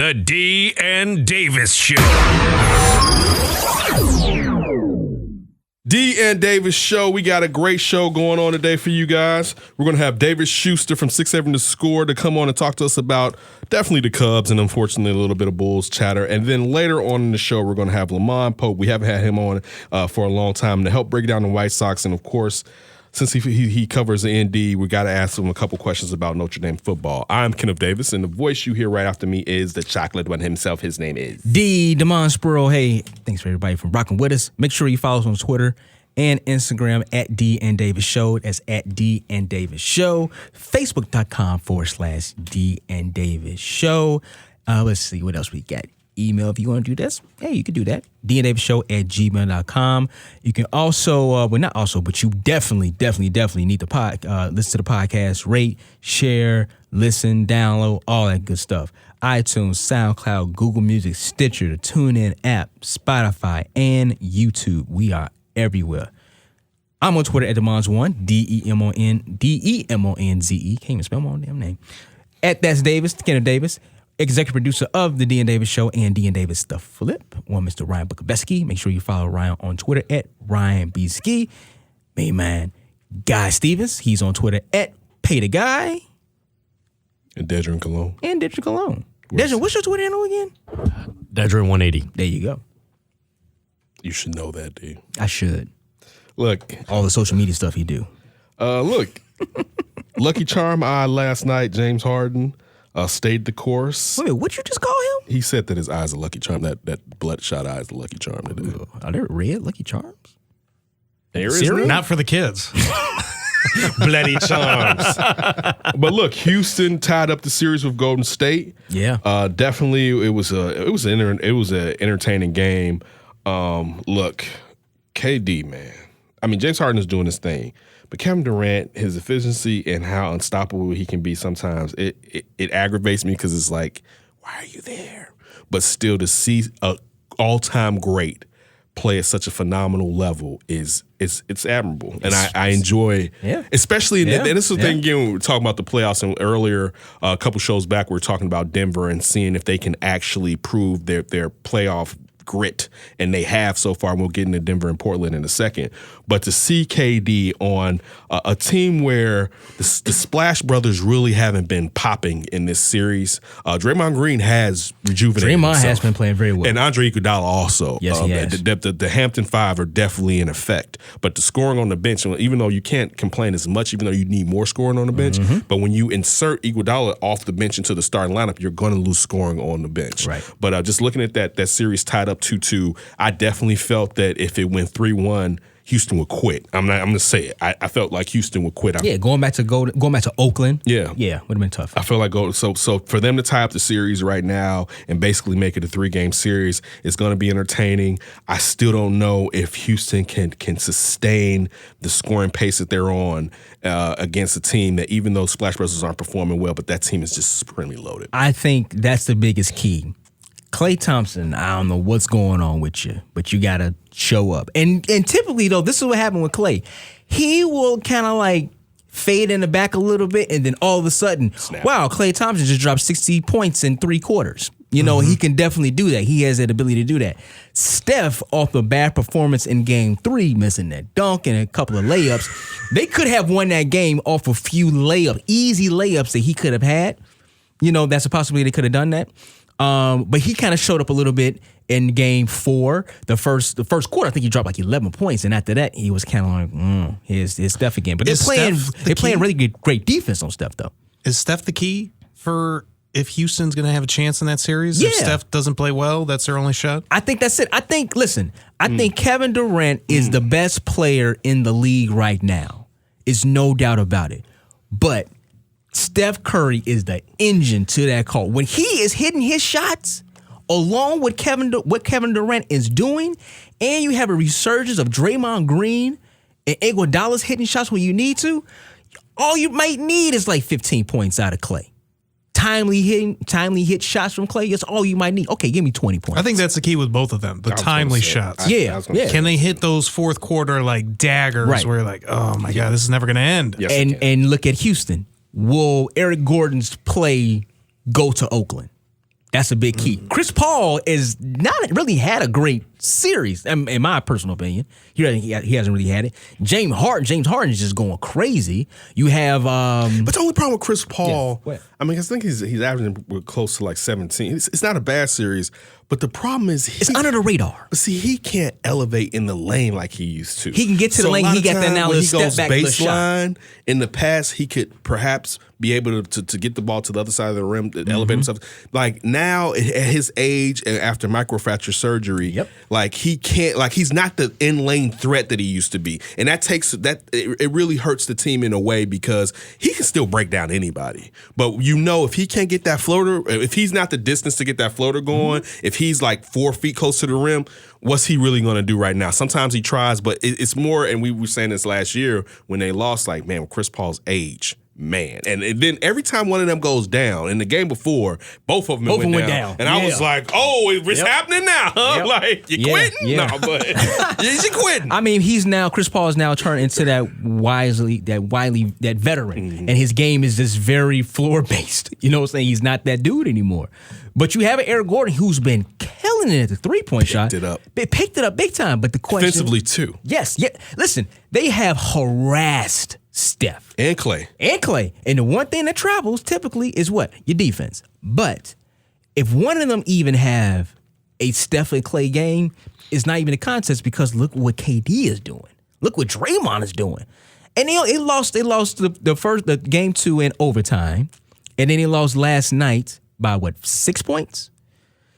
The D and Davis Show. D and Davis Show. We got a great show going on today for you guys. We're going to have David Schuster from 6-7 The Score to come on and talk to us about definitely the Cubs and unfortunately a little bit of Bulls chatter. And then later on in the show, we're going to have LaMond Pope. We haven't had him on for a long time to help break down the White Sox. And of course, since he covers the ND, we got to ask him a couple questions about Notre Dame football. I'm Kenneth Davis, and the voice you hear right after me is the chocolate one himself. His name is DeMond Spurl. Hey, thanks for everybody for rocking with us. Make sure you follow us on Twitter and Instagram at D and Davis Show. That's at D and Davis Show. Facebook.com/D and Davis Show. Let's see what else we got. Email if you want to do this. Hey, you can do that. dndavishow@gmail.com. You can also, but you definitely need to listen to the podcast, rate, share, listen, download, all that good stuff. iTunes, SoundCloud, Google Music, Stitcher, the TuneIn app, Spotify, and YouTube. We are everywhere. I'm on Twitter at DeMonz1, DeMonze. Can't even spell my own damn name. At That's Davis, Kenneth Davis. Executive producer of the D and Davis Show and D and Davis The Flip, one Mr. Ryan Bukabeski. Make sure you follow Ryan on Twitter at Ryan B. Ski. Main man, Guy Stevens. He's on Twitter at Pay the Guy. and Dedrin Cologne. Dedrin, what's your Twitter handle again? Dedrin180. There you go. You should know that, dude. I should. Look, all the social media stuff he do. Look, Lucky Charm eye last night. James Harden stayed the course. Wait, what you just call him? He said that his eyes are Lucky Charm. That bloodshot eye is the Lucky Charm today. Are there red Lucky Charms? There is none. Not for the kids. Bloody charms. But look, Houston tied up the series with Golden State. Yeah. Definitely, it was an entertaining game. Look, KD, man. I mean, James Harden is doing his thing, but Kevin Durant, his efficiency and how unstoppable he can be sometimes, it aggravates me because it's like, why are you there? But still, to see a all-time great play at such a phenomenal level it's admirable, and I enjoy, especially. And this is the thing again when we were talking about the playoffs, and earlier a couple shows back we were talking about Denver and seeing if they can actually prove their playoff grit, and they have so far. We'll get into Denver and Portland in a second, but to see KD on a team where the Splash Brothers really haven't been popping in this series. Draymond Green has rejuvenated himself. Has been playing very well, and Andre Iguodala also. Yes, he has. The Hampton Five are definitely in effect, but the scoring on the bench, even though you can't complain as much, even though you need more scoring on the bench, but when you insert Iguodala off the bench into the starting lineup, you're going to lose scoring on the bench. Right. But just looking at that series tied up 2-2, I definitely felt that if it went 3-1, Houston would quit. I'm going to say it. I felt like Houston would quit. Going back to Oakland. Yeah, would have been tough. I feel like so for them to tie up the series right now and basically make it a 3-game series is going to be entertaining. I still don't know if Houston can sustain the scoring pace that they're on against a team that, even though Splash Brothers aren't performing well, but that team is just supremely loaded. I think that's the biggest key. Klay Thompson, I don't know what's going on with you, but you got to show up. And typically, though, this is what happened with Klay. He will kind of like fade in the back a little bit, and then all of a sudden, wow, Klay Thompson just dropped 60 points in 3 quarters. You know, he can definitely do that. He has that ability to do that. Steph, off the bad performance in Game 3, missing that dunk and a couple of layups, they could have won that game off a few easy layups that he could have had. You know, that's a possibility they could have done that. But he kind of showed up a little bit in Game 4. The first quarter, I think he dropped like 11 points, and after that, he was kind of like, here's Steph again. But they're playing really great defense on Steph, though. Is Steph the key for if Houston's going to have a chance in that series? Yeah. If Steph doesn't play well, that's their only shot? I think that's it. I think Kevin Durant is the best player in the league right now. It's no doubt about it. But Steph Curry is the engine to that call. When he is hitting his shots, along with what Kevin Durant is doing, and you have a resurgence of Draymond Green and Iguodala's hitting shots when you need to, all you might need is like 15 points out of Klay. Timely hit shots from Klay, that's all you might need. Okay, give me 20 points. I think that's the key with both of them, the timely shots. Yeah. Can they hit those fourth quarter like daggers where you're like, oh my God, this is never going to end? Yes, and look at Houston. Will Eric Gordon's play go to Oakland? That's a big key. Chris Paul is not really had a great series, in my personal opinion. He hasn't really had it. James Harden is just going crazy. You have, but the only problem with Chris Paul, Yeah, I mean, I think he's averaging close to like 17. It's not a bad series, but the problem is it's under the radar. But see, he can't elevate in the lane like he used to. He can get to the lane. He got that now. When he step goes back baseline, in the past, he could perhaps be able to get the ball to the other side of the rim, elevate himself. Like now, at his age and after microfracture surgery, like he can't, like he's not the in lane threat that he used to be, and that takes that. It really hurts the team in a way because he can still break down anybody, but if he can't get that floater, if he's not the distance to get that floater going, if he's like 4 feet close to the rim, what's he really going to do right now? Sometimes he tries, but it's more, and we were saying this last year when they lost, like, man, with Chris Paul's age, man. And then every time one of them goes down, in the game before, both of them went down. And I was like, oh, it's happening now, huh? Like, you quitting? Yeah. No, but you quitting. I mean, Chris Paul is now turned into that veteran. And his game is just very floor-based. You know what I'm saying? He's not that dude anymore. But you have an Eric Gordon who's been killing it at the three-point shot. Picked it up big time. But the question... Defensively, too. Yes. Yeah. Listen, they have harassed Steph. And Clay. And the one thing that travels typically is what? Your defense. But if one of them even have a Steph and Clay game, it's not even a contest because look what KD is doing. Look what Draymond is doing. And they lost the game 2 in overtime. And then they lost last night by 6 points?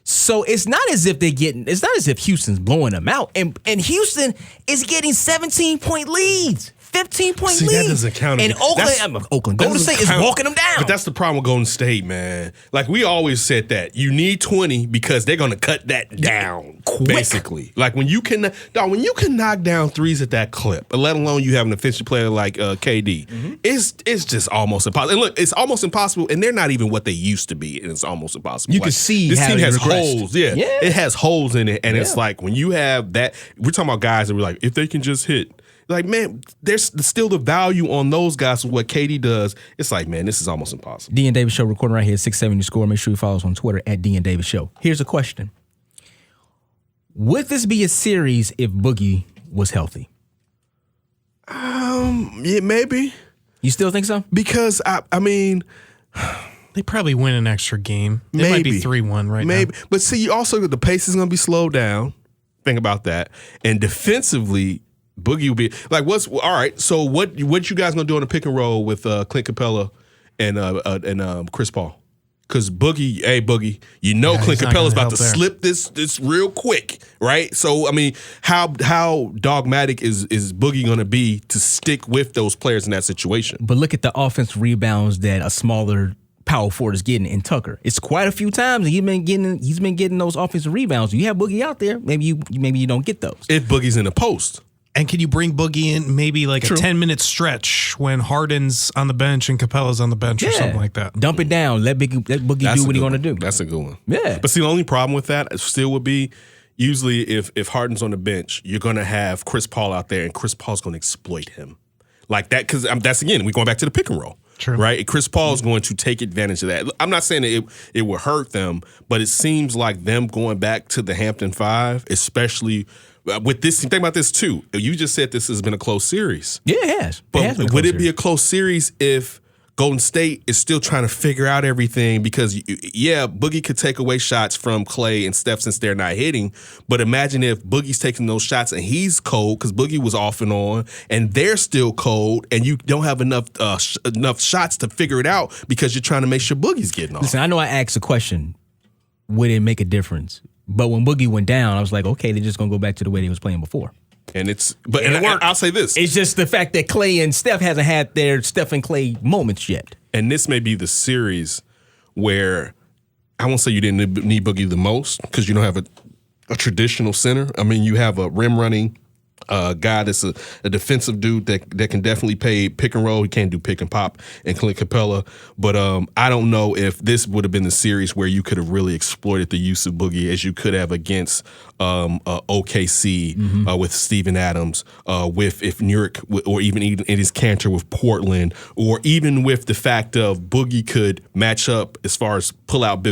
So it's not as if Houston's blowing them out. And Houston is getting 17-point leads. 15-point lead. That doesn't count. And Oakland, Golden State is walking them down. But that's the problem with Golden State, man. Like we always said that you need 20 because they're going to cut that down quick. Basically. Like when you can knock down threes at that clip, let alone you have an efficient player like KD, it's just almost impossible. And look, it's almost impossible, and they're not even what they used to be, and it's almost impossible. You can see this how team has regressed. holes. Yeah, it has holes in it, and it's like when you have that. We're talking about guys that were like, if they can just hit. Like, man, there's still the value on those guys with what KD does. It's like, man, this is almost impossible. D and Davis Show recording right here, 670 Score. Make sure you follow us on Twitter at D and Davis Show. Here's a question. Would this be a series if Boogie was healthy? Yeah, maybe. You still think so? Because, I mean... They probably win an extra game. It maybe. might be 3-1 right now. Maybe. But see, also the pace is going to be slowed down. Think about that. And defensively... Boogie will be like, all right? So what you guys gonna do on the pick and roll with Clint Capella and Chris Paul? Because Boogie, Clint Capella's about to slip this real quick, right? So I mean, how dogmatic is Boogie gonna be to stick with those players in that situation? But look at the offensive rebounds that a smaller power forward is getting in Tucker. It's quite a few times he's been getting those offensive rebounds. You have Boogie out there, maybe you don't get those. If Boogie's in the post. And can you bring Boogie in maybe like True. a 10-minute stretch when Harden's on the bench and Capella's on the bench or something like that? Dump it down. Let Boogie do what he's going to do. That's a good one. Yeah. But see, the only problem with that still would be usually if Harden's on the bench, you're going to have Chris Paul out there and Chris Paul's going to exploit him. Like that, because that's, again, we're going back to the pick and roll. True. Right? Chris Paul is going to take advantage of that. I'm not saying that it will hurt them, but it seems like them going back to the Hampton Five, especially with this. Think about this too. You just said this has been a close series. Yeah, it has. But would it be a close series if Golden State is still trying to figure out everything? Because, Boogie could take away shots from Clay and Steph since they're not hitting. But imagine if Boogie's taking those shots and he's cold because Boogie was off and on and they're still cold and you don't have enough shots to figure it out because you're trying to make sure Boogie's getting off. Listen, I know I asked a question, would it make a difference? But when Boogie went down, I was like, okay, they're just going to go back to the way they was playing before. And I'll say this. It's just the fact that Clay and Steph hasn't had their Steph and Clay moments yet. And this may be the series where I won't say you didn't need Boogie the most because you don't have a traditional center. I mean, you have a rim running guy that's a defensive dude that can definitely play pick and roll. He can't do pick and pop and Clint Capella. But I don't know if this would have been the series where you could have really exploited the use of Boogie as you could have against OKC with Steven Adams, if New York, or even in his canter with Portland, or even with the fact of Boogie could match up as far as pull out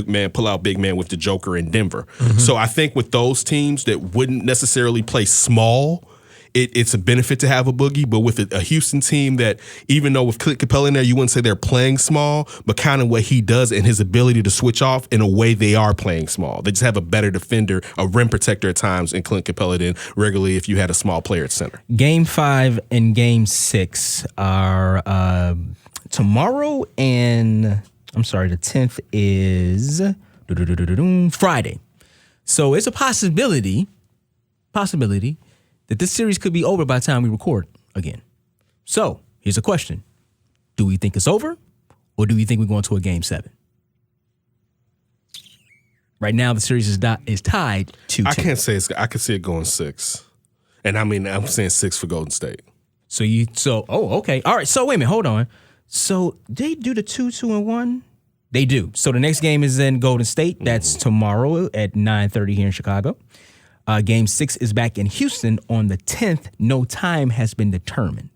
big man with the Joker in Denver. So I think with those teams that wouldn't necessarily play small, it's a benefit to have a Boogie, but with a Houston team that, even though with Clint Capella in there, you wouldn't say they're playing small, but kind of what he does and his ability to switch off, in a way they are playing small. They just have a better defender, a rim protector at times in Clint Capella than regularly if you had a small player at center. Game 5 and Game 6 are tomorrow, and I'm sorry, the 10th is Friday. So it's a possibility that this series could be over by the time we record again. So here's a question. Do we think it's over, or do we think we're going to a Game 7? Right now, the series is tied 2-2. I can't say I could see it going 6. And I mean, I'm saying 6 for Golden State. Okay. All right, so wait a minute, hold on. So they do the 2-2-1? They do. So the next game is in Golden State. That's tomorrow at 9:30 here in Chicago. Game 6 is back in Houston on the 10th. No time has been determined.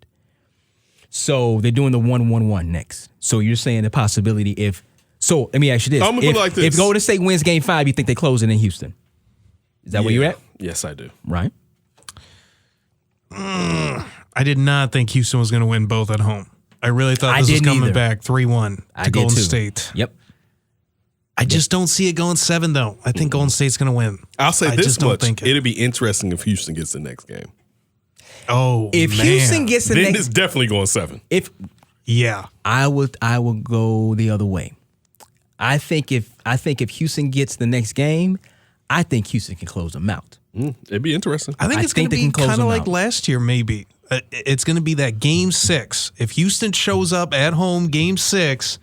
So they're doing the 1-1-1 next. So you're saying the possibility so let me ask you this. I'm gonna put it like this. If Golden State wins Game 5, you think they close it in Houston? Is that where you're at? Yes, I do. Right. I did not think Houston was going to win both at home. I really thought this was coming back 3-1 to Golden State. Yep. I just don't see it going 7, though. I think Golden State's going to win. I'll say this much. Think It'll be interesting if Houston gets the next game. Oh, if Houston gets the then next, it's definitely going 7. I would go the other way. I think if Houston gets the next game, I think Houston can close them out. It'd be interesting. I think it's going to be kind of like last year, maybe. It's going to be that Game 6. If Houston shows up at home, Game 6,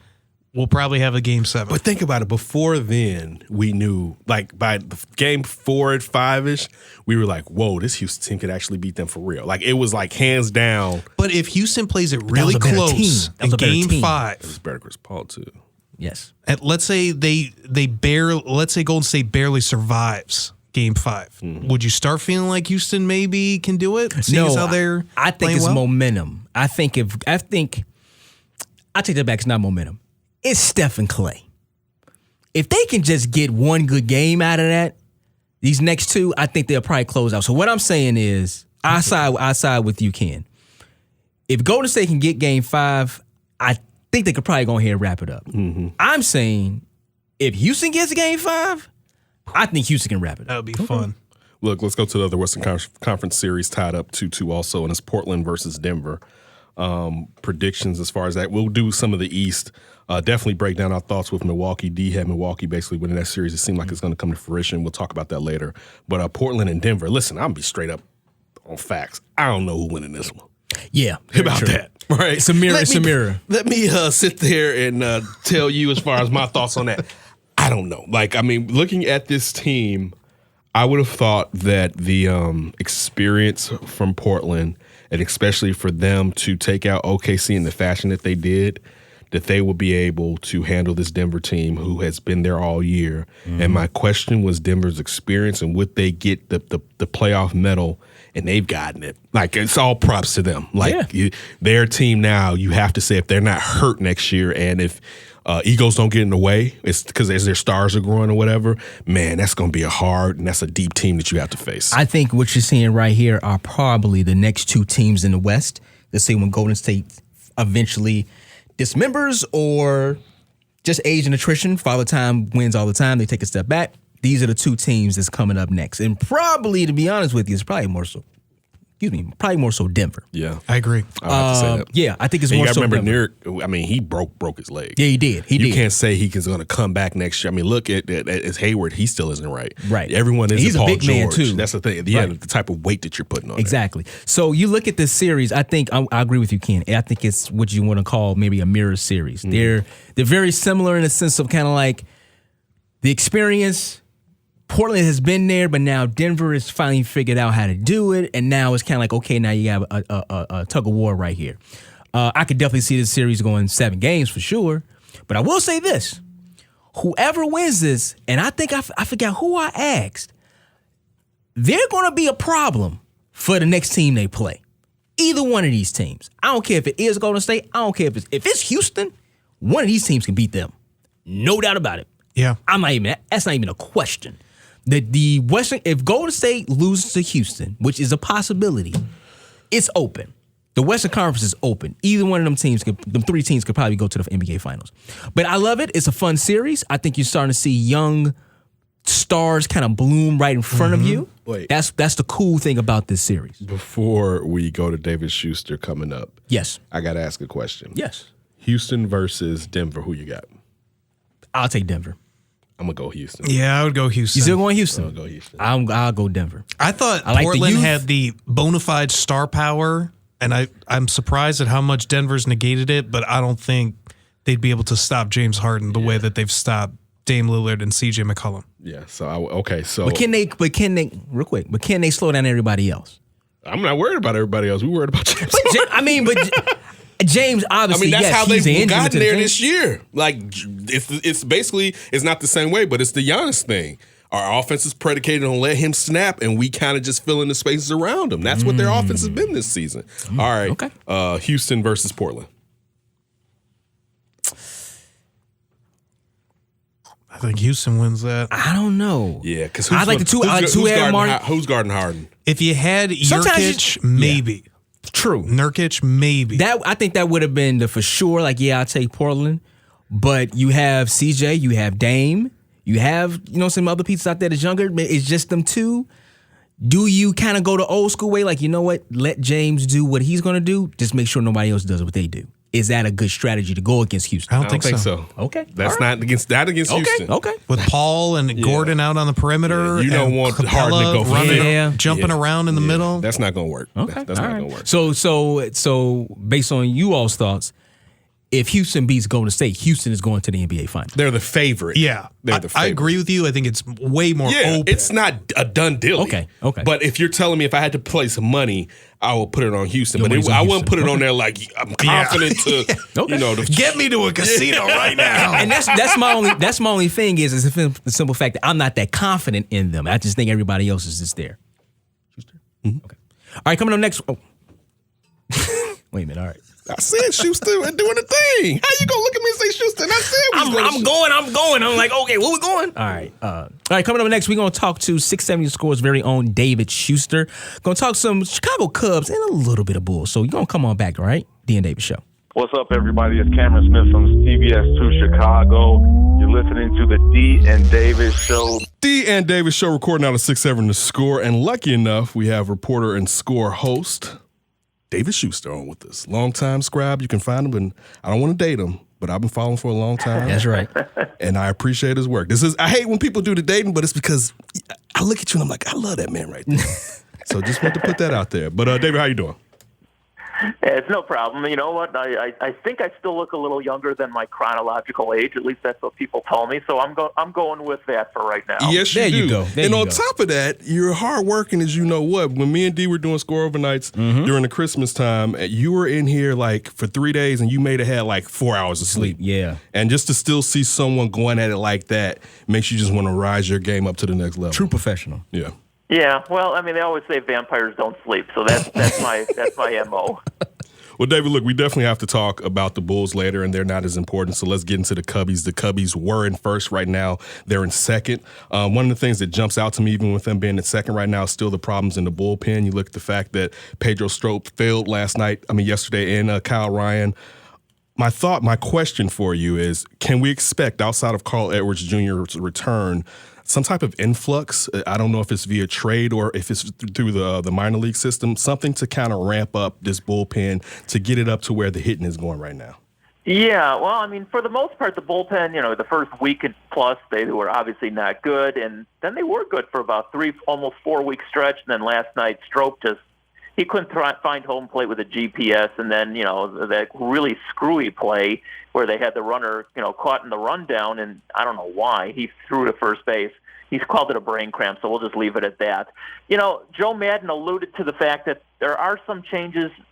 we'll probably have a Game 7. But think about it. Before then, we knew, like, by Game 4 at 5-ish, we were like, whoa, this Houston team could actually beat them for real. Like, it was like hands down. But if Houston plays it really close in Game 5. It was better Chris Paul, too. Yes. Let's say let's say Golden State barely survives Game 5. Would you start feeling like Houston maybe can do it? No, how they're I think it's well? momentum. I take that back. It's not momentum. It's Steph and Clay. If they can just get one good game out of that, these next 2, I think they'll probably close out. So what I'm saying is, I side with you, Ken. If Golden State can get Game 5, I think they could probably go ahead and wrap it up. I'm saying if Houston gets Game 5, I think Houston can wrap it up. That would be fun. Look, let's go to the other Western Conference series tied up 2-2 also, and it's Portland versus Denver. Predictions as far as that. We'll do some of the East. Definitely break down our thoughts with Milwaukee. D had Milwaukee basically winning that series. It seemed like it's going to come to fruition. We'll talk about that later. But Portland and Denver, listen, I'm going to be straight up on facts. I don't know who's winning this one. Yeah. About that. Right? It's a mirror. Let me sit there and tell you as far as my thoughts on that. I don't know. Like, I mean, looking at this team, I would have thought that the experience from Portland, and especially for them to take out OKC in the fashion that they did, that they will be able to handle this Denver team who has been there all year. And my question was Denver's experience, and would they get the playoff medal, and they've gotten it. Like, it's all props to them. Like, their team now, you have to say, if they're not hurt next year, and if egos don't get in the way, it's because as their stars are growing or whatever, man, that's going to be and that's a deep team that you have to face. I think what you're seeing right here are probably the next 2 teams in the West. Let's say when Golden State eventually dismembers or just age and attrition, Father Time wins all the time, they take a step back. These are the 2 teams that's coming up next. And probably, to be honest with you, it's probably more so Denver. Yeah. I agree. I have to say that. Yeah, I think it's And more you so got to remember, Denver. I mean, he broke his leg. Yeah, he did. You can't say he's going to come back next year. I mean, look at Hayward. He still isn't right. Right. Everyone is He's Paul a big George. man, too. That's the thing. Yeah, the type of weight that you're putting on Exactly. So you look at this series, I think, I agree with you, Ken. I think it's what you want to call maybe a mirror series. They're very similar in the sense of kind of like the experience. Portland has been there, but now Denver has finally figured out how to do it, and now it's kind of like, okay, now you have a tug of war right here. I could definitely see this series going 7 games for sure, but I will say this. Whoever wins this, and I think I forgot who I asked, they're going to be a problem for the next team they play. Either one of these teams. I don't care if it is Golden State. I don't care if it's Houston. One of these teams can beat them. No doubt about it. Yeah. That's not even a question. The Western, if Golden State loses to Houston, which is a possibility, it's open. The Western Conference is open. Either one of them three teams could probably go to the NBA Finals. But I love it. It's a fun series. I think you're starting to see young stars kind of bloom right in front of you. Wait. That's the cool thing about this series. Before we go to David Schuster coming up, Yes. I got to ask a question. Yes. Houston versus Denver. Who you got? I'll take Denver. I'm gonna go Houston. Yeah, I would go Houston. You still going Houston? I'll go Houston. I'll go Denver. I thought I like the Portland youth. had the bona fide star power, and I'm surprised at how much Denver's negated it, but I don't think they'd be able to stop James Harden the way that they've stopped Dame Lillard and CJ McCollum. Yeah. So so But can they real quick? But can they slow down everybody else? I'm not worried about everybody else. We worried about James. But James obviously. that's yes, how he's they've an injury gotten to the there team. this year. Like it's basically it's not the same way, but it's the Giannis thing. Our offense is predicated on let him snap, and we kind of just fill in the spaces around him. That's what their offense has been this season. All right. Okay. Houston versus Portland. I think Houston wins that. I don't know. Yeah, because I like the two. I like two Aaron Martin. Who's guarding Harden? If you had Sometimes Nurkic, maybe. True. Nurkic, maybe. I think that would have been the for sure. Like, yeah, I'll take Portland. But you have CJ, you have Dame, you have, some other pieces out there that's younger. It's just them two. Do you kind of go the old school way? Like, you know what? Let James do what he's going to do. Just make sure nobody else does what they do. Is that a good strategy to go against Houston? I don't think so. Okay. That's not against Houston. Okay. With Paul and Gordon out on the perimeter. Yeah, you don't and want Capella Harden to go running, jumping around in the middle. That's not going to work. Okay. That's All not right. going to work. So based on you all's thoughts, if Houston beats Golden State, Houston is going to the NBA Finals. They're the favorite. Yeah. They're the favorite. I agree with you. I think it's way more open. It's not a done deal. Okay. But if you're telling me if I had to place some money, I will put it on Houston. Your But money's on I wouldn't Houston. put it on there like I'm confident to, Okay. Get me to a casino right now. And that's my only thing is the simple fact that I'm not that confident in them. I just think everybody else is just there. Schuster? Mm-hmm. Okay. All right, coming up next. Oh. Wait a minute. All right. I said Schuster doing the thing. How you gonna look at me and say Schuster? And I said I'm going. I'm like, okay, where we going? All right, coming up next, we're going to talk to 670 Score's very own David Schuster. Going to talk some Chicago Cubs and a little bit of Bulls. So you're going to come on back, all right? D and David Show. What's up, everybody? It's Cameron Smith from CBS 2 Chicago. You're listening to the D and Davis Show. D and Davis Show recording out of 670 The Score. And lucky enough, we have reporter and score host David Schuster on with us. Longtime scribe. You can find him, and I don't want to date him, but I've been following for a long time. That's right. And I appreciate his work. I hate when people do the dating, but it's because I look at you and I'm like, I love that man right there. So just want to put that out there. But David, how you doing? Yeah, it's no problem. You know what? I think I still look a little younger than my chronological age. At least that's what people told me. So I'm going with that for right now. Yes, you There do. you go. There And you on go. top of that, you're hardworking as you know what. When me and D were doing score overnights during the Christmas time, you were in here like for 3 days and you made it had like 4 hours of sleep. Yeah. And just to still see someone going at it like that makes you just want to rise your game up to the next level. True professional. Yeah. Yeah. Well, I mean, they always say vampires don't sleep, so that's my MO. Well, David, look, we definitely have to talk about the Bulls later, and they're not as important. So let's get into the Cubbies. The Cubbies were in first right now. They're in second. One of the things that jumps out to me, even with them being in second right now, is still the problems in the bullpen. You look at the fact that Pedro Strop failed yesterday, and Kyle Ryan. My question for you is, can we expect, outside of Carl Edwards Jr.'s return, some type of influx? I don't know if it's via trade or if it's through the minor league system, something to kind of ramp up this bullpen to get it up to where the hitting is going right now. Yeah, well, I mean, for the most part, the bullpen, the first week and plus, they were obviously not good, and then they were good for about almost 4 week stretch, and then last night, Strop he couldn't find home plate with a GPS, and then, that really screwy play where they had the runner, caught in the rundown, and I don't know why, he threw to first base. He's called it a brain cramp, so we'll just leave it at that. Joe Madden alluded to the fact that there are some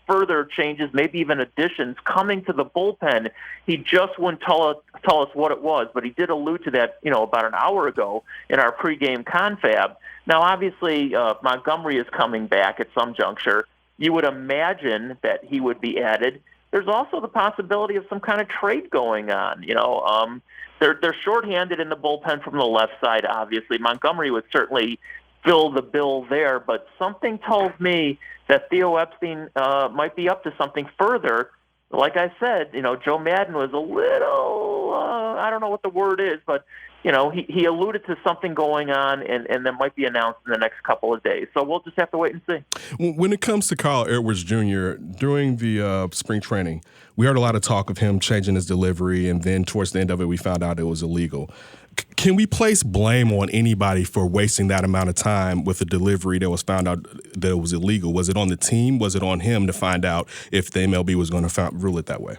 further changes, maybe even additions coming to the bullpen. He just wouldn't tell us what it was, but he did allude to that, about an hour ago in our pregame confab. Now, obviously, Montgomery is coming back at some juncture. You would imagine that he would be added. There's also the possibility of some kind of trade going on. they're shorthanded in the bullpen from the left side, obviously. Montgomery would certainly fill the bill there, but something tells me that Theo Epstein might be up to something further. Like I said, Joe Madden was a little, I don't know what the word is, but, he alluded to something going on, and that might be announced in the next couple of days. So we'll just have to wait and see. When it comes to Carl Edwards Jr., during the spring training, we heard a lot of talk of him changing his delivery, and then towards the end of it, we found out it was illegal. Can we place blame on anybody for wasting that amount of time with a delivery that was found out that it was illegal? Was it on the team? Was it on him to find out if the MLB was going to rule it that way?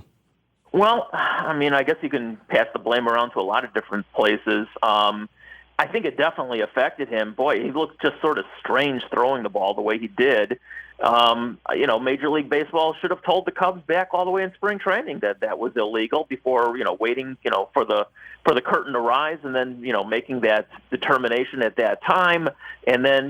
Well, I guess you can pass the blame around to a lot of different places. I think it definitely affected him. Boy, he looked just sort of strange throwing the ball the way he did. Major League Baseball should have told the Cubs back all the way in spring training that was illegal before, waiting, for the curtain to rise and then, making that determination at that time and then,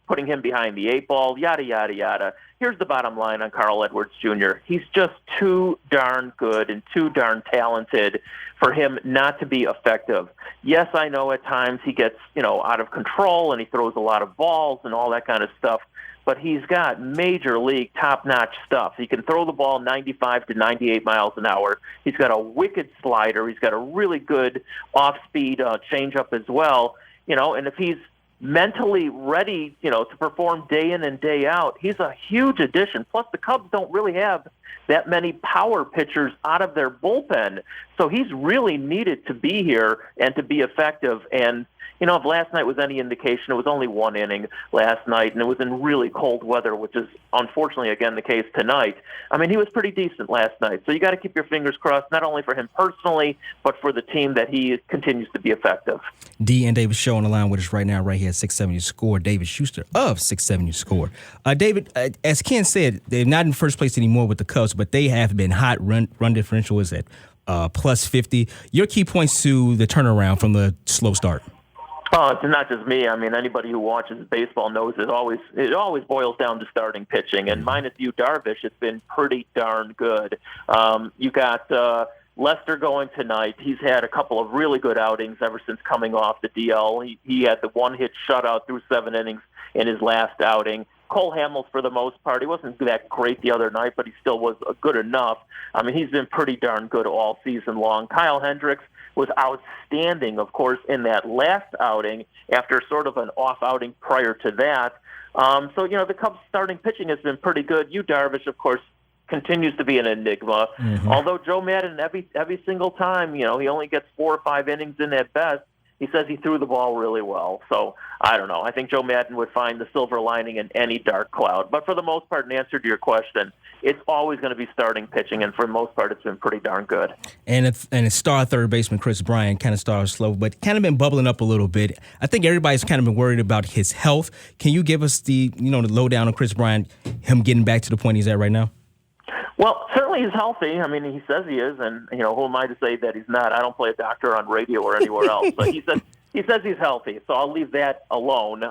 putting him behind the eight ball, yada, yada, yada. Here's the bottom line on Carl Edwards Jr. He's just too darn good and too darn talented for him not to be effective. Yes, I know at times he gets, out of control and he throws a lot of balls and all that kind of stuff, but he's got major league top-notch stuff. He can throw the ball 95 to 98 miles an hour. He's got a wicked slider. He's got a really good off-speed changeup as well. And if he's mentally ready, to perform day in and day out, he's a huge addition. Plus, the Cubs don't really have that many power pitchers out of their bullpen. So he's really needed to be here and to be effective. And, if last night was any indication, it was only one inning last night, and it was in really cold weather, which is unfortunately, again, the case tonight. He was pretty decent last night. So you got to keep your fingers crossed, not only for him personally, but for the team that he continues to be effective. D and David Show on the line with us right now, right here at 670 Score. David Schuster of 670 Score. David, as Ken said, they're not in first place anymore with the Cubs, but they have been hot. Run differential is at plus 50. Your key points to the turnaround from the slow start. It's not just me. Anybody who watches baseball knows it always boils down to starting pitching. And minus Yu Darvish, it's been pretty darn good. You got Lester going tonight. He's had a couple of really good outings ever since coming off the DL. He had the one-hit shutout through 7 innings in his last outing. Cole Hamels, for the most part, he wasn't that great the other night, but he still was good enough. He's been pretty darn good all season long. Kyle Hendricks was outstanding, of course, in that last outing after sort of an off outing prior to that. The Cubs' starting pitching has been pretty good. Yu Darvish, of course, continues to be an enigma. Mm-hmm. Although Joe Madden, every single time, he only gets 4 or 5 innings in at best. He says he threw the ball really well. So, I don't know. I think Joe Madden would find the silver lining in any dark cloud. But for the most part, in answer to your question, it's always going to be starting pitching, and for the most part, it's been pretty darn good. And it's star third baseman Chris Bryant kind of started slow, but kind of been bubbling up a little bit. I think everybody's kind of been worried about his health. Can you give us the lowdown on Chris Bryant, him getting back to the point he's at right now? Well, certainly he's healthy. He says he is, and who am I to say that he's not? I don't play a doctor on radio or anywhere else, but he says he's healthy, so I'll leave that alone.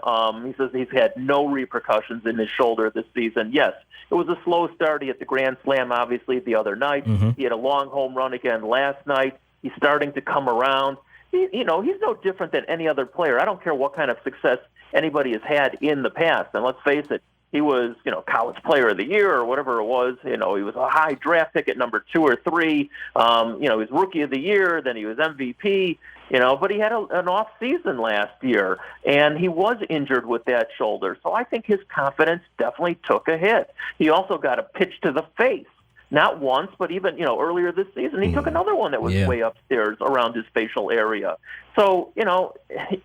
He says he's had no repercussions in his shoulder this season. Yes, it was a slow start. He hit the Grand Slam, obviously, the other night. Mm-hmm. He had a long home run again last night. He's starting to come around. He's no different than any other player. I don't care what kind of success anybody has had in the past, and let's face it, he was, college player of the year or whatever it was. He was a high draft pick at number 2 or 3. He was rookie of the year. Then he was MVP, but he had an off season last year and he was injured with that shoulder. So I think his confidence definitely took a hit. He also got a pitch to the face. Not once, but even, earlier this season, he took another one that was way upstairs around his facial area. So,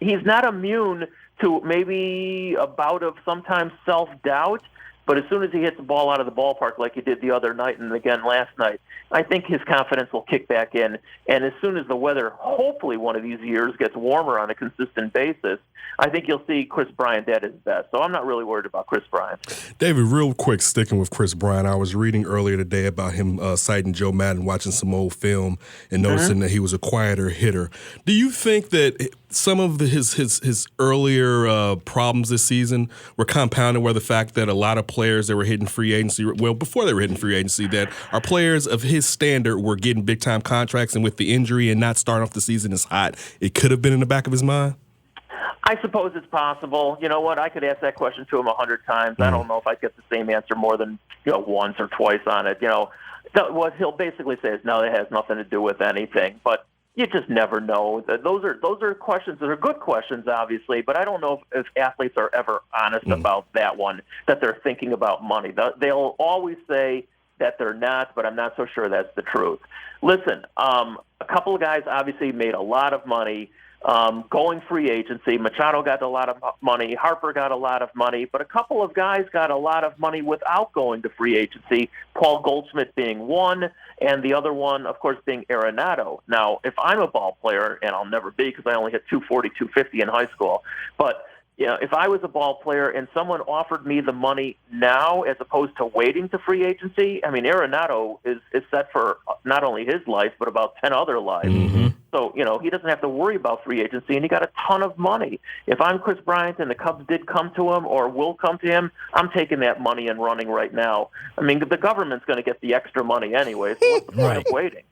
he's not immune to maybe a bout of sometimes self-doubt, but as soon as he hits the ball out of the ballpark like he did the other night and again last night, I think his confidence will kick back in. And as soon as the weather, hopefully one of these years, gets warmer on a consistent basis, I think you'll see Chris Bryant at his best. So I'm not really worried about Chris Bryant. David, real quick, sticking with Chris Bryant, I was reading earlier today about him citing Joe Madden, watching some old film and noticing that he was a quieter hitter. Do you think that some of his earlier problems this season were compounded by the fact that a lot of players that were hitting free agency, well, before they were hitting free agency, that are players of his standard were getting big-time contracts, and with the injury and not starting off the season as hot, it could have been in the back of his mind? I suppose it's possible. You know what? I could ask that question to him 100 times. I don't know if I'd get the same answer more than once or twice on it. What he'll basically say is, no, it has nothing to do with anything. But you just never know. Those are questions that are good questions, obviously, but I don't know if athletes are ever honest about that one, that they're thinking about money. They'll always say that they're not, but I'm not so sure that's the truth. Listen, a couple of guys obviously made a lot of money going free agency. Machado got a lot of money. Harper got a lot of money. But a couple of guys got a lot of money without going to free agency, Paul Goldschmidt being one, and the other one, of course, being Arenado. Now, if I'm a ball player, and I'll never be because I only hit 240, 250 in high school, but if I was a ball player and someone offered me the money now as opposed to waiting to free agency, I mean, Arenado is set for not only his life, but about 10 other lives. Mm-hmm. So, he doesn't have to worry about free agency, and he got a ton of money. If I'm Chris Bryant and the Cubs did come to him or will come to him, I'm taking that money and running right now. I mean, the government's going to get the extra money anyway, so what's the point of waiting?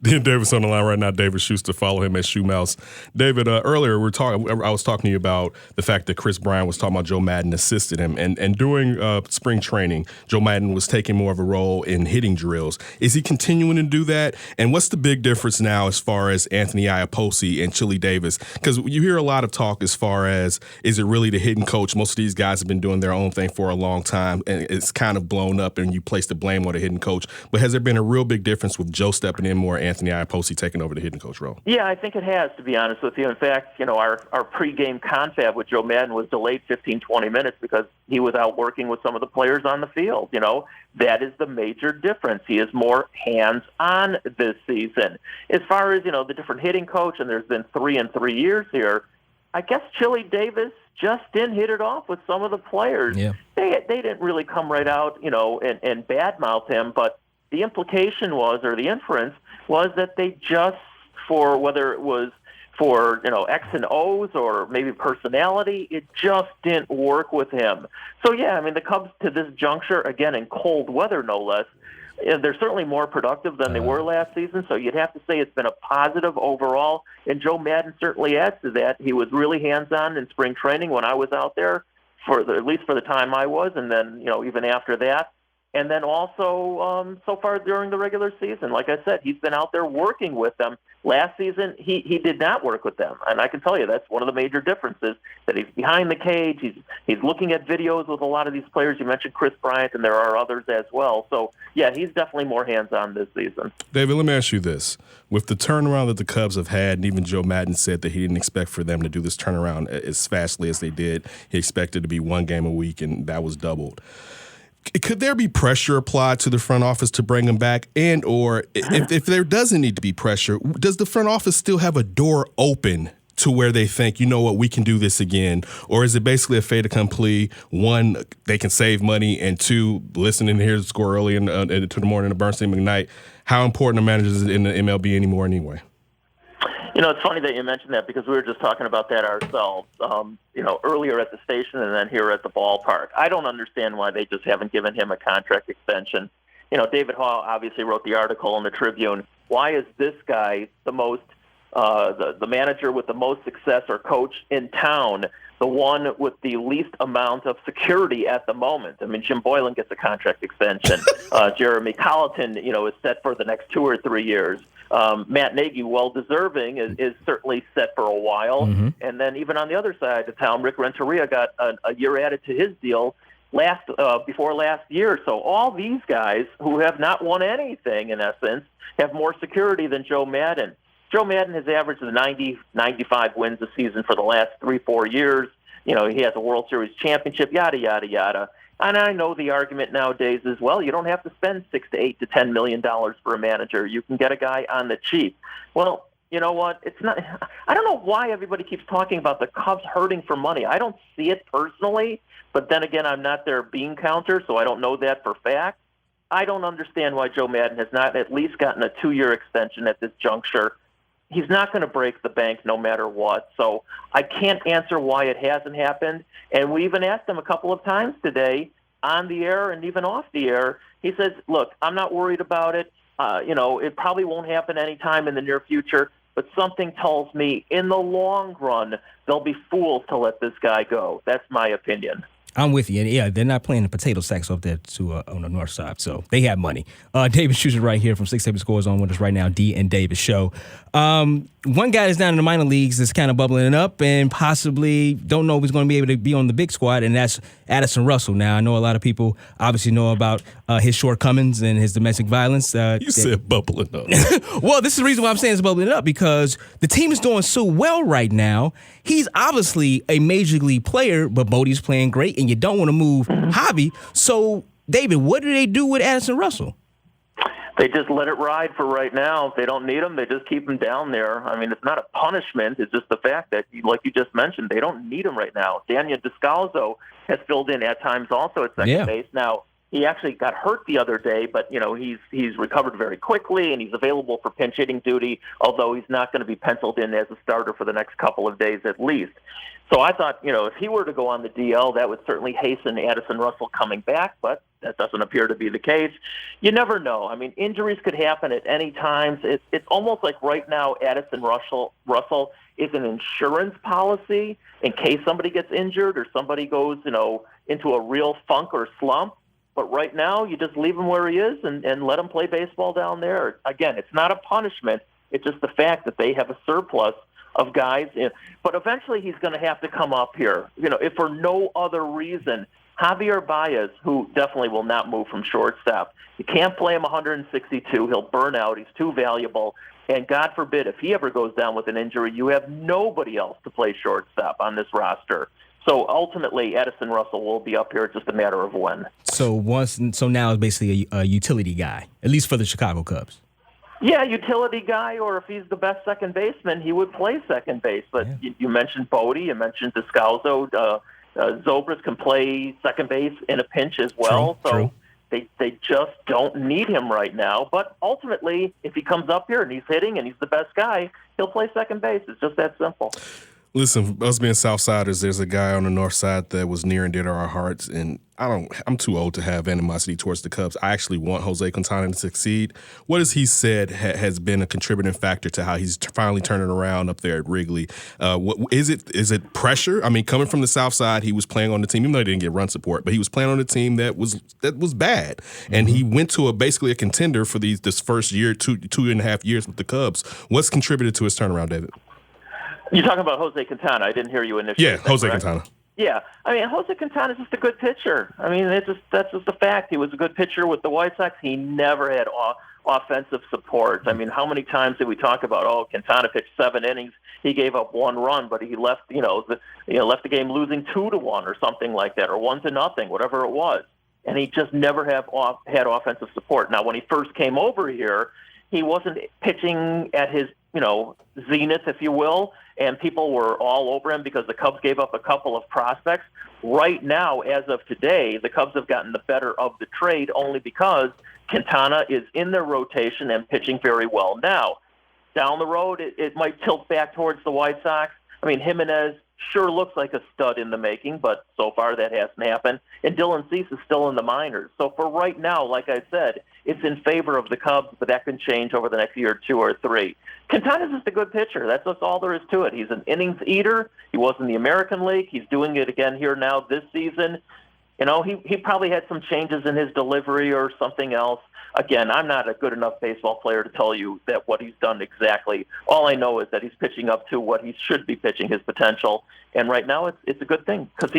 David's on the line right now. David Schuster. Follow him at Shoemouse. David, earlier I was talking to you about the fact that Chris Bryant was talking about Joe Madden assisted him, and during spring training, Joe Madden was taking more of a role in hitting drills. Is he continuing to do that? And what's the big difference now as far as Anthony Iapoce and Chili Davis? Because you hear a lot of talk as far as, is it really the hitting coach? Most of these guys have been doing their own thing for a long time, and it's kind of blown up, and you place the blame on the hitting coach. But has there been a real big difference with Joe stepping in more, Anthony Iapoce taking over the hitting coach role? Yeah, I think it has, to be honest with you. In fact, our pregame confab with Joe Madden was delayed 15, 20 minutes because he was out working with some of the players on the field. That is the major difference. He is more hands-on this season. As far as, the different hitting coach, and there's been 3 in 3 years here, I guess Chili Davis just didn't hit it off with some of the players. Yeah. They didn't really come right out, and badmouth him, but the implication was, or the inference was, that they just, for whether it was for X and O's or maybe personality, it just didn't work with him. So yeah, I mean, the Cubs to this juncture, again in cold weather no less, they're certainly more productive than they were last season. So you'd have to say it's been a positive overall. And Joe Madden certainly adds to that. He was really hands-on in spring training when I was out there, at least for the time I was, and then even after that. And then also, so far during the regular season, like I said, he's been out there working with them. Last season, he did not work with them. And I can tell you that's one of the major differences, that he's behind the cage. He's looking at videos with a lot of these players. You mentioned Chris Bryant, and there are others as well. So, yeah, he's definitely more hands-on this season. David, let me ask you this. With the turnaround that the Cubs have had, and even Joe Madden said that he didn't expect for them to do this turnaround as fastly as they did. He expected to be one game a week, and that was doubled. Could there be pressure applied to the front office to bring him back? And or if there doesn't need to be pressure, does the front office still have a door open to where they think, we can do this again? Or is it basically a fait accompli? One, they can save money, and two, listening to hear the score early to the morning of Bernstein McKnight, how important are managers in the MLB anymore anyway? It's funny that you mentioned that, because we were just talking about that ourselves, earlier at the station and then here at the ballpark. I don't understand why they just haven't given him a contract extension. David Hall obviously wrote the article in the Tribune. Why is this guy the most, the manager with the most success, or coach in town, the one with the least amount of security at the moment? I mean, Jim Boylan gets a contract extension. Jeremy Colleton, is set for the next 2 or 3 years. Matt Nagy, well-deserving, is certainly set for a while. Mm-hmm. And then even on the other side of town, Rick Renteria got a year added to his deal before last year. So all these guys who have not won anything, in essence, have more security than Joe Madden. Joe Madden has averaged 90, 95 wins a season for the last 3-4 years. He has a World Series championship, yada, yada, yada. And I know the argument nowadays is, well, you don't have to spend $6 to $8 to $10 million for a manager. You can get a guy on the cheap. Well, you know what? It's not. I don't know why everybody keeps talking about the Cubs hurting for money. I don't see it personally, but then again, I'm not their bean counter, so I don't know that for fact. I don't understand why Joe Madden has not at least gotten a 2-year extension at this juncture. he's not going to break the bank no matter what. So I can't answer why it hasn't happened. And we even asked him a couple of times today on the air and even off the air. He says, look, I'm not worried about it. It probably won't happen anytime in the near future, but something tells me in the long run, they'll be fools to let this guy go. That's my opinion. I'm with you. And yeah, they're not playing the potato sacks up there on the north side, so they have money. David Schuster right here from 670 Scores on with us right now, D and Davis Show. One guy that's down in the minor leagues that's kind of bubbling up and possibly don't know if he's going to be able to be on the big squad, and that's Addison Russell. Now, I know a lot of people obviously know about his shortcomings and his domestic violence. You said bubbling up. Well, this is the reason why I'm saying it's bubbling up, because the team is doing so well right now. He's obviously a major league player, but Bodie's playing great, and you don't want to move Javi. So, David, what do they do with Addison Russell? They just let it ride for right now. If they don't need him, they just keep him down there. I mean, it's not a punishment. It's just the fact that, like you just mentioned, they don't need him right now. Daniel Descalzo has filled in at times also at second base. Now, he actually got hurt the other day, but, he's recovered very quickly, and he's available for pinch hitting duty, although he's not going to be penciled in as a starter for the next couple of days at least. So I thought, if he were to go on the DL, that would certainly hasten Addison Russell coming back, but that doesn't appear to be the case. You never know. I mean, injuries could happen at any time. It's almost like right now Addison Russell is an insurance policy in case somebody gets injured or somebody goes, into a real funk or slump. But right now, you just leave him where he is and let him play baseball down there. Again, it's not a punishment. It's just the fact that they have a surplus of guys. But eventually, he's going to have to come up here. If for no other reason, Javier Baez, who definitely will not move from shortstop. You can't play him 162. He'll burn out. He's too valuable. And God forbid, if he ever goes down with an injury, you have nobody else to play shortstop on this roster. So ultimately, Addison Russell will be up here. It's just a matter of when. So now it's basically a utility guy, at least for the Chicago Cubs. Yeah, utility guy, or if he's the best second baseman, he would play second base. But you mentioned Bodie, you mentioned Descalzo. Zobrist can play second base in a pinch as well. True. They just don't need him right now. But ultimately, if he comes up here and he's hitting and he's the best guy, he'll play second base. It's just that simple. Listen, us being Southsiders, there's a guy on the north side that was near and dear to our hearts, and I'm too old to have animosity towards the Cubs. I actually want Jose Quintana to succeed. What has he said has been a contributing factor to how he's finally turning around up there at Wrigley? What is it? Is it pressure? I mean, coming from the South Side, he was playing on the team, even though he didn't get run support, but he was playing on a team that was bad, and he went to basically a contender for this first year, two and a half years with the Cubs. What's contributed to his turnaround, David? You're talking about Jose Quintana. I didn't hear you initially. Yeah, Jose Quintana. Yeah, I mean, Jose Quintana is just a good pitcher. I mean, that's just a fact. He was a good pitcher with the White Sox. He never had offensive support. I mean, how many times did we talk about, Quintana pitched 7 innings, he gave up 1 run, but he left, left the game losing 2-1 or something like that, or 1-0, whatever it was. And he just never had offensive support. Now, when he first came over here, he wasn't pitching at his, zenith, if you will, and people were all over him because the Cubs gave up a couple of prospects. Right now, as of today, the Cubs have gotten the better of the trade only because Quintana is in their rotation and pitching very well. Now, down the road, it might tilt back towards the White Sox. I mean, Jimenez sure looks like a stud in the making, but so far that hasn't happened. And Dylan Cease is still in the minors. So for right now, like I said, it's in favor of the Cubs, but that can change over the next year, 2 or 3. Quintana's just a good pitcher. That's just all there is to it. He's an innings eater. He was in the American League. He's doing it again here now this season. He probably had some changes in his delivery or something else. Again, I'm not a good enough baseball player to tell you that what he's done exactly. All I know is that he's pitching up to what he should be pitching, his potential. And right now it's a good thing because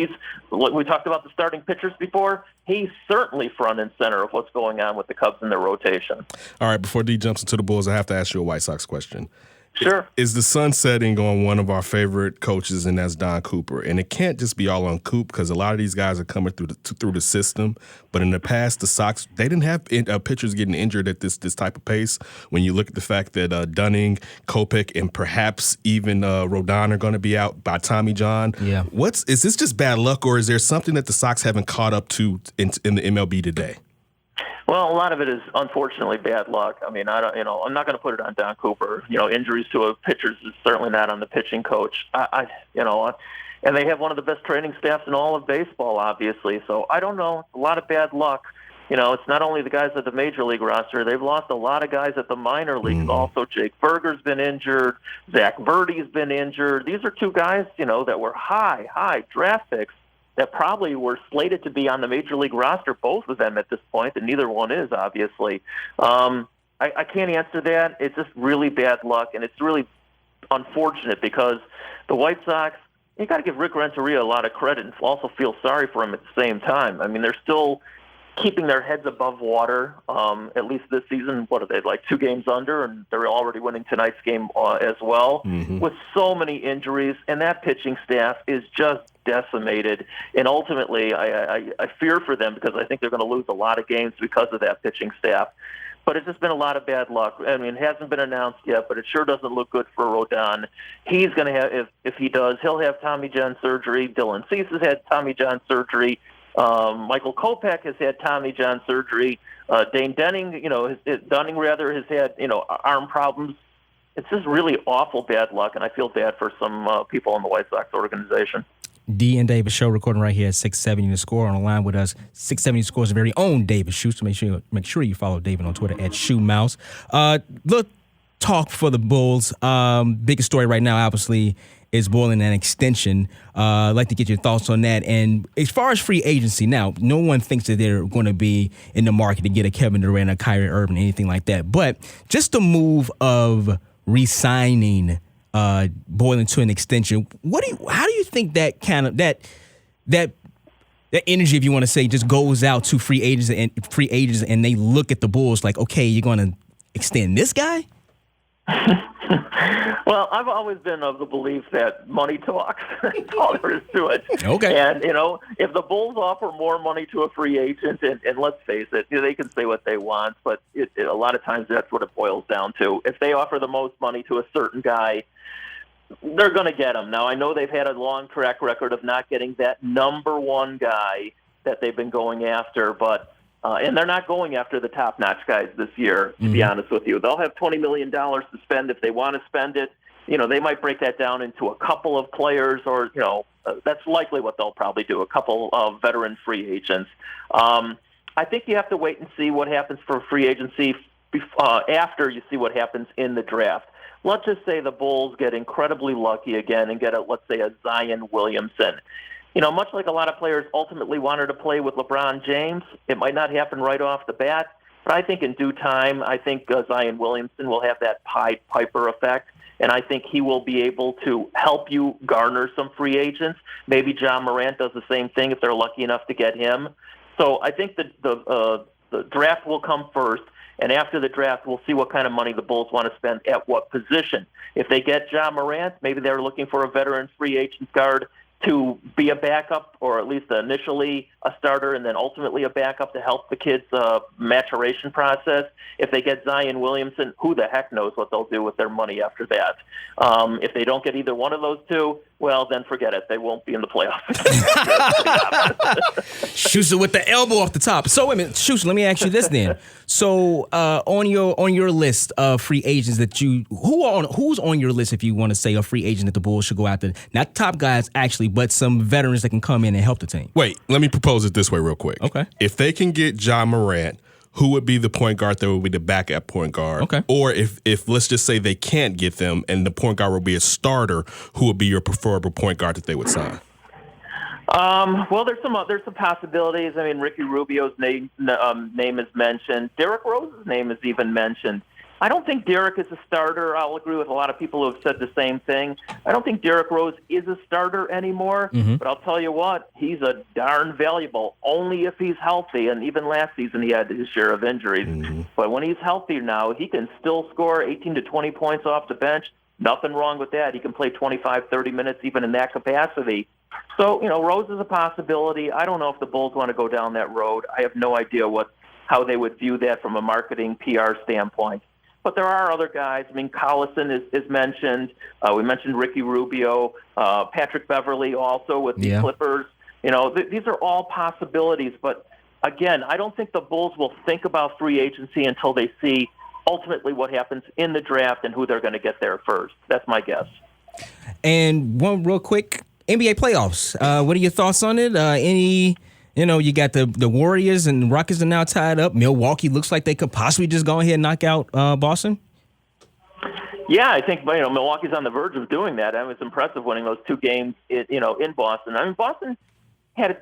we talked about the starting pitchers before. He's certainly front and center of what's going on with the Cubs in their rotation. All right, before D jumps into the Bulls, I have to ask you a White Sox question. Sure. Is the sun setting on one of our favorite coaches, and that's Don Cooper? And it can't just be all on Coop because a lot of these guys are coming through the system. But in the past, the Sox, they didn't have pitchers getting injured at this type of pace. When you look at the fact that Dunning, Kopech, and perhaps even Rodon are going to be out by Tommy John. Yeah. Is this just bad luck, or is there something that the Sox haven't caught up to in the MLB today? Well, a lot of it is unfortunately bad luck. I mean, I'm not going to put it on Don Cooper. Injuries to a pitchers is certainly not on the pitching coach. And they have one of the best training staffs in all of baseball, obviously. So I don't know. A lot of bad luck. It's not only the guys at the major league roster. They've lost a lot of guys at the minor leagues. Also, Jake Berger's been injured. Zach Verdi's been injured. These are two guys, that were high draft picks that probably were slated to be on the major league roster, both of them at this point, and neither one is, obviously. I can't answer that. It's just really bad luck, and it's really unfortunate because the White Sox, you got to give Rick Renteria a lot of credit and also feel sorry for him at the same time. I mean, they're still keeping their heads above water, at least this season. What are they, like 2 games under, and they're already winning tonight's game as well, with so many injuries, and that pitching staff is just decimated. And ultimately, I fear for them because I think they're going to lose a lot of games because of that pitching staff. But it's just been a lot of bad luck. I mean, it hasn't been announced yet, but it sure doesn't look good for Rodon. He's going to have, if he does, he'll have Tommy John surgery. Dylan Cease has had Tommy John surgery. Michael Kopech has had Tommy John surgery. Dane Dunning, has had, arm problems. It's just really awful bad luck, and I feel bad for some people in the White Sox organization. D and Davis show recording right here at 670 The Score. On the line with us, 670 Score's very own David Schuster. Make sure you follow David on Twitter at ShoeMouse. Look, talk for the Bulls. Biggest story right now, obviously, is Boylen an extension. I'd like to get your thoughts on that. And as far as free agency, now, no one thinks that they're going to be in the market to get a Kevin Durant, a Kyrie Irving, anything like that. But just the move of re-signing Boylen to an extension, how do you think that kind of that energy, if you want to say, just goes out to free agents and they look at the Bulls like, okay, you're going to extend this guy? Well, I've always been of the belief that money talks. That's all there is to it. Okay. And, if the Bulls offer more money to a free agent, and let's face it, they can say what they want, but a lot of times that's what it boils down to. If they offer the most money to a certain guy, they're going to get him. Now, I know they've had a long track record of not getting that number one guy that they've been going after, but and they're not going after the top-notch guys this year, to be honest with you. They'll have $20 million to spend if they want to spend it. They might break that down into a couple of players or, that's likely what they'll probably do, a couple of veteran free agents. I think you have to wait and see what happens for free agency after you see what happens in the draft. Let's just say the Bulls get incredibly lucky again and get let's say a Zion Williamson. Much like a lot of players ultimately wanted to play with LeBron James, it might not happen right off the bat, but I think in due time, I think Zion Williamson will have that Pied Piper effect, and I think he will be able to help you garner some free agents. Maybe John Morant does the same thing if they're lucky enough to get him. So I think the draft will come first. And after the draft, we'll see what kind of money the Bulls want to spend at what position. If they get John Morant, maybe they're looking for a veteran free agent guard to be a backup, or at least initially a starter and then ultimately a backup to help the kids' maturation process. If they get Zion Williamson, who the heck knows what they'll do with their money after that. If they don't get either one of those two, well, then forget it. They won't be in the playoffs. Schuster with the elbow off the top. So, wait a minute, Schuster, let me ask you this then. So, on your list of free agents that who's on your list, if you want to say a free agent that the Bulls should go after? Not top guys, actually, but some veterans that can come in and help the team. Wait, let me propose it this way real quick. Okay. If they can get John Morant, who would be the point guard that would be the backup point guard? Okay. Or if let's just say they can't get them and the point guard will be a starter, who would be your preferable point guard that they would sign? Well, there's some possibilities. I mean, Ricky Rubio's name is mentioned. Derrick Rose's name is even mentioned. I don't think Derrick is a starter. I'll agree with a lot of people who have said the same thing. I don't think Derrick Rose is a starter anymore, but I'll tell you what, he's a darn valuable, only if he's healthy. And even last season he had his share of injuries. But when he's healthy now, he can still score 18 to 20 points off the bench. Nothing wrong with that. He can play 25, 30 minutes even in that capacity. So, Rose is a possibility. I don't know if the Bulls want to go down that road. I have no idea how they would view that from a marketing PR standpoint. But there are other guys. I mean, Collison is mentioned. We mentioned Ricky Rubio, Patrick Beverly also with the Clippers. These are all possibilities. But again, I don't think the Bulls will think about free agency until they see ultimately what happens in the draft and who they're going to get there first. That's my guess. And one real quick, NBA playoffs. What are your thoughts on it? You got the Warriors and Rockets are now tied up. Milwaukee looks like they could possibly just go ahead and knock out Boston. Yeah, I think Milwaukee's on the verge of doing that. I mean, it's impressive winning those 2 games in Boston. I mean, Boston had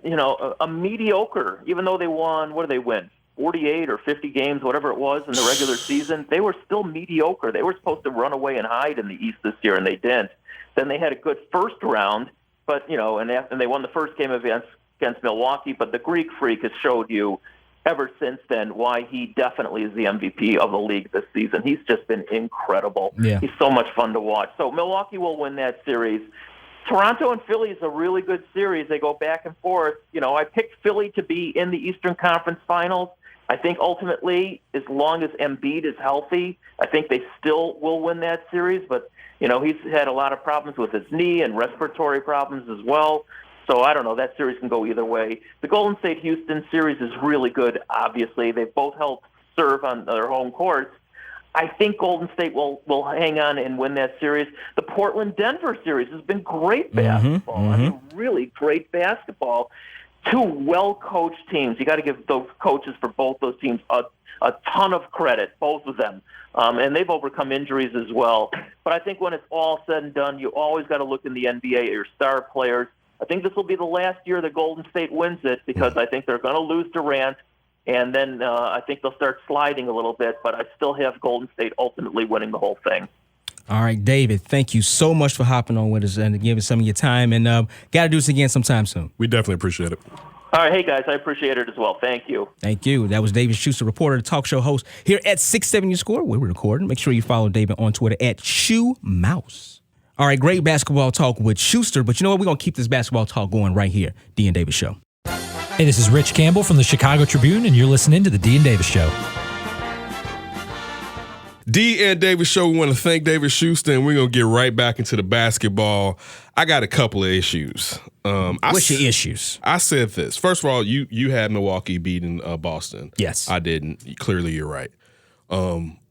a mediocre, even though they won. What did they win? 48 or 50 games, whatever it was in the regular season. They were still mediocre. They were supposed to run away and hide in the East this year, and they didn't. Then they had a good first round, but and they won the first game against Milwaukee. But the Greek Freak has showed you ever since then why he definitely is the MVP of the league this season. He's just been incredible. Yeah. He's so much fun to watch. So Milwaukee will win that series. Toronto and Philly is a really good series. They go back and forth. I picked Philly to be in the Eastern Conference Finals. I think ultimately, as long as Embiid is healthy, I think they still will win that series. But, he's had a lot of problems with his knee and respiratory problems as well. So I don't know. That series can go either way. The Golden State-Houston series is really good, obviously. They both helped serve on their home courts. I think Golden State will hang on and win that series. The Portland-Denver series has been great basketball. I mean, really great basketball. 2 well-coached teams. You got to give those coaches for both those teams a ton of credit, both of them. And they've overcome injuries as well. But I think when it's all said and done, you always got to look in the NBA at your star players. I think this will be the last year that Golden State wins it because I think they're going to lose Durant, and then I think they'll start sliding a little bit, but I still have Golden State ultimately winning the whole thing. All right, David, thank you so much for hopping on with us and giving some of your time, and got to do this again sometime soon. We definitely appreciate it. All right, hey, guys, I appreciate it as well. Thank you. Thank you. That was David Schuster, reporter, the talk show host here at 670 Score. We're recording. Make sure you follow David on Twitter at ShoeMouse. All right, great basketball talk with Schuster, but you know what? We're going to keep this basketball talk going right here. D and Davis Show. Hey, this is Rich Campbell from the Chicago Tribune, and you're listening to the D and Davis Show. D and Davis Show, we want to thank David Schuster, and we're going to get right back into the basketball. I got a couple of issues. What's your issues? I said this. First of all, you had Milwaukee beating Boston. Yes. I didn't. Clearly, you're right.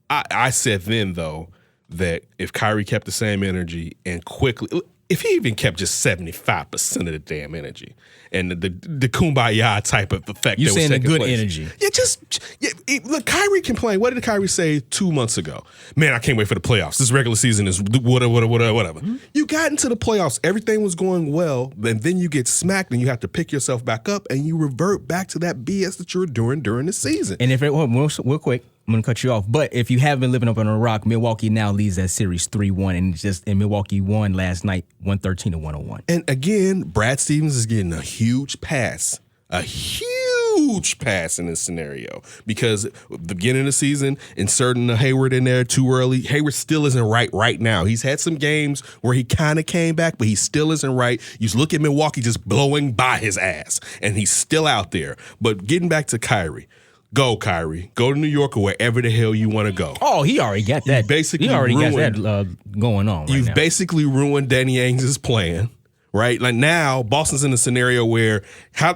I said then, though, that if Kyrie kept the same energy and quickly, if he even kept just 75% of the damn energy and the kumbaya type of effect, you that was saying the taking good place. energy? Yeah, look, Kyrie complained. What did Kyrie say 2 months ago? Man, I can't wait for the playoffs. This regular season is whatever. Mm-hmm. You got into the playoffs, everything was going well, and then you get smacked, and you have to pick yourself back up, and you revert back to that BS that you were doing during the season. And if real quick, I'm going to cut you off. But if you have been living up on a rock, Milwaukee now leads that series 3-1, and Milwaukee won last night 113-101. And again, Brad Stevens is getting a huge pass in this scenario because the beginning of the season, inserting Hayward in there too early. Hayward still isn't right now. He's had some games where he kind of came back, but he still isn't right. You look at Milwaukee just blowing by his ass, and he's still out there. But getting back to Kyrie. Go, Kyrie. Go to New York or wherever the hell you want to go. Oh, he already got that. He already got that going on right You've now. basically ruined Danny Ainge's plan, right? Like now, Boston's in a scenario where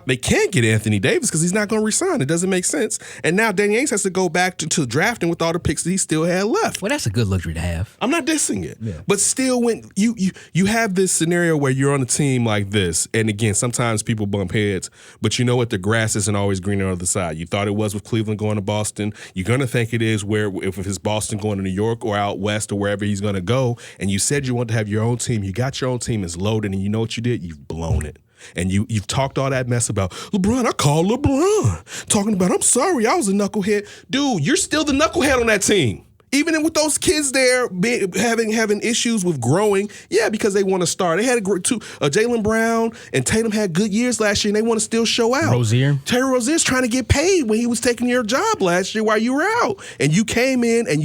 they can't get Anthony Davis because he's not going to resign. It doesn't make sense. And now Danny Ainge has to go back to drafting with all the picks that he still had left. Well, that's a good luxury to have. I'm not dissing it. Yeah. But still, when you have this scenario where you're on a team like this, and again, sometimes people bump heads, but you know what? The grass isn't always greener on the other side. You thought it was with Cleveland going to Boston. You're going to think it is if it's Boston going to New York or out west or wherever he's going to go, and you said you want to have your own team. You got your own team. It's loaded, and you know what you did? You've blown it. And you've talked all that mess about LeBron. I called LeBron. Talking about, I'm sorry, I was a knucklehead. Dude, you're still the knucklehead on that team. Even with those kids there having issues with growing, yeah, because they want to start. They had Jaylen Brown and Tatum had good years last year, and they want to still show out. Terry Rozier's trying to get paid when he was taking your job last year while you were out. And you came in and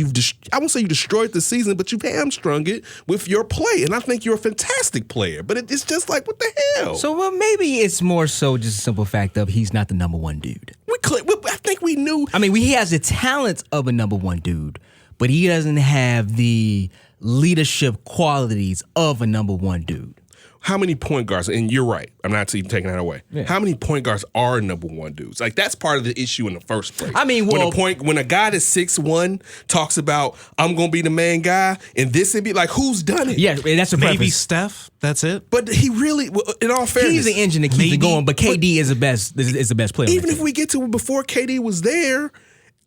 I won't say you destroyed the season, but you've hamstrung it with your play. And I think you're a fantastic player, but it's just like, what the hell? So maybe it's more so just a simple fact of he's not the number one dude. I think we knew. I mean, he has the talent of a number one dude, but he doesn't have the leadership qualities of a number one dude. how many point guards, and you're right, I'm not even taking that away. Yeah. How many point guards are number one dudes? Like, that's part of the issue in the first place. I mean, well, when a guy that's 6'1" talks about, I'm going to be the main guy, and this and be like, who's done it? Yeah, that's a Maybe preference. Steph. That's it. But he really, in all fairness, He's the engine that keeps Maybe, it going, but KD is the best player. even if we get to it before KD was there,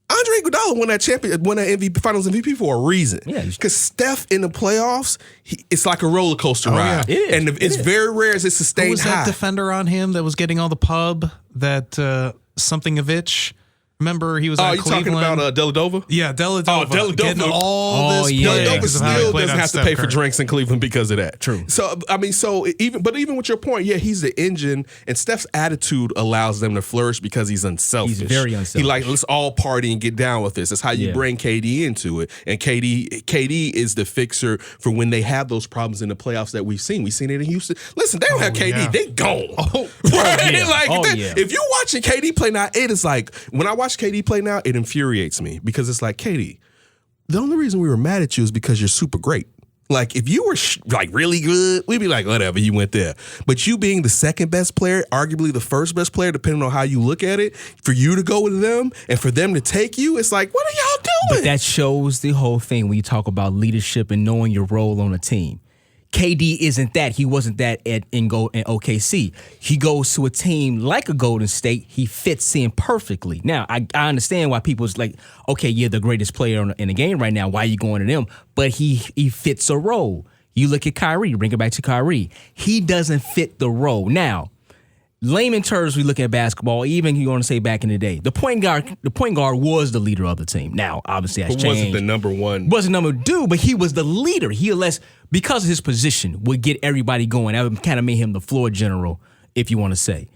Andre Iguodala won that MVP, Finals MVP for a reason. Yeah, because Steph in the playoffs, it's like a roller coaster ride, yeah. It is. and it's very rare as it Who sustained was that high. defender on him that was getting all the pub? That something-of-itch. Remember, he was Oh, on you Cleveland. talking about Dellavedova? Yeah, Dellavedova. Oh, Dellavedova. Getting all this yeah. play Dellavedova because of how he still played doesn't on have to Steph pay for Curry. drinks in Cleveland because of that. True. So I mean, even with your point, yeah, he's the engine, and Steph's attitude allows them to flourish because he's unselfish. He's very unselfish. He like, let's all party and get down with this. That's how you Yeah. bring KD into it, and KD is the fixer for when they have those problems in the playoffs that we've seen. We've seen it in Houston. Listen, they don't have KD, yeah. they gone. Right? yeah. Like, Oh, yeah. if you're watching KD play now, it is like when I watch KD play now, it infuriates me because it's like, KD, the only reason we were mad at you is because you're super great. Like, if you were like really good, we'd be like, whatever, you went there. But you being the second best player, arguably the first best player, depending on how you look at it, for you to go with them and for them to take you, it's like, what are y'all doing? But that shows the whole thing when you talk about leadership and knowing your role on a team. KD isn't that. He wasn't that in OKC. He goes to a team like a Golden State. He fits in perfectly. Now, I understand why people's like, okay, you're the greatest player in the game right now. Why are you going to them? But he fits a role. You look at Kyrie, bring it back to Kyrie. He doesn't fit the role. Now, layman terms, we look at basketball, even you want to say back in the day, the point guard was the leader of the team. Now, obviously, that's But changed. wasn't the number one. Wasn't number two, but he was the leader. He because of his position, would get everybody going. That kind of made him the floor general, if you want to say.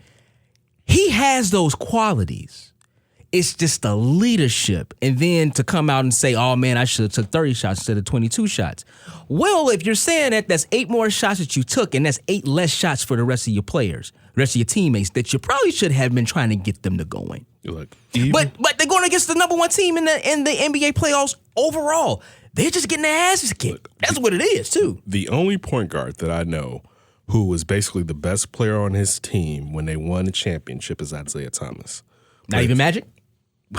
He has those qualities. It's just the leadership. And then to come out and say, oh, man, I should have took 30 shots instead of 22 shots. Well, if you're saying that that's 8 more shots that you took, and that's 8 less shots for the rest of your players, the rest of your teammates, that you probably should have been trying to get them to going. Look, But they're going against the number one team in the NBA playoffs overall. They're just getting their asses kicked. That's what it is, too. the only point guard that I know who was basically the best player on his team when they won the championship is Isaiah Thomas. Not even Magic?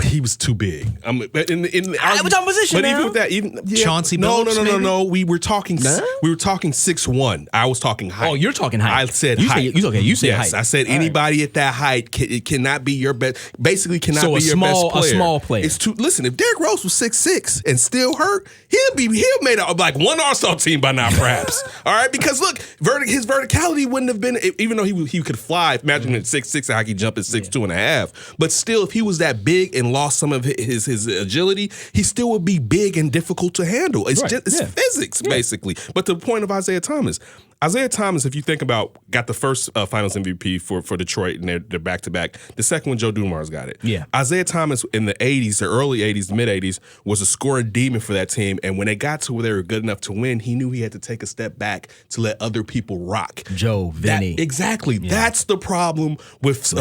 He was too big. We're talking position but now. even with that, Chauncey no, Billups, maybe? no. We were talking. Nah? We were talking 6'1". I was talking height. Oh, you're talking height. I said you height. You said yes, height. I said anybody at that height it cannot be your best. Basically, cannot So be your best player. a small player. It's too. Listen, if Derrick Rose was 6'6" and still hurt, he'll made like one All-Star team by now, perhaps. All right, because look, his verticality wouldn't have been, even though he could fly. Imagine at 6'6" how he could jump at 6'2.5". But still, if he was that big and lost some of his agility, he still would be big and difficult to handle. It's physics, basically. But the point of Isaiah Thomas, if you think about, got the first Finals MVP for Detroit, and they're back-to-back. The second one, Joe Dumars got it. Yeah. Isaiah Thomas in the 80s, the early 80s, mid-80s, was a scoring demon for that team, and when they got to where they were good enough to win, he knew he had to take a step back to let other people rock. Joe, Vinny. Exactly. Yeah. That's the problem with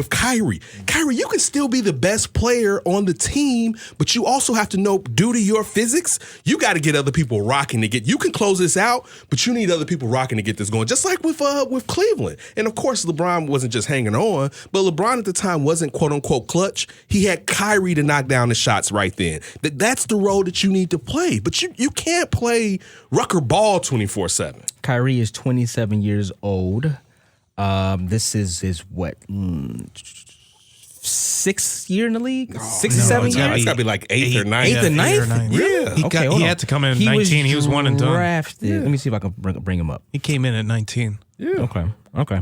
Kyrie. Kyrie, you can still be the best player on the team, but you also have to know, due to your physics, you got to get other people rocking to get. You can close this out, but you need other people rocking to get this going. Just like with Cleveland, and of course LeBron wasn't just hanging on, but LeBron at the time wasn't quote unquote clutch. He had Kyrie to knock down the shots right then. That's the role that you need to play, but you can't play Rucker ball 24/7. Kyrie is 27 years old. This is what? 6th year in the league? 6 or 7 It's years? got to be like 8th or 9th. 8th or 9th? Yeah. He had to come in at 19. He was one and done. Drafted. Let me see if I can bring him up. He came in at 19. Yeah. Okay.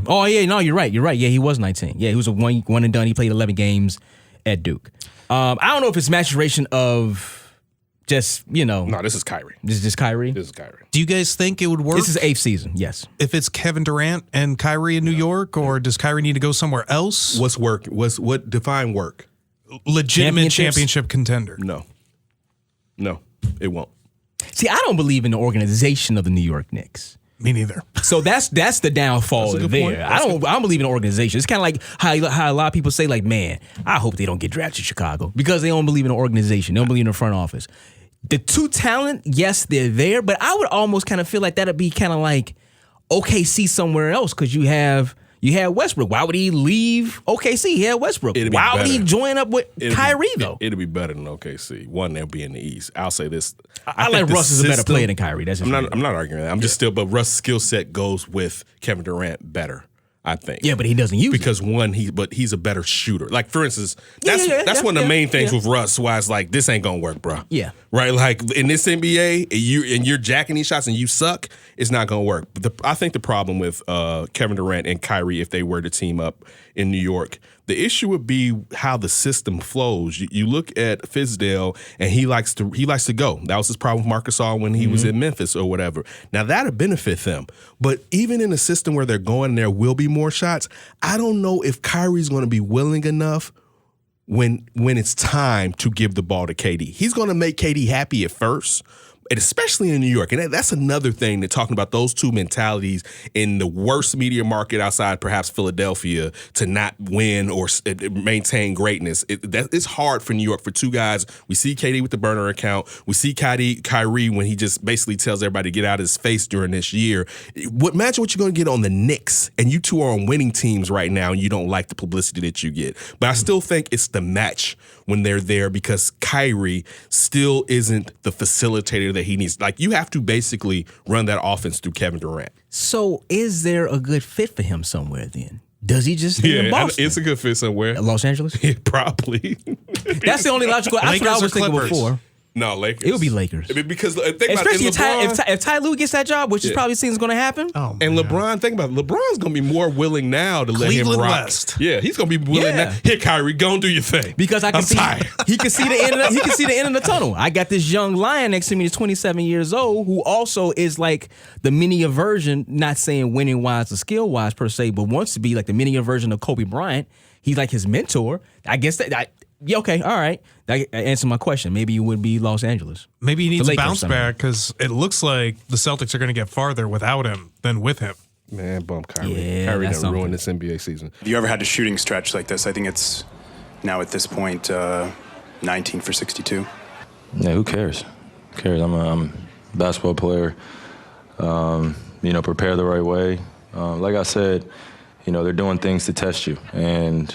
Oh, yeah, no, you're right. Yeah, he was 19. Yeah, he was a one and done. He played 11 games at Duke. I don't know if it's maturation of just, No, this is Kyrie. This is just Kyrie? This is Kyrie. Do you guys think it would work This is 8th season, yes. if it's Kevin Durant and Kyrie in New York, or does Kyrie need to go somewhere else? What's work? What define work? Legitimate Championships? championship contender. No, it won't. See, I don't believe in the organization of the New York Knicks. Me neither. So that's the downfall That's a good there. point. I don't believe in an organization. It's kind of like how a lot of people say, like, man, I hope they don't get drafted to Chicago, because they don't believe in an organization. They don't believe in the front office. The two talent, yes, they're there, but I would almost kind of feel like that'd be kind of like OKC somewhere else because you had Westbrook. Why would he leave OKC? He had Westbrook. Why would he join up with Kyrie, though? It'll be better than OKC. One, they'll be in the East. I'll say this. I like Russ is a better player than Kyrie. I'm not arguing that. I'm just still, but Russ' skill set goes with Kevin Durant better, I think. Yeah, but he doesn't use because he's a better shooter. Like, for instance, that's one of the main things with Russ, why it's like, this ain't gonna work, bro. Yeah. Right? Like, in this NBA, you're jacking these shots and you suck, it's not gonna work. But I think the problem with Kevin Durant and Kyrie, if they were to team up in New York, the issue would be how the system flows. You look at Fizdale, and he likes to go. That was his problem with Marc Gasol when he was in Memphis or whatever. Now, that'll benefit them. But even in a system where they're going and there will be more shots, I don't know if Kyrie's going to be willing enough when it's time to give the ball to KD. He's going to make KD happy at first, and especially in New York. And that's another thing, that talking about those two mentalities in the worst media market outside perhaps Philadelphia to not win or maintain greatness. It's hard for New York for two guys. We see KD with the burner account. We see Kyrie when he just basically tells everybody to get out of his face during this year. Imagine what you're going to get on the Knicks, and you two are on winning teams right now, and you don't like the publicity that you get. But I still think it's the match when they're there, because Kyrie still isn't the facilitator that he needs. Like, you have to basically run that offense through Kevin Durant. So is there a good fit for him somewhere then? Does he just stay in Boston? It's a good fit somewhere. Los Angeles? Yeah, probably. That's the only logical. That's what I was thinking before. No, Lakers. It would be Lakers. I mean, because think especially about it, if Ty Lue gets that job, which is probably seen is going to happen. Oh, and LeBron, think about it. LeBron's going to be more willing now to let him rock. West. Yeah, he's going to be willing now. Here, Kyrie, go and do your thing. Because I can see he can see the end. He can see the end of the tunnel. I got this young lion next to me, who's 27 years old, who also is like the miniature version. Not saying winning wise or skill wise per se, but wants to be like the miniature version of Kobe Bryant. He's like his mentor. I guess that. Yeah, okay, all right. That answered my question. Maybe it would be Los Angeles. Maybe he needs a bounce back, because it looks like the Celtics are going to get farther without him than with him. Man, bump Kyrie. Yeah, Kyrie done ruined this NBA season. Have you ever had a shooting stretch like this? I think it's now at this point 19 for 62. Yeah, who cares? Who cares? I'm a basketball player. Prepare the right way. Like I said, they're doing things to test you. And,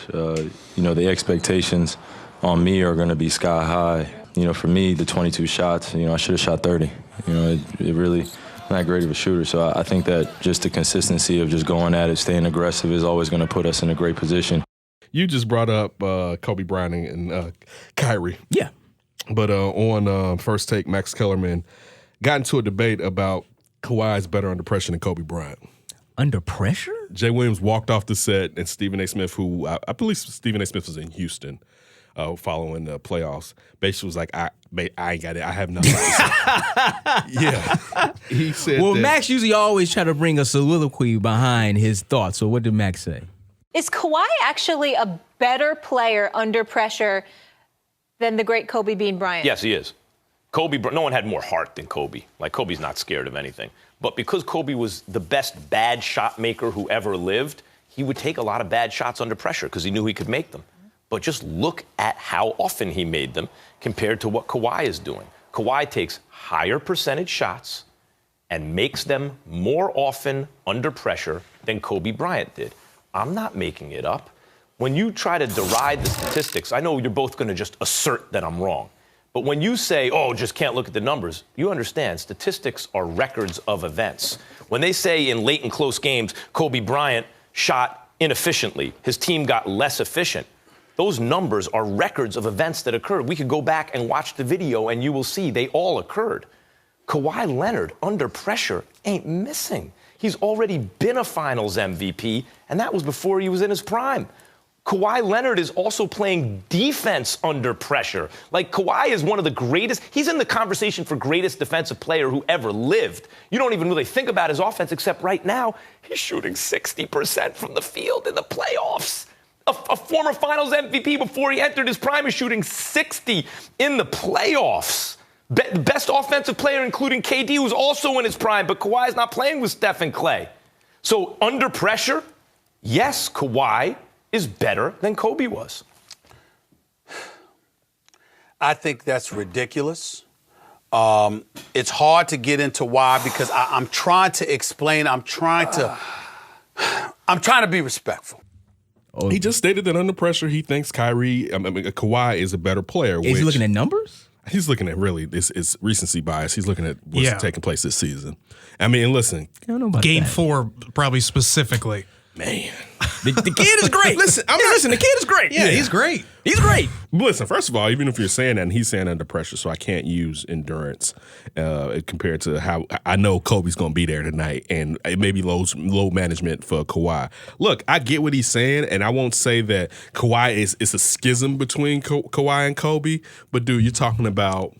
the expectations on me are going to be sky high. For me, the 22 shots, I should have shot 30. It really, I'm not great of a shooter. So I think that just the consistency of just going at it, staying aggressive is always going to put us in a great position. You just brought up Kobe Bryant and Kyrie. Yeah. But on First Take, Max Kellerman got into a debate about Kawhi is better under pressure than Kobe Bryant. Under pressure? Jay Williams walked off the set, and Stephen A. Smith, who I believe Stephen A. Smith was in Houston following the playoffs, basically was like, I ain't got it. I have nothing to say. Yeah. He said Max usually always try to bring a soliloquy behind his thoughts. So what did Max say? Is Kawhi actually a better player under pressure than the great Kobe Bean Bryant? Yes, he is. No one had more heart than Kobe. Like, Kobe's not scared of anything. But because Kobe was the best bad shot maker who ever lived, he would take a lot of bad shots under pressure because he knew he could make them. But just look at how often he made them compared to what Kawhi is doing. Kawhi takes higher percentage shots and makes them more often under pressure than Kobe Bryant did. I'm not making it up. When you try to deride the statistics, I know you're both going to just assert that I'm wrong. But when you say, just can't look at the numbers, you understand statistics are records of events. When they say in late and close games, Kobe Bryant shot inefficiently, his team got less efficient, those numbers are records of events that occurred. We could go back and watch the video and you will see they all occurred. Kawhi Leonard, under pressure, ain't missing. He's already been a Finals MVP, and that was before he was in his prime. Kawhi Leonard is also playing defense under pressure. Like, Kawhi is one of the greatest. He's in the conversation for greatest defensive player who ever lived. You don't even really think about his offense, except right now, he's shooting 60% from the field in the playoffs. A former Finals MVP before he entered his prime is shooting 60 in the playoffs. The best offensive player, including KD, who's also in his prime, but Kawhi's not playing with Steph and Clay. So under pressure, yes, Kawhi is better than Kobe was. I think that's ridiculous. It's hard to get into why because I'm trying to explain. I'm trying to be respectful. He just stated that under pressure, he thinks Kawhi is a better player. Is he looking at numbers? He's looking at really it's recency bias. He's looking at what's taking place this season. I mean, listen, I don't know about Game that. 4, probably specifically. man. The kid is great. Listen, the kid is great. Yeah, he's great. He's great. Listen, first of all, even if you're saying that, and he's saying under pressure, so I can't use endurance compared to how I know Kobe's going to be there tonight, and it may be low management for Kawhi. Look, I get what he's saying, and I won't say that Kawhi is a schism between Kawhi and Kobe, but dude, you're talking about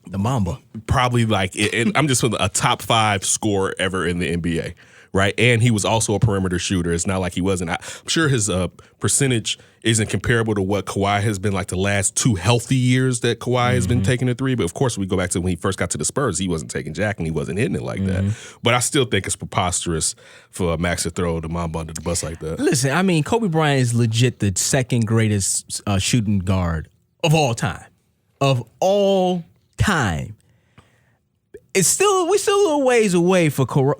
the Mamba. Probably like, I'm just a top 5 scorer ever in the NBA. Right, and he was also a perimeter shooter. It's not like he wasn't. I'm sure his percentage isn't comparable to what Kawhi has been like the last 2 healthy years that Kawhi has been taking a 3. But of course, we go back to when he first got to the Spurs, he wasn't taking jack and he wasn't hitting it like that. But I still think it's preposterous for Max to throw the Mamba under the bus like that. Listen, I mean, Kobe Bryant is legit the second greatest shooting guard of all time. Of all time. We're still a little ways away for Kawhi.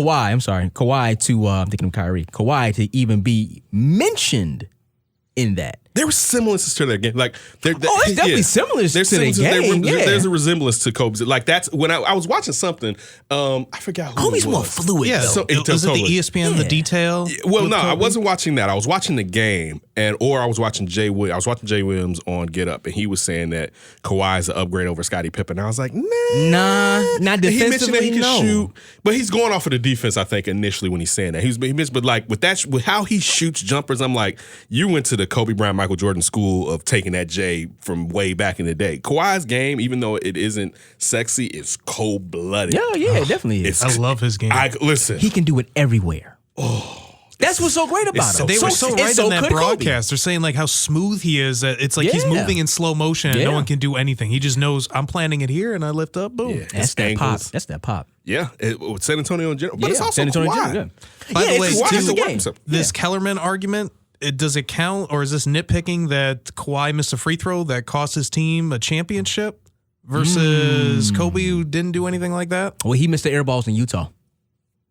I'm sorry, Kawhi to I'm thinking of Kyrie. Kawhi to even be mentioned in that. There were semblances to their game. Like, there's definitely similar to their game. There's a resemblance to Kobe's. Like, that's when I was watching something. I forgot who Kobe's it was. more fluid. Yeah, though. was it the ESPN The Detail? Well, no, I wasn't watching that. I was watching the game, or I was watching Jay Williams on Get Up, and he was saying that Kawhi is an upgrade over Scottie Pippen. And I was like, nah, not defensively. He mentioned that he can shoot, but he's going off of the defense. I think initially when he's saying that he mentioned, but like with how he shoots jumpers, I'm like, you went to the Kobe Bryant, Michael Jordan school of taking that J from way back in the day. Kawhi's game, even though it isn't sexy, is cold blooded. Yeah, it definitely is. I love his game. Listen, he can do it everywhere. That's what's so great about him. They were so right in that broadcast. Kobe. They're saying like how smooth he is. That it's like he's moving in slow motion and no one can do anything. He just knows I'm planning it here and I lift up. Boom. Yeah, That's that pop. That's that pop. Yeah, with San Antonio in general, but it's also San Antonio Kawhi. in general. By the way, Kawhi this Kellerman argument, does it count, or is this nitpicking that Kawhi missed a free throw that cost his team a championship versus Kobe, who didn't do anything like that? Well, he missed the air balls in Utah.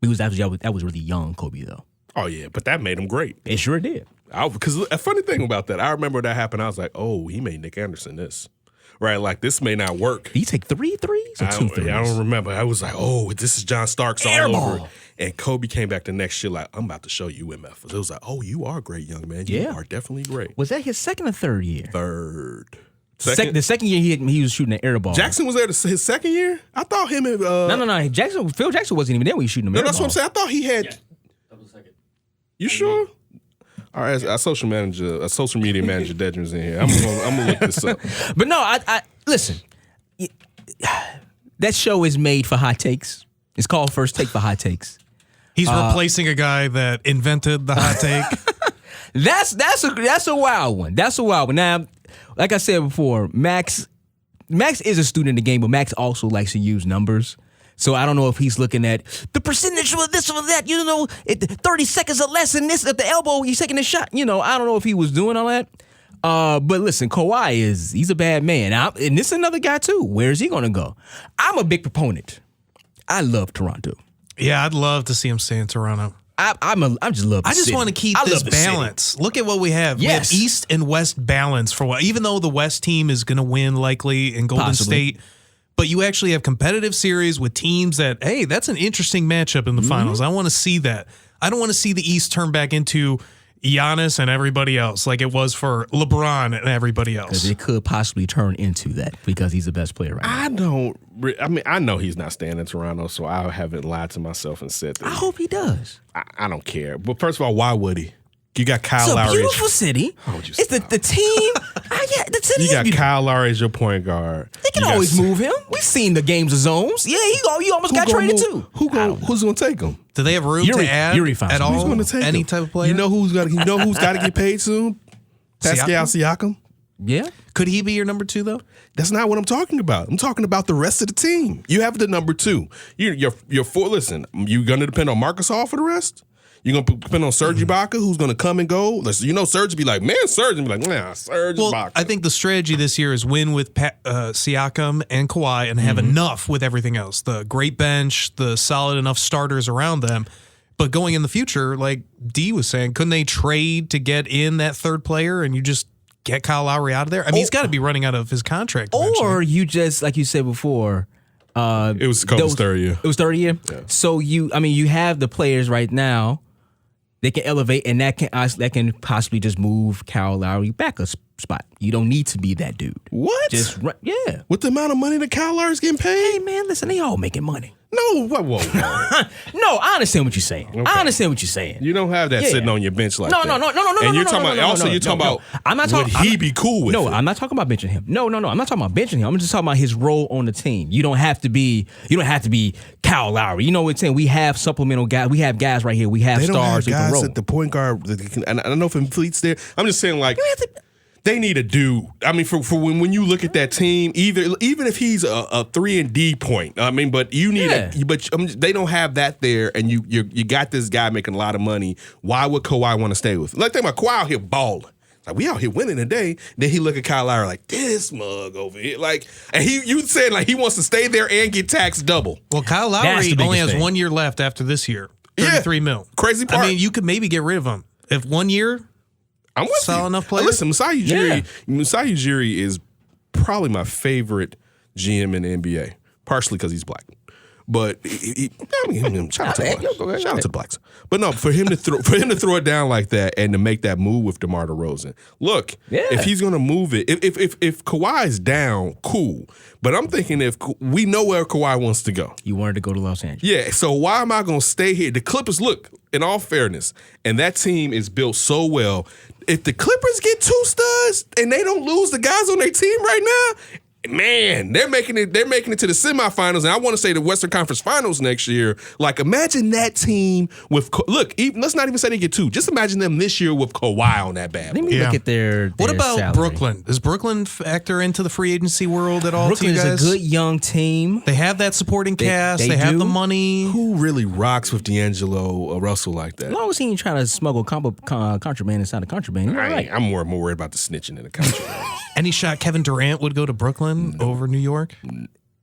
That was really young Kobe, though. Oh, yeah, but that made him great. It sure did. Because a funny thing about that, I remember that happened. I was like, oh, he made Nick Anderson this. Right, like this may not work. Did he take 3 threes or 2 threes? I don't remember. I was like, oh, this is John Starks all over. And Kobe came back the next year like, I'm about to show you MF. It was like, oh, you are great, young man. You are definitely great. Was that his second or third year? Third. The second year he was shooting an air ball. Jackson was there his second year? I thought him and No. Phil Jackson wasn't even there when he was shooting an air ball. That's what I'm saying. I thought he had. That was second. You sure? All right, our social media manager, Dedrin's in here. I'm gonna look this up. But no, I listen. That show is made for hot takes. It's called First Take for Hot Takes. He's replacing a guy that invented the hot take. That's a wild one. That's a wild one. Now, like I said before, Max is a student of the game, but Max also likes to use numbers. So I don't know if he's looking at the percentage of this or that, 30 seconds or less in this at the elbow, he's taking a shot. I don't know if he was doing all that. But listen, Kawhi he's a bad man. And this is another guy too. Where is he going to go? I'm a big proponent. I love Toronto. Yeah, I'd love to see him stay in Toronto. I just love the I just city. want to keep this balance. Look at what we have. Yes. We have East and West balance for what, even though the West team is going to win likely in Golden State. But you actually have competitive series with teams that, hey, that's an interesting matchup in the finals. I want to see that. I don't want to see the East turn back into Giannis and everybody else like it was for LeBron and everybody else. Because it could possibly turn into that because he's the best player right now. I know he's not staying in Toronto, so I haven't lied to myself and said that. I hope he does. I don't care. But first of all, why would he? You got Kyle It's Lowry. a beautiful city. It's the team. The city You got is beautiful. Kyle Lowry as your point guard. They can always move him. We've seen the games of zones. Yeah, you almost got traded too. Who's going to take him? Do they have room to add at all? Who's going to take any him? type of player? You know who's got to get paid soon? Pascal Siakam. Yeah. Could he be your number 2 though? That's not what I'm talking about. I'm talking about the rest of the team. You have the number 2. You're 4. Listen, you going to depend on Marcus Hall for the rest? You gonna depend on Serge Ibaka, who's gonna come and go? You know, Serge be like, man, Serge, and be like, nah, Serge Ibaka. I think the strategy this year is win with Siakam and Kawhi and have enough with everything else. The great bench, the solid enough starters around them. But going in the future, like D was saying, couldn't they trade to get in that third player and you just get Kyle Lowry out of there? I mean, he's got to be running out of his contract eventually. Or you just, like you said before, it was Kobe's third year. It was third year? Yeah. So you have the players right now. They can elevate, and that can possibly just move Kyle Lowry back a spot. You don't need to be that dude. What? Yeah. With the amount of money that Kyle Lowry's getting paid? Hey, man, listen, they all making money. No, whoa. No, I understand what you're saying. Okay. I understand what you're saying. You don't have that sitting on your bench like that. No. And you're talking about also. You're talking about. I'm not talking. Would he be cool with? No, it? I'm not talking about benching him. No. I'm not talking about benching him. I'm just talking about his role on the team. You don't have to be Kyle Lowry. You know what I'm saying? We have supplemental guys. We have guys right here. We have stars who can roll. At the point guard. And I don't know if Fleet's there. I'm just saying like. They need a dude. I mean, for when you look at that team, even if he's a 3-and-D point, I mean, but you need they don't have that there, and you got this guy making a lot of money. Why would Kawhi want to stay with him? Like, think about Kawhi out here balling. Like, we out here winning today. Then he look at Kyle Lowry like, this mug over here. Like, and you saying like he wants to stay there and get taxed double. Well, Kyle Lowry only has 1 year left after this year. $33 million. Crazy part. I mean, you could maybe get rid of him if 1 year. I'm with solid you. Enough players. Listen, Masai Ujiri is probably my favorite GM in the NBA, partially because he's black. But shout out to the blacks. But no, for him to throw it down like that and to make that move with DeMar DeRozan. Look, if he's gonna move it, if Kawhi's down, cool. But I'm thinking if we know where Kawhi wants to go. You wanted to go to Los Angeles. Yeah, so why am I gonna stay here? The Clippers, look, in all fairness, and that team is built so well. If the Clippers get 2 studs and they don't lose the guys on their team right now, man, they're making it to the semifinals, and I want to say the Western Conference Finals next year. Like, imagine that team with let's not even say they get 2. Just imagine them this year with Kawhi on that bad boy. Let me look at their What about salary. Brooklyn? Does Brooklyn factor into the free agency world at all? Brooklyn to you guys? is a good young team. They have that supporting cast. They have the money. Who really rocks with D'Angelo Russell like that? As long as he ain't trying to smuggle contraband inside the contraband, right. I'm more worried about the snitching in the contraband. Any shot Kevin Durant would go to Brooklyn over New York?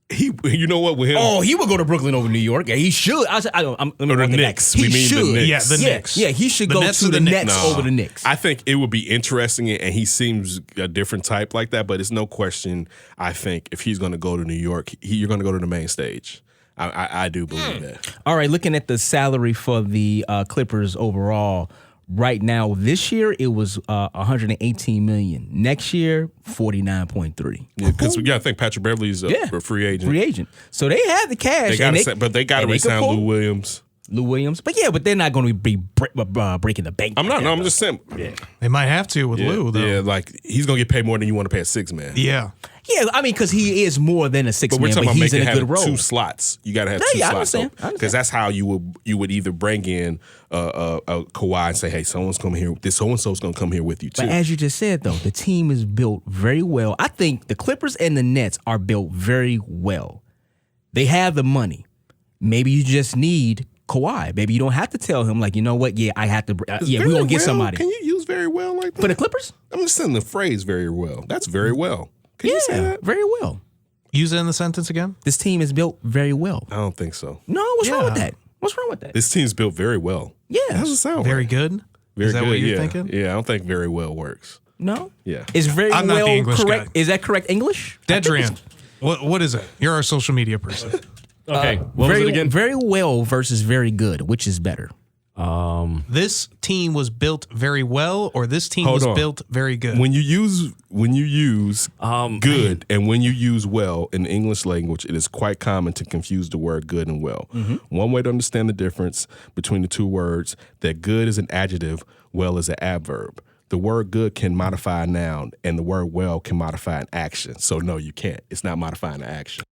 You know what with him? Oh, he would go to Brooklyn over New York. Yeah, he should. Or the Knicks. He should. The Knicks. Yeah, the Knicks. Yeah, he should go to the Nets over the Knicks. I think it would be interesting, and he seems a different type like that. But it's no question. I think if he's going to go to New York, you're going to go to the main stage. I do believe that. All right, looking at the salary for the Clippers overall. Right now, this year it was $118 million. Next year, $49.3. Yeah, because I think Patrick Beverly's a free agent. Free agent. So they have the cash. But they got to re-sign Lou Williams. But they're not going to be breaking the bank. I'm not. No, I'm just saying. Yeah. They might have to with Lou, though. Yeah, like he's going to get paid more than you want to pay a 6-man. Yeah. Yeah, I mean, because he is more than a 6-man, but we're talking about he's in a good role. 2 slots. You got to have 2 slots. Because that's how you would either bring in a Kawhi and say, hey, someone's coming here. This so-and-so's going to come here with you, too. But as you just said, though, the team is built very well. I think the Clippers and the Nets are built very well. They have the money. Maybe you just need Kawhi. Maybe you don't have to tell him, like, you know what? Yeah, I have to. We're going to get somebody. Can you use very well like that? For the Clippers? I'm just saying the phrase very well. That's very well. Can you say that? Very well. Use it in the sentence again? This team is built very well. I don't think so. No, what's wrong with that? What's wrong with that? This team's built very well. Yeah. How does it sound? Very good? Very is that good, what you're thinking? Yeah, I don't think very well works. No? Yeah. Is very I'm well not the English correct? guy. Is that correct English? Dedran, what is it? You're our social media person. Okay. What was it again? Very well versus very good. Which is better? This team was built very well, or this team was built very good? When you use good and when you use well in the English language, it is quite common to confuse the word good and well. Mm-hmm. One way to understand the difference between the two words, that good is an adjective, well is an adverb. The word good can modify a noun, and the word well can modify an action. So no, you can't. It's not modifying an action.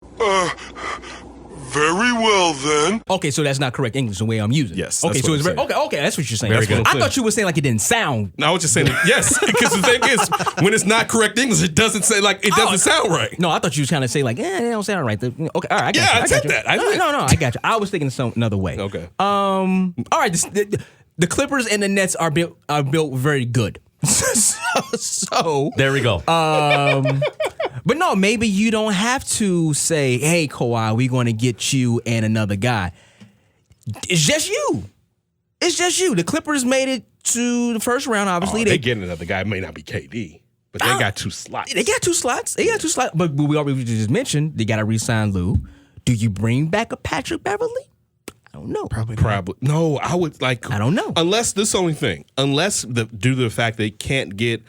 Very well, then. Okay, so that's not correct English the way I'm using. Yes. Okay, so it's very okay. That's what you're saying. Very good. I thought you were saying like it didn't sound. No, I was just saying yes, because the thing is, when it's not correct English, it doesn't say doesn't sound right. No, I thought you were trying to say like, it don't sound right. Okay, all right, I got you. I said that. No, I got you. I was thinking another way. Okay. All right. The Clippers and the Nets are built very good. so there we go. But no, maybe you don't have to say, "Hey, Kawhi, we're going to get you and another guy." It's just you. It's just you. The Clippers made it to the first round. Obviously, they get another guy. It may not be KD, but they got 2 slots. They got 2 slots. But we already just mentioned they got to re-sign Lou. Do you bring back a Patrick Beverly? I don't know. Probably. No, I would like. I don't know. Unless this only thing. Unless due to the fact they can't get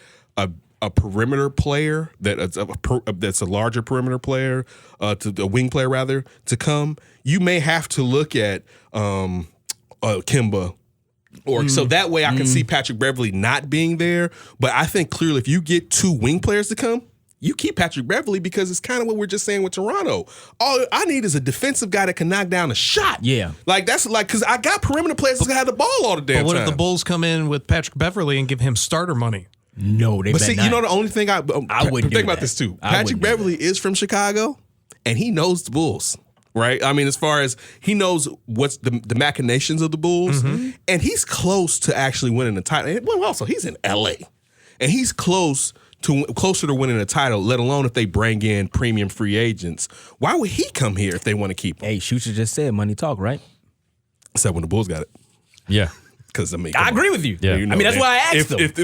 a perimeter player that's a larger perimeter player, to a wing player rather, to come, you may have to look at Kemba. So that way I can see Patrick Beverly not being there. But I think clearly if you get 2 wing players to come, you keep Patrick Beverly because it's kind of what we're just saying with Toronto. All I need is a defensive guy that can knock down a shot. Yeah. Because I got perimeter players that have the ball all the damn time. But what if the Bulls come in with Patrick Beverly and give him starter money? No, they. But see, not. you know the only thing I wouldn't think about this too. Patrick Beverly is from Chicago, and he knows the Bulls, right? I mean, as far as he knows what's the machinations of the Bulls, and he's close to actually winning the title. Well, also he's in LA, and he's closer to winning a title. Let alone if they bring in premium free agents. Why would he come here if they want to keep him? Hey, Schuster just said money talk, right? Except when the Bulls got it. Yeah. Because I agree with you. Yeah. You know, I mean, that's why I asked them. If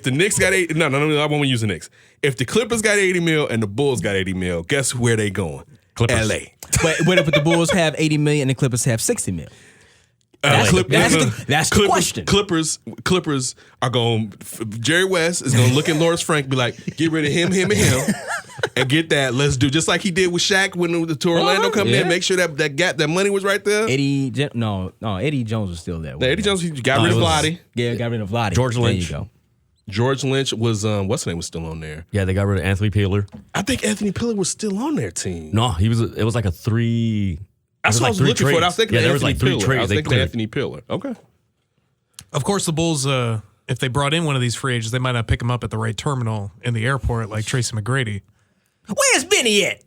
the Knicks got no, I won't use the Knicks. If the Clippers got 80 mil and the Bulls got 80 mil, guess where they going? Clippers. LA. But what if the Bulls have 80 million and the Clippers have 60 million? That's the question. Clippers are going. Jerry West is going to look at Lawrence Frank, and be like, get rid of him, and get that. Let's do just like he did with Shaq when the Orlando coming in. Make sure that money was right there. Eddie Jones was still there. Eddie Jones got rid of Vlade. Yeah, got rid of Vlade. George Lynch. There you go. George Lynch was what's his name was still on there. Yeah, they got rid of Anthony Peeler. I think Anthony Peeler was still on their team. No, it was like a 3. That's what I was looking for. I was thinking there was like 3 trades. trades. I was thinking Anthony Peeler. Okay. Of course, the Bulls, if they brought in one of these free agents, they might not pick him up at the right terminal in the airport like Tracy McGrady. Where's Benny at?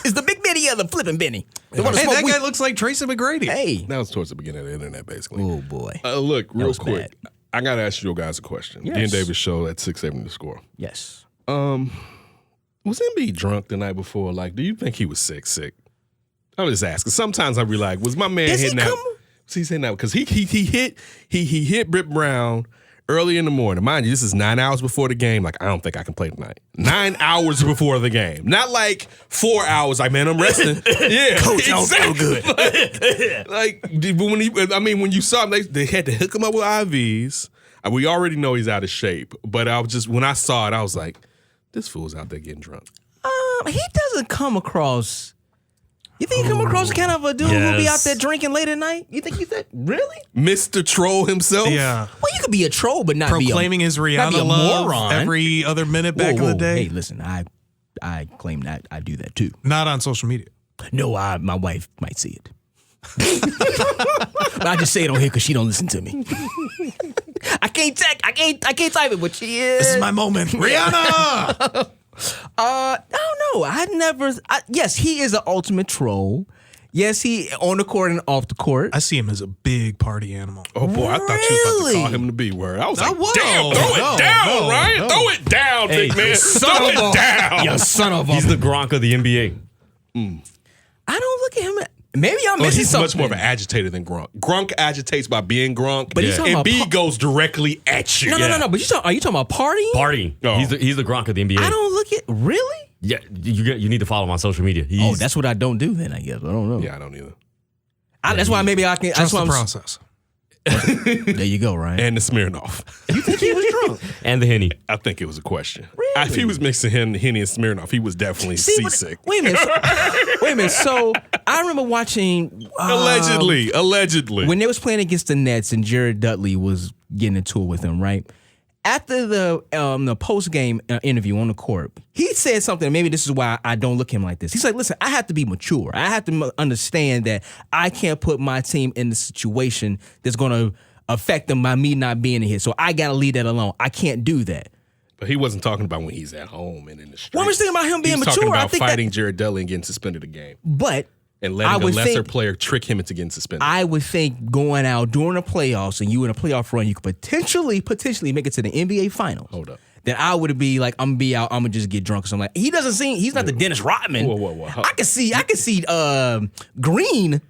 Is the big Benny or the flipping Benny? Hey, that guy looks like Tracy McGrady. Hey. That was towards the beginning of the internet, basically. Oh, boy. Look, real quick. Bad. I got to ask you guys a question. Yes. Dean Davis show at 670 The Score. Yes. Was Embiid drunk the night before? Like, do you think he was sick? I'm just asking. Sometimes I be like, was my man hitting out? He's hitting out because he hit Britt Brown early in the morning. Mind you, this is 9 hours before the game. Like, I don't think I can play tonight. 9 hours before the game. Not like 4 hours. Like, man, I'm resting. Yeah. Coach, I don't feel good. When you saw him, they had to hook him up with IVs. We already know he's out of shape. But when I saw it, I was like, this fool's out there getting drunk. He doesn't come across. You think he come across kind of a dude who be out there drinking late at night? You think he's that? Really? Mr. Troll himself? Yeah. Well, you could be a troll, but not proclaiming his Rihanna love moron. Every other minute back in the day. Hey, listen, I claim that I do that too. Not on social media. No, my wife might see it. But I just say it on here because she don't listen to me. I can't type it, but she is. This is my moment. Rihanna! I don't know. Yes, he is an ultimate troll. Yes, he on the court and off the court. I see him as a big party animal. Oh boy, I thought you was about to call him the B word. I was like, damn, throw it down, Ryan. Throw it down, big man. Throw it down. You son of a. He's the Gronk of the NBA. I don't look at him. Maybe I'm missing he's something. much more of an agitator than Gronk. Gronk agitates by being Gronk, but he's talking about Embiid goes directly at you. No. But are you talking about partying? Partying. Oh. He's the Gronk of the NBA. I don't look at really. Yeah, you need to follow him on social media. That's what I don't do. Then I guess I don't know. Yeah, I don't either. That's why maybe I can. Trust the process. There you go, Ryan. And the Smirnoff. You think he was drunk? And the Henny. I think it was a question. Really? If he was mixing Henny and Smirnoff, he was definitely seasick. Wait a minute. So I remember watching allegedly when they was playing against the Nets and Jared Dudley was getting into it with him, right? After the post-game interview on the court, he said something, maybe this is why I don't look at him like this. He's like, listen, I have to be mature. I have to understand that I can't put my team in the situation that's going to affect them by me not being here. So I got to leave that alone. I can't do that. But he wasn't talking about when he's at home and in the street. Well, I'm just thinking about him being he was mature. Talking about I think fighting Jared Dudley and getting suspended a game. But And letting a lesser player trick him into getting suspended. I would think going out during the playoffs and you in a playoff run, you could potentially make it to the NBA Finals. Hold up. Then I would be like, I'm gonna be out. I'm gonna just get drunk or something. Like he's not the Dennis Rodman. Whoa. I can see Draymond Green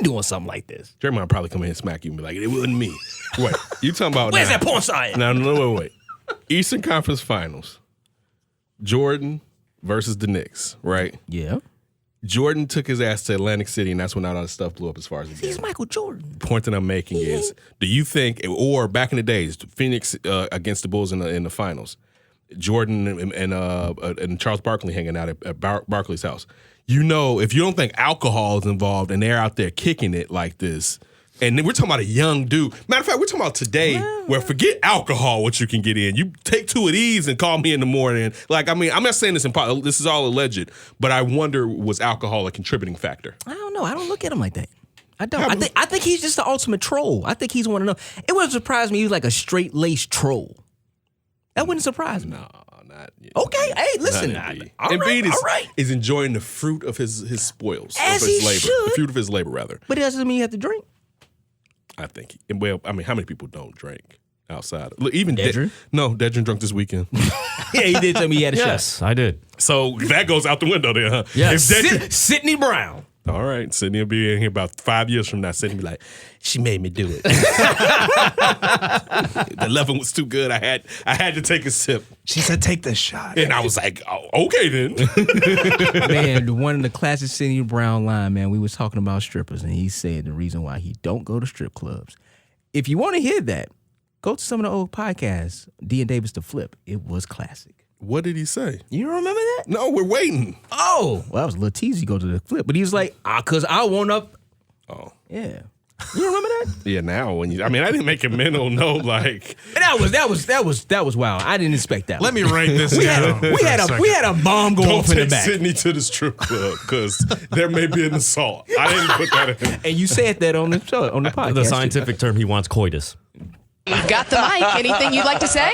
doing something like this. Draymond probably come in and smack you and be like, it wasn't me. Wait, you talking about where's that porn star? No, wait. Eastern Conference Finals. Jordan versus the Knicks, right? Yeah. Jordan took his ass to Atlantic City, and that's when all that stuff blew up as far as the game. He's Michael Jordan. The point that I'm making is, do you think, or back in the days, Phoenix against the Bulls in the finals, Jordan and Charles Barkley hanging out at Barkley's house. You know, if you don't think alcohol is involved and they're out there kicking it like this, and then we're talking about a young dude. Matter of fact, we're talking about today where forget alcohol, what you can get in. You take 2 of these and call me in the morning. Like, I mean, I'm not saying this this is all alleged, but I wonder, was alcohol a contributing factor? I don't know. I don't look at him like that. I don't. I think he's just the ultimate troll. I think he's one of them. It wouldn't surprise me he was like a straight-laced troll. That wouldn't surprise me. No, not yet. Okay, hey, listen. Embiid is enjoying the fruit of his spoils. As of his he labor. should. The fruit of his labor, rather. But it doesn't mean you have to drink. I think. Well, I mean, how many people don't drink outside? Look, even Dedrin? Dedrin drunk this weekend. Yeah, he did tell me he had a shot. Yes, I did. So that goes out the window there, huh? Yeah. If Sidney Brown. All right, Sydney will be in here about 5 years from now. Sydney will be like, she made me do it. The level was too good. I had to take a sip. She said, take this shot. And I was like, oh, okay then. Man, one of the classic Sidney Brown line, man, we was talking about strippers, and he said the reason why he don't go to strip clubs. If you want to hear that, go to some of the old podcasts, D and Davis to Flip. It was classic. What did he say? You don't remember that? No, we're waiting. Oh, well, that was a little teasy. Go to the Flip, but he was like, because I want up. Oh, yeah. You remember that? Yeah. Now, I didn't make a mental note. Like that was wild. I didn't expect that. Let me write this down. We had a bomb go Don't off in the take back. Sydney to the strip club because there may be an assault. I didn't put that in. And you said that on the show, on the podcast. The scientific term, he wants coitus. You've got the mic. Anything you'd like to say?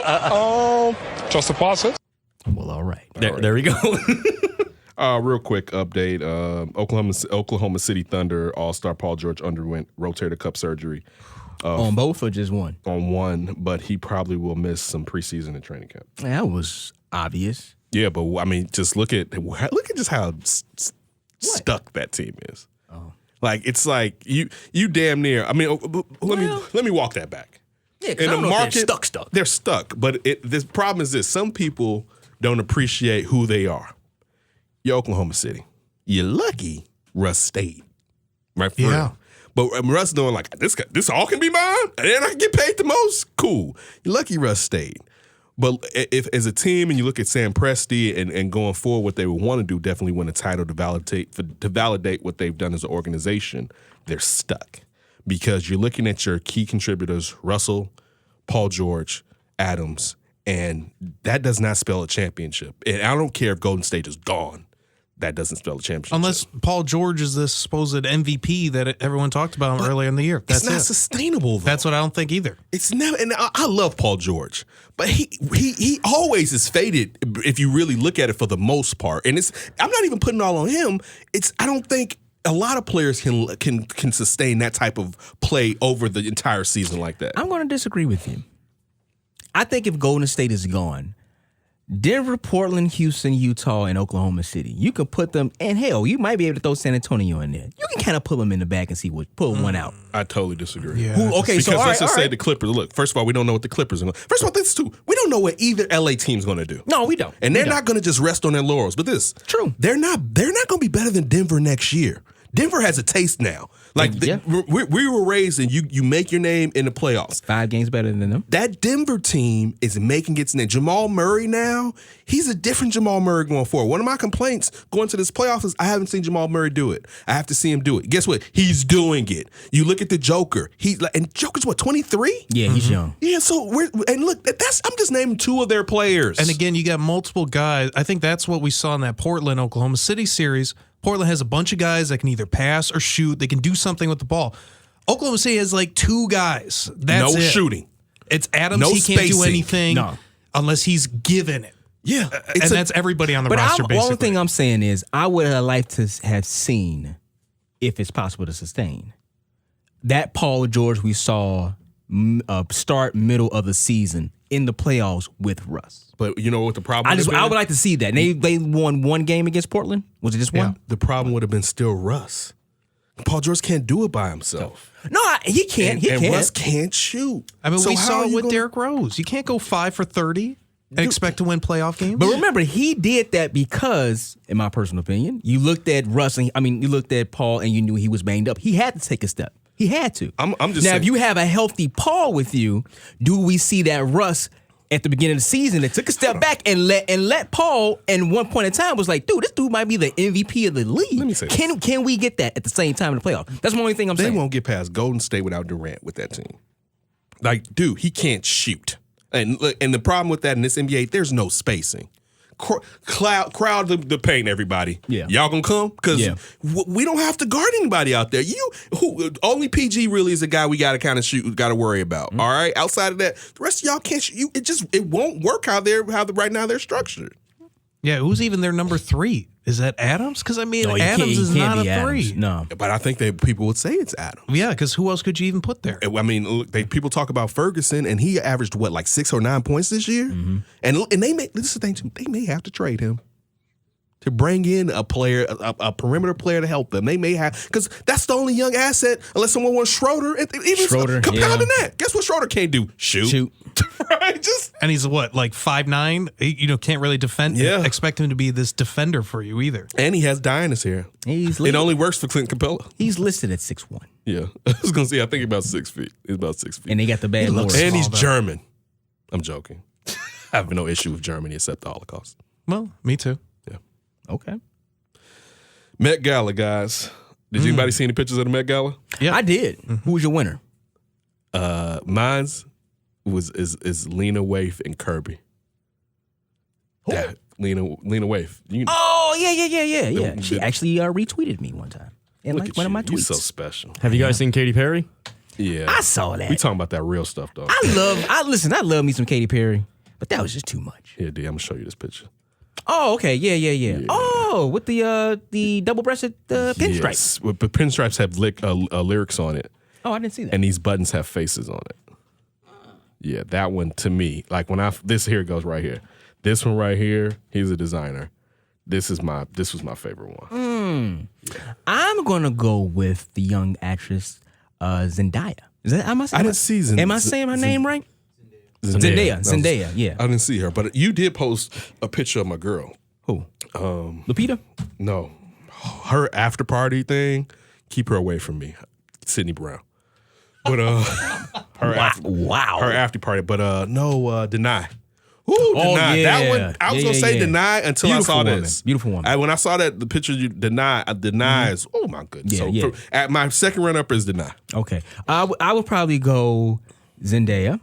Just a process. Well, all right. There we go. Real quick update. Oklahoma City Thunder All-Star Paul George underwent rotator cuff surgery. On both or just one? On one, but he probably will miss some preseason and training camp. That was obvious. Yeah, but I mean, just look at just how stuck that team is. Oh. Like it's like you damn near. I mean, let me walk that back. Yeah, because I don't know if they're stuck. They're stuck, but this problem is this: some people don't appreciate who they are. You're Oklahoma City. You're lucky Russ stayed. Right? For real. But Russ doing like, this all can be mine? And then I can get paid the most? Cool. You're lucky Russ stayed. But if as a team and you look at Sam Presti and going forward, what they would want to do, definitely win a title to validate what they've done as an organization, they're stuck. Because you're looking at your key contributors, Russell, Paul George, Adams, and that does not spell a championship. And I don't care if Golden State is gone. That doesn't spell a championship. Unless Paul George is this supposed MVP that everyone talked about earlier in the year. That's it's not sustainable, though. That's what I don't think either. It's never, and I love Paul George, but he always is faded if you really look at it for the most part. And I'm not even putting it all on him. I don't think a lot of players can sustain that type of play over the entire season like that. I'm going to disagree with you. I think if Golden State is gone, Denver, Portland, Houston, Utah, and Oklahoma City, you can put them, and hell, you might be able to throw San Antonio in there. You can kind of pull them in the back and pull one out. I totally disagree. Yeah. Because let's just say the Clippers. Look, first of all, we don't know what the Clippers are going to do. First of all, this too, we don't know what either LA team's going to do. No, we don't. And they're not going to just rest on their laurels. But true. They're not going to be better than Denver next year. Denver has a taste now. Like we were raised and you make your name in the playoffs. 5 games better than them. That Denver team is making its name. Jamal Murray now, he's a different Jamal Murray going forward. One of my complaints going to this playoffs is I haven't seen Jamal Murray do it. I have to see him do it. Guess what? He's doing it. You look at the Joker. And Joker's what, 23? Yeah, he's young. Yeah, so look, I'm just naming 2 of their players. And again, you got multiple guys. I think that's what we saw in that Portland Oklahoma City series. Portland has a bunch of guys that can either pass or shoot. They can do something with the ball. Oklahoma City has like 2 guys. That's no it. shooting. It's Adams. No he can't do spacing. anything unless he's given it. Yeah. And that's everybody on the roster, basically. One thing I'm saying is I would have liked to have seen if it's possible to sustain. That Paul George we saw start middle of the season in the playoffs with Russ. But you know what the problem I would like to see that. They won one game against Portland. Was it just one? The problem would have been still Russ. Paul George can't do it by himself. No, he can't. He can't. Russ can't shoot. I mean, So we how saw are it you with gonna- Derrick Rose. You can't go 5 for 30 and expect to win playoff games. But remember, he did that because, in my personal opinion, you looked at Russ, you looked at Paul, and you knew he was banged up. He had to take a step. He had to. I'm just now, saying. if you have a healthy Paul with you, do we see that Russ at the beginning of the season that took a step back and let Paul, and one point in time was like, dude, this dude might be the MVP of the league. Let me say can we get that at the same time in the playoff? That's the only thing I'm saying. They won't get past Golden State without Durant with that team. Like, dude, he can't shoot. And the problem with that in this NBA, there's no spacing. Crowd the paint, everybody. Yeah. Y'all gonna come? Because we don't have to guard anybody out there. Only PG really is a guy we gotta kind of shoot, gotta worry about. All right. Outside of that, the rest of y'all can't shoot. It won't work right now they're structured. Yeah, who's even their number 3? Is that Adams? Because, I mean, No, Adams is not a 3. Adams. No. But I think people would say it's Adams. Yeah, because who else could you even put there? I mean, look, people talk about Ferguson, and he averaged, like 6 or 9 points this year? Mm-hmm. And this is the thing, too, they may have to trade him to bring in a player, a perimeter player to help them. They may have, because that's the only young asset, unless someone wants Schroeder. Even Schroeder, compounding that. Guess what Schroeder can't do? Shoot. Right? And he's what, like 5'9"? Can't really defend. Yeah. Expect him to be this defender for you either. And he has dye in his hair. It only works for Clint Capella. He's listed at 6'1". Yeah. I was going to say, I think about 6 feet. He's about 6 feet. And they got the bad looks. And he's German. I'm joking. I have no issue with Germany except the Holocaust. Well, me too. Yeah. Okay. MetGala, guys. Did anybody see any pictures of the Met Gala? Yeah, I did. Who was your winner? Mine's is Lena Waithe and Kirby. Yeah, Lena Waithe. Oh, yeah. She actually retweeted me one time in like one of my tweets. You're so special. Have you guys seen Katy Perry? Yeah, I saw that. We talking about that real stuff though. I love me some Katy Perry, but that was just too much. Yeah, D, I'm gonna show you this picture. Oh, okay, yeah. Oh, with the double-breasted pinstripes. Yes, but pinstripes have lyrics on it. Oh, I didn't see that. And these buttons have faces on it. Yeah, that one to me, like this here goes right here. This one right here, he's a designer. This was my favorite one. Yeah. I'm gonna go with the young actress Zendaya. I didn't see Zendaya. Am I saying her name right? Zendaya. Yeah. I didn't see her, but you did post a picture of my girl. Who? Lupita? No, her after party thing. Keep her away from me, Sydney Brown. But her after party. But no, Deny. Ooh, Deny. Yeah. That one. I was gonna say Deny until Beautiful I saw woman. this. Beautiful woman. When I saw the picture, you Deny is. Oh my goodness. At my second run up is Deny. Okay, I would probably go Zendaya.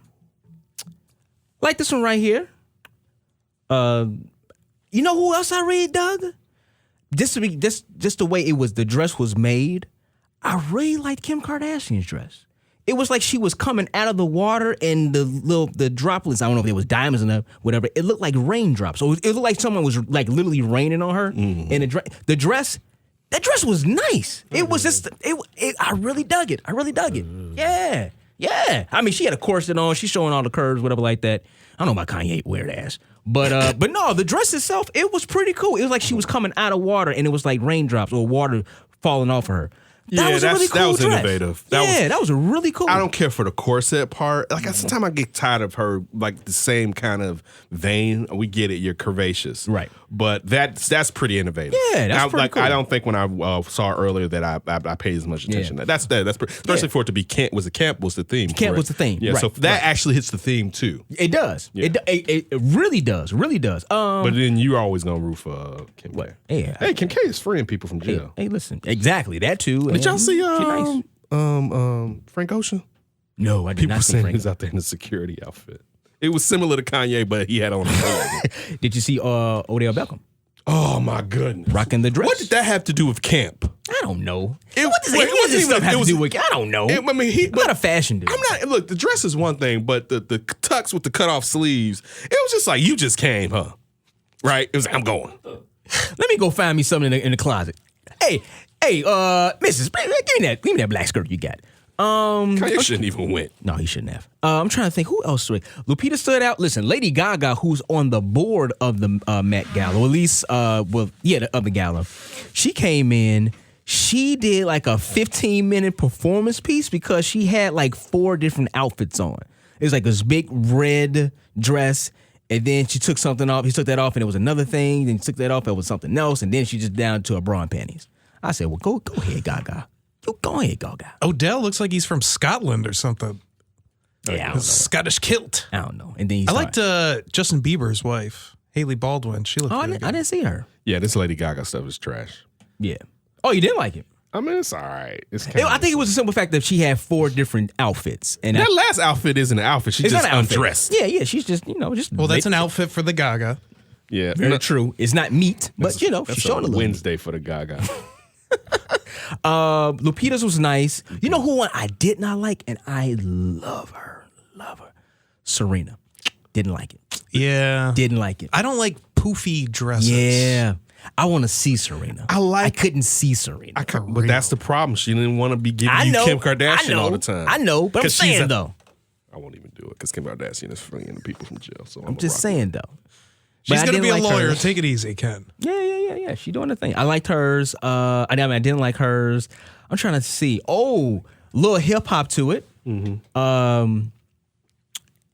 Like this one right here. You know who else I read, Doug? Just the way the dress was made. I really liked Kim Kardashian's dress. It was like she was coming out of the water and the droplets, I don't know if it was diamonds or whatever, it looked like raindrops. So it looked like someone was like literally raining on her. Mm-hmm. And the dress was nice. It was just, I really dug it. Yeah. I mean, she had a corset on. She's showing all the curves, whatever like that. I don't know about Kanye weird ass. But no, the dress itself, it was pretty cool. It was like she was coming out of water and it was like raindrops or water falling off of her. That was a really cool dress. Innovative. That was a really cool. I don't care for the corset part. Like sometimes I get tired of her, like the same kind of vein. We get it. You're curvaceous, right? But that's pretty innovative. Yeah, that's pretty cool. I don't think when I saw earlier that I paid as much attention. Yeah. That's especially for it to be camp. Was the theme? Camp was the theme. Yeah, right, so that actually hits the theme too. It does. Yeah. It really does. Really does. But then you're always gonna root for Kim K. Yeah. Hey, Kim K is freeing people from jail. Hey, listen. Exactly that too. Did y'all see nice. Frank Ocean? No, I did people not see saying Frank. He's out there in a security outfit. It was similar to Kanye, but he had on a Did you see Odell Beckham? Oh my goodness. Rocking the dress. What did that have to do with camp? I don't know. What does this stuff have to do with? I don't know. I mean, he's not a fashion dude. I'm not. Look, the dress is one thing, but the tux with the cut off sleeves, it was just like you just came, huh? Right? It was like, I'm going. Let me go find me something in the closet. Hey, Hey, Mrs. Give me that black skirt you got. Kanye shouldn't even win. No, he shouldn't have. I'm trying to think who else. Lupita stood out. Listen, Lady Gaga, who's on the board of the Met Gala, or at least, of the gala, she came in. She did like a 15-minute performance piece because she had like 4 different outfits on. It was like this big red dress, and then she took something off. He took that off, and it was another thing. Then he took that off, and it was something else, and then she just down to her bra and panties. I said, well, go ahead, Gaga. Go ahead, Gaga. Odell looks like he's from Scotland or something. Yeah, Scottish kilt. I don't know. And then I liked Justin Bieber's wife, Haley Baldwin. She looked really good. I didn't see her. Yeah, this Lady Gaga stuff is trash. Yeah. Oh, you didn't like it? I mean, it's all right. I think it was a simple fact that she had 4 different outfits. And that last outfit isn't an outfit. She's just undressed. Yeah. She's just, just. Well, that's an outfit for the Gaga. Yeah. Very true. It's not meat, but, she's showing a little. Wednesday for the Gaga. Lupita's was nice. You know who one I did not like, and I love her. Serena. Didn't like it. Yeah. Didn't like it. I don't like poofy dresses. Yeah. I want to see Serena. I couldn't see Serena. But that's the problem. She didn't want to be giving you Kim Kardashian all the time. I know, but I'm saying though. I won't even do it because Kim Kardashian is freeing the people from jail. So I'm just saying though. She's going to be a lawyer. Take it easy, Ken. Yeah. She doing the thing. I liked hers. I didn't like hers. I'm trying to see. Oh, little hip hop to it. Mm-hmm.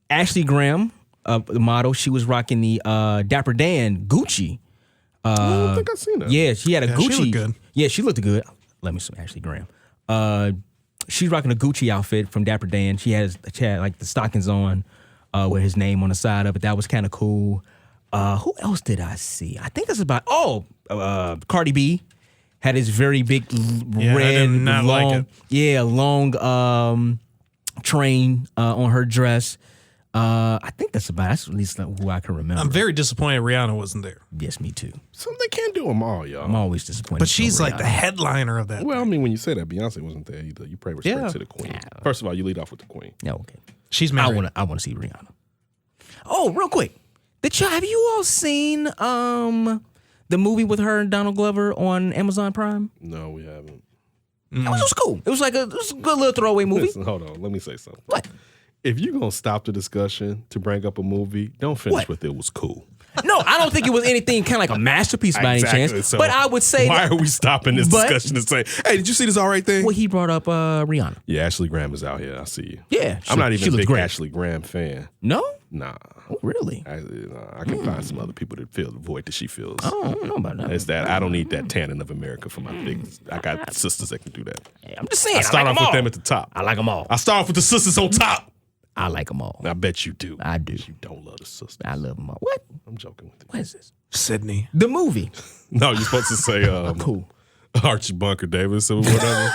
Ashley Graham, the model, she was rocking the Dapper Dan Gucci. I don't think I've seen that. Yeah, she had a Gucci. She looked good. Yeah, she looked good. Let me see Ashley Graham. She's rocking a Gucci outfit from Dapper Dan. She had like the stockings on with his name on the side of it. That was kind of cool. Who else did I see? I think that's about. Cardi B had his very big red, I did not long, like it. long train on her dress. I think that's at least who I can remember. I'm very disappointed Rihanna wasn't there. Yes, me too. So they can't do them all, y'all. I'm always disappointed. But she's like the headliner of that. Well, I mean, when you say that, Beyonce wasn't there either. You pray respect to the queen. Yeah. First of all, you lead off with the queen. Yeah, okay. She's married. I want to see Rihanna. Oh, real quick. Have you all seen the movie with her and Donald Glover on Amazon Prime? No, we haven't. It was cool. It was a good little throwaway movie. Listen, hold on. Let me say something. What? If you're going to stop the discussion to bring up a movie, don't finish with it was cool. No, I don't think it was anything kind of like a masterpiece by any chance. So but I would say why are we stopping this discussion to say, hey, did you see this all right thing? Well, he brought up Rihanna. Yeah, Ashley Graham is out here. I see you. Yeah. I'm not even a big Ashley Graham fan. No? Nah. Oh, really? I can find some other people that feel the void that she feels. I don't know about that. It's that I don't need that tanning of America for my things. I got sisters that can do that. Hey, I'm just saying. I start off with them at the top. I like them all. I start off with the sisters on top. I like them all. I bet you do. I do. You don't love the sisters. I love them all. What? I'm joking with you. What is this? Sydney. The movie. No, you're supposed to say cool. Archie Bunker Davis or whatever.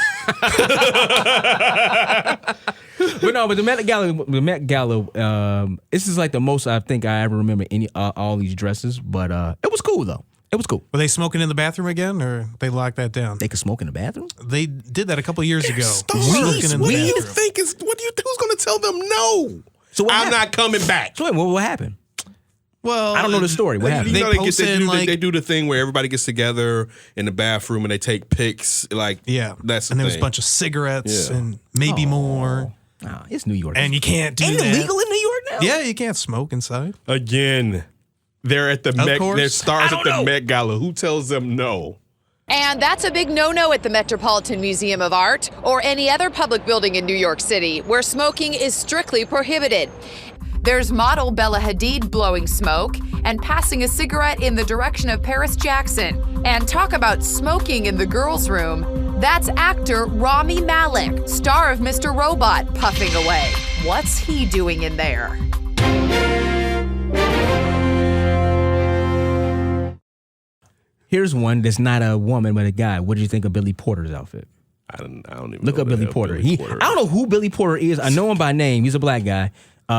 But the Met Gala, this is like the most I think I ever remember all these dresses. But it was cool though. It was cool. Were they smoking in the bathroom again, or they locked that down? They could smoke in the bathroom? They did that a couple of years ago. What do you think who's going to tell them no? So I'm not coming back. So wait, what happened? Well, I don't know the story. What happened? They do the thing where everybody gets together in the bathroom and they take pics. That's the and there was thing. a bunch of cigarettes and maybe more. Oh, it's New York. And you can't do that. Ain't it legal in New York now? Yeah, you can't smoke inside. Again, they're at the Met. course. They're stars at the Met Gala. Who tells them no? And that's a big no-no at the Metropolitan Museum of Art or any other public building in New York City where smoking is strictly prohibited. There's model Bella Hadid blowing smoke and passing a cigarette in the direction of Paris Jackson. And talk about smoking in the girls' room. That's actor Rami Malek, star of Mr. Robot, puffing away. What's he doing in there? Here's one that's not a woman but a guy. What did you think of Billy Porter's outfit? I don't even look know up Billy Porter. I don't know who Billy Porter is. I know him by name. He's a black guy.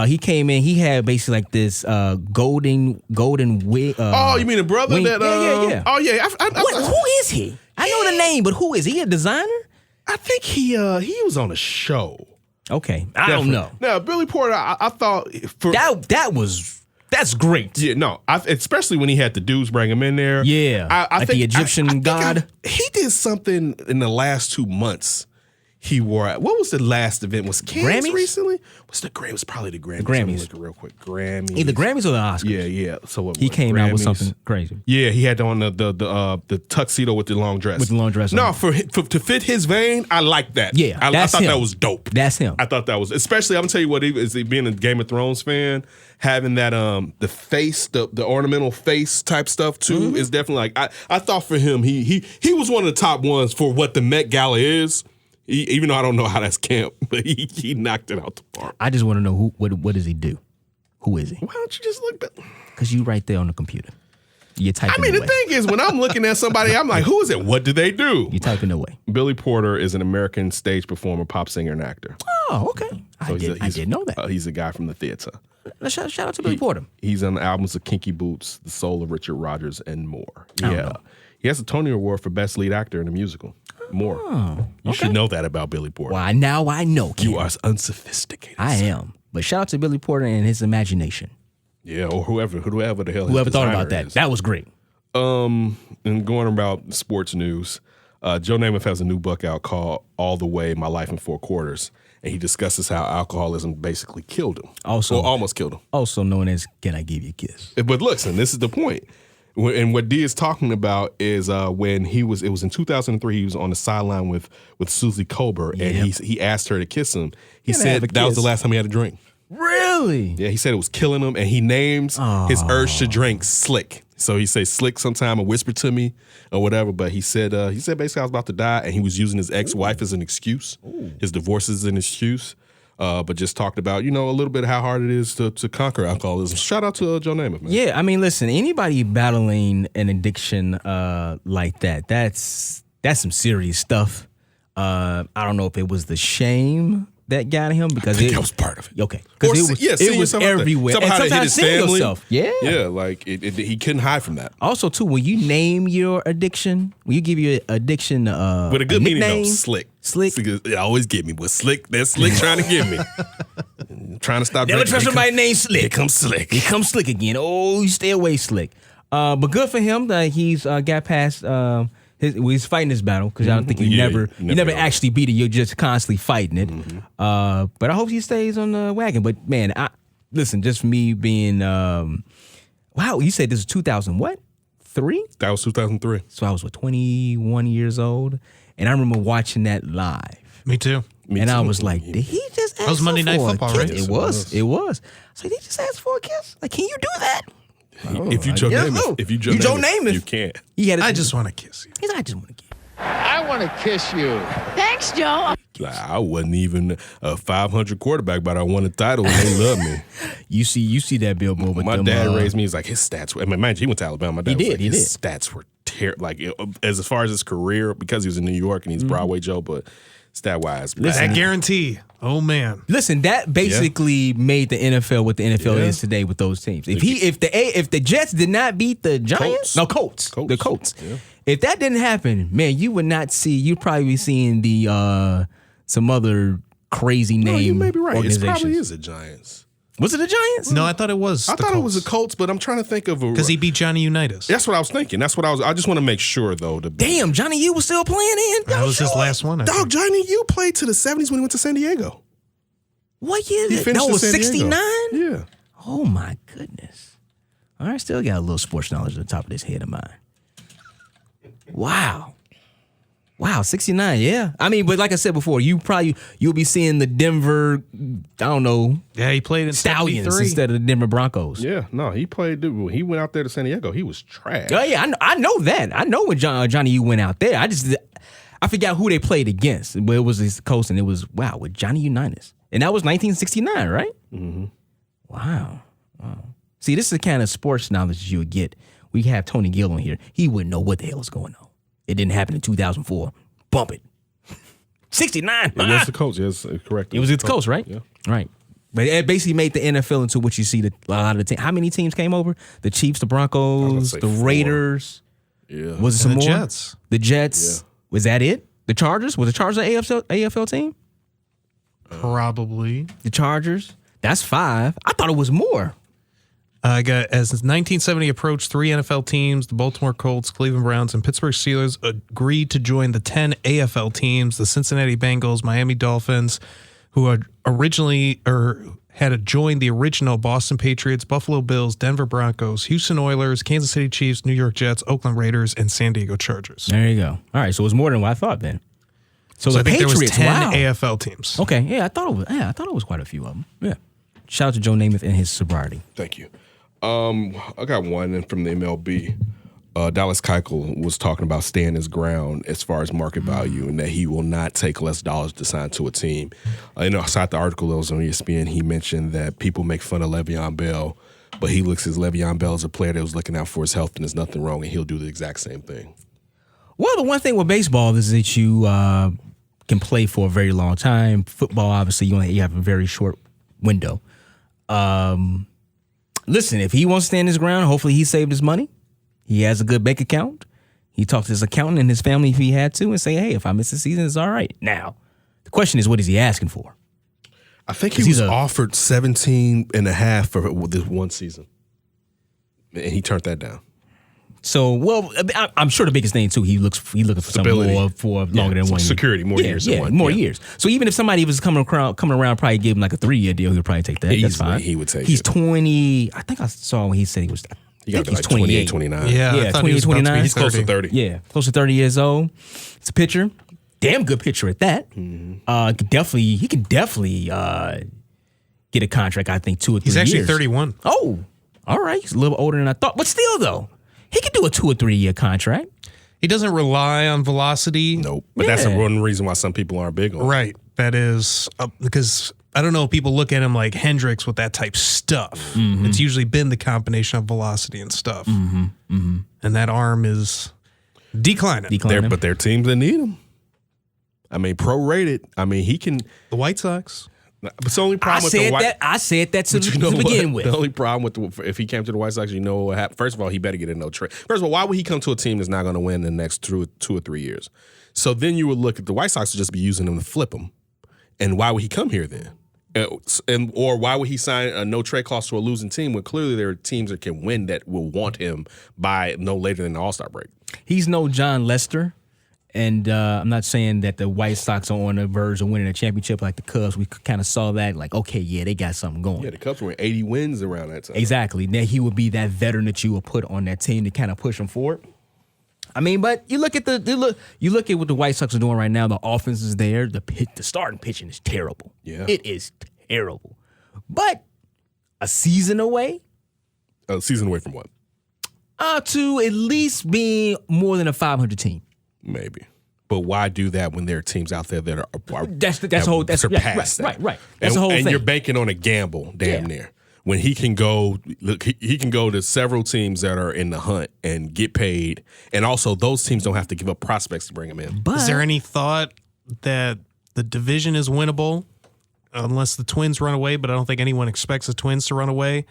He came in. He had basically like this golden wig. Oh, you mean the brother wing. that? Yeah. Oh yeah. Who is he? I know the name, but who is he? A designer? I think he was on a show. Okay, I don't know. Now Billy Porter, I thought that That's great. Yeah, no, especially when he had the dudes bring him in there. Yeah, I like think, the Egyptian god. He did something in the last 2 months. He wore. What was the last event? Was Cannes Grammys? recently? What's the Grammys? It was probably the Grammys. The Grammys. Let me look it real quick. Grammys. Either Grammys or the Oscars. Yeah. So what? He came out with Grammys? something crazy. Yeah, he had on the tuxedo with the long dress. With the long dress No, on. for to fit his vein, I like that. Yeah, I that's thought him. that was dope. That's him. I thought that was, especially. I'm gonna tell you what, being a Game of Thrones fan, having that the face, the ornamental face type stuff too is definitely like I thought for him he was one of the top ones for what the Met Gala is. Even though I don't know how that's camp, but he knocked it out the park. I just want to know what does he do? Who is he? Why don't you just look that? Because you right there on the computer. You're typing I mean, away. the thing is, when I'm looking at somebody, I'm like, who is it? What do they do? You're typing away. Billy Porter is an American stage performer, pop singer, and actor. Oh, okay. I didn't know that. He's a guy from the theater. Shout out to Billy Porter. He's on the albums of Kinky Boots, The Soul of Richard Rodgers, and more. I don't know. He has a Tony Award for Best Lead Actor in a Musical. More. Oh, You should know that about Billy Porter. Well, now I know. Ken. You are unsophisticated. I am. But shout out to Billy Porter and his imagination. Yeah, or whoever the hell. Whoever his thought designer about that. is. That was great. And going about sports news, Joe Namath has a new book out called All the Way: My Life in 4 Quarters, and he discusses how alcoholism basically killed him. Almost killed him. Also known as Can I Give You a Kiss? But listen, this is the point. And what D is talking about is when it was in 2003, he was on the sideline with Susie Colbert, and he asked her to kiss him. He said that was the last time he had a drink. Really? Yeah, he said it was killing him, and he names his urge to drink Slick. So he says Slick sometime or whisper to me or whatever. But he said basically I was about to die, and he was using his ex-wife as an excuse. His divorce is an excuse. But just talked about, a little bit how hard it is to conquer alcoholism. Shout out to Joe Namath, man. Yeah, I mean, listen, anybody battling an addiction like that's some serious stuff. I don't know if it was the shame that got him because that was part of it. Okay, because it was everywhere. And sometimes seeing yourself. Yeah, like he couldn't hide from that. Also, too, when you name your addiction, when you give your addiction with a good meaning, though, Slick. It always get me. But Slick, that's Slick trying to get me. Trying to stop. Never trust somebody named Slick. Here comes Slick. Here comes Slick again. Oh, you stay away, Slick. But good for him that he's got past. He's fighting this battle because I don't think you never actually beat it. You're just constantly fighting it. But I hope he stays on the wagon. But man, listen, just for me being, wow, you said this was 2000 what? 3? That was 2003. So I was 21 years old, and I remember watching that live. Me too. I was like, did he just ask That was Monday Night for a Football, kiss? right? It was. It was. So did he just ask for a kiss? Like, can you do that? If you Joe Namath, you can't. I just want to kiss you. He's like, I just want to kiss you. I want to kiss you. Thanks, Joe. I wasn't even a 500 quarterback, but I won a title and they love me. You see that billboard with my them, dad raised me. He's like, his stats were, mind you, he went to Alabama. My dad was like, his stats were terrible. Like, as far as his career, because he was in New York and he's Broadway Joe, but stat-wise. That guarantee. Oh, man. Listen, that basically made the NFL what the NFL is today with those teams. If the Jets did not beat the Giants, Colts. The Colts. Yeah. If that didn't happen, man, you would not see. You'd probably be seeing the some other crazy name. You may be right. It probably is the Giants. Was it the Giants? No, I thought it was. I thought it was the Colts, but I'm trying to think of because he beat Johnny Unitas. That's what I was thinking. That's what I just want to make sure though. Damn, Johnny U was still playing in. That was his last one. Dog, Johnny U played to the 70s when he went to San Diego. What year? That was 69. Yeah. Oh my goodness. All right, still got a little sports knowledge at the top of this head of mine. Wow, 69. Yeah, I mean, but like I said before, you'll be seeing the Denver. I don't know. Yeah, he played in Stallions 73. instead of the Denver Broncos. Yeah, no, he played. He went out there to San Diego. He was trash. Oh yeah, I know that. I know when Johnny U went out there. I forgot who they played against, but it was his coach, and it was with Johnny Unitas, and that was 1969, right? Mm-hmm. Wow. See, this is the kind of sports knowledge you would get. We have Tony Gill on here. He wouldn't know what the hell is going on. It didn't happen in 2004. Bump it. 69. It was the coach. Yes, correct. It was the coach, right? Yeah. Right. But it basically made the NFL into what you see a lot of the teams. How many teams came over? The Chiefs, the Broncos, the 4. Raiders. Yeah. Was it some the more? Jets. The Jets. Yeah. Was that it? The Chargers? Was the Chargers an AFL team? Probably. The Chargers? That's 5. I thought it was more. I got as 1970 approached, 3 NFL teams, the Baltimore Colts, Cleveland Browns, and Pittsburgh Steelers agreed to join the 10 AFL teams, the Cincinnati Bengals, Miami Dolphins, who had originally had joined the original Boston Patriots, Buffalo Bills, Denver Broncos, Houston Oilers, Kansas City Chiefs, New York Jets, Oakland Raiders, and San Diego Chargers. There you go. All right, so it was more than what I thought then. So I the think Patriots, there was 10 wow. AFL teams. Okay, yeah, I thought it was quite a few of them. Yeah. Shout out to Joe Namath and his sobriety. Thank you. I got one from the MLB. Dallas Keuchel was talking about staying his ground as far as market value and that he will not take less dollars to sign to a team. Outside the article that was on ESPN, he mentioned that people make fun of Le'Veon Bell, but he looks at Le'Veon Bell as a player that was looking out for his health and there's nothing wrong, and he'll do the exact same thing. Well, the one thing with baseball is that you can play for a very long time. Football, obviously, you have a very short window. Listen, if he wants to stand his ground, hopefully he saved his money. He has a good bank account. He talked to his accountant and his family if he had to and say, hey, if I miss the season, it's all right. Now, the question is, what is he asking for? I think he was offered 17 and a half for this one season, and he turned that down. So, well, I'm sure the biggest thing too, he's looking for something more for longer than 1 year. Security, more years than one. More years. So even if somebody was coming around, probably give him like a 3-year deal, he would probably take that. That's fine. He would take. He's 20. I think I saw when he said he was. He got to be like 28, 29. Yeah, 28, 29. He's close to 30. Yeah, close to 30 years old. It's a pitcher, damn good pitcher at that. Mm-hmm. He can definitely get a contract. I think 2 or 3 years. He's actually 31. Oh, all right. He's a little older than I thought, but still though. He could do a 2 or 3 year contract. He doesn't rely on velocity. Nope. But that's one reason why some people aren't big on it. Right. That is because I don't know if people look at him like Hendricks with that type stuff. Mm-hmm. It's usually been the combination of velocity and stuff. Mm-hmm. Mm-hmm. And that arm is declining. But there are teams that need him. I mean, prorated. I mean, he can. The White Sox. But the only problem I said that to begin with. The only problem if he came to the White Sox, you know what happened. First of all, he better get a no trade. First of all, why would he come to a team that's not going to win in the next 2 or 3 years? So then you would look at the White Sox to just be using him to flip him. And why would he come here then? Or why would he sign a no trade clause to a losing team when clearly there are teams that can win that will want him by no later than the All-Star break? He's no John Lester. And I'm not saying that the White Sox are on the verge of winning a championship like the Cubs. We kind of saw that, like, okay, yeah, they got something going. Yeah, the Cubs were 80 wins around that time. Exactly. Now he would be that veteran that you would put on that team to kind of push them forward. I mean, but you look at what the White Sox are doing right now. The offense is there. The starting pitching is terrible. Yeah, it is terrible. But a season away. A season away from what? To at least being more than a 500 team. Maybe. But why do that when there are teams out there that are that's surpass that? Right. That's the whole thing. And you're banking on a gamble, damn near. When he can go, he can go to several teams that are in the hunt and get paid, and also those teams don't have to give up prospects to bring him in. But is there any thought that the division is winnable unless the Twins run away? But I don't think anyone expects the Twins to run away.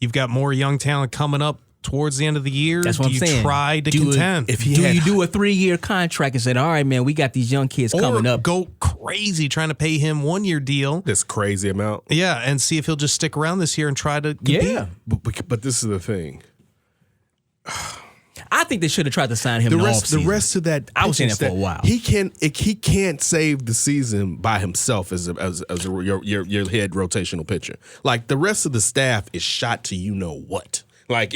You've got more young talent coming up towards the end of the year. That's what I'm saying. Try to contend? You do a 3-year contract and say, all right, man, we got these young kids coming up. Go crazy trying to pay him 1-year deal. This crazy amount. Yeah, and see if he'll just stick around this year and try to compete. Yeah. But this is the thing. I think they should have tried to sign him. The rest of that, I was saying that for a while. He can't save the season by himself as your head rotational pitcher. Like the rest of the staff is shot to you know what. Like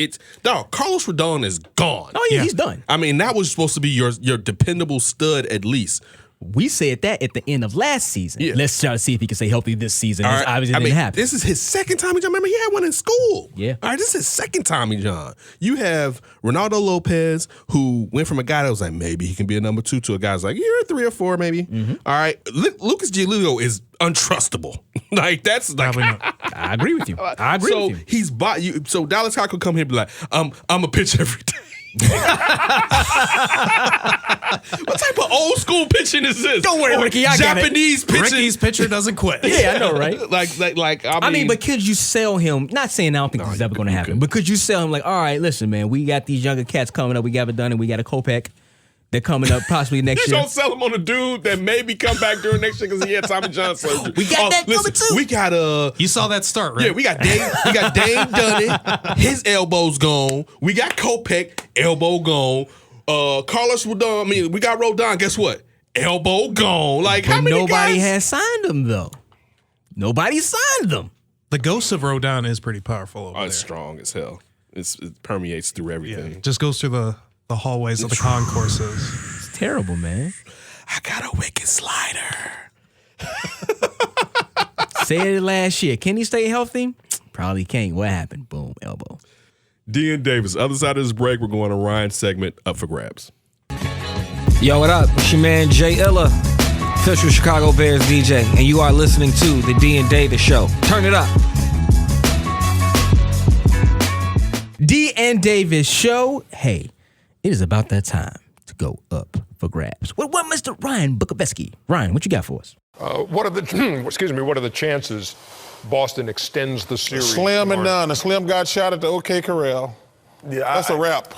Carlos Rodon is gone. Oh yeah, he's done. I mean, that was supposed to be your dependable stud at least. We said that at the end of last season. Yeah. Let's try to see if he can stay healthy this season. All right. Obviously, didn't happen. This is his second Tommy John. Remember, he had one in school. Yeah. All right, this is his second Tommy John. You have Ronaldo Lopez, who went from a guy that was like, maybe he can be a number 2 to a guy who's like, you're a 3 or 4, maybe. Mm-hmm. All right. Lucas Giolito is untrustable. Like, that's like. I agree with you. I agree with you. So he's bought you. So Dallas Keuchel will come here and be like, I'm a pitch every day. What type of old school pitching is this? Don't worry, Ricky. I got it. Japanese pitching. Ricky's pitcher doesn't quit. Yeah, I know, right? I mean, but could you sell him? Not saying I don't think this is ever going to happen, but could you sell him like, all right, listen, man, we got these younger cats coming up. We got it done, and we got a Kopech. They're coming up possibly next You year. don't sell him on a dude that maybe come back during next year because he had Tommy John surgery. We got that listen, coming too. We got You saw that start, right? Yeah, we got Dame done it. His elbow's gone. We got Kopech, elbow gone. Carlos Rodon. I mean, we got Rodon. Guess what? Elbow gone. Like how many nobody guys? has signed him though. Nobody signed them. The ghost of Rodon is pretty powerful over It's there. strong as hell. It permeates through everything. Yeah, just goes through the hallways of the concourses. It's terrible, man. I got a wicked slider. Said it last year. Can he stay healthy? Probably can't. What happened? Boom, elbow. D and Davis. Other side of this break, we're going to Ryan's segment up for grabs. Yo, what up? It's your man Jay Illa, official Chicago Bears DJ, and you are listening to the D and Davis Show. Turn it up. D and Davis Show. Hey, it is about that time to go up for grabs. What Mr. Ryan Bukoveski? Ryan, what you got for us? What are the What are the chances Boston extends the series? Slim and none. A Slim got shot at the OK Corral. Yeah, that's a wrap.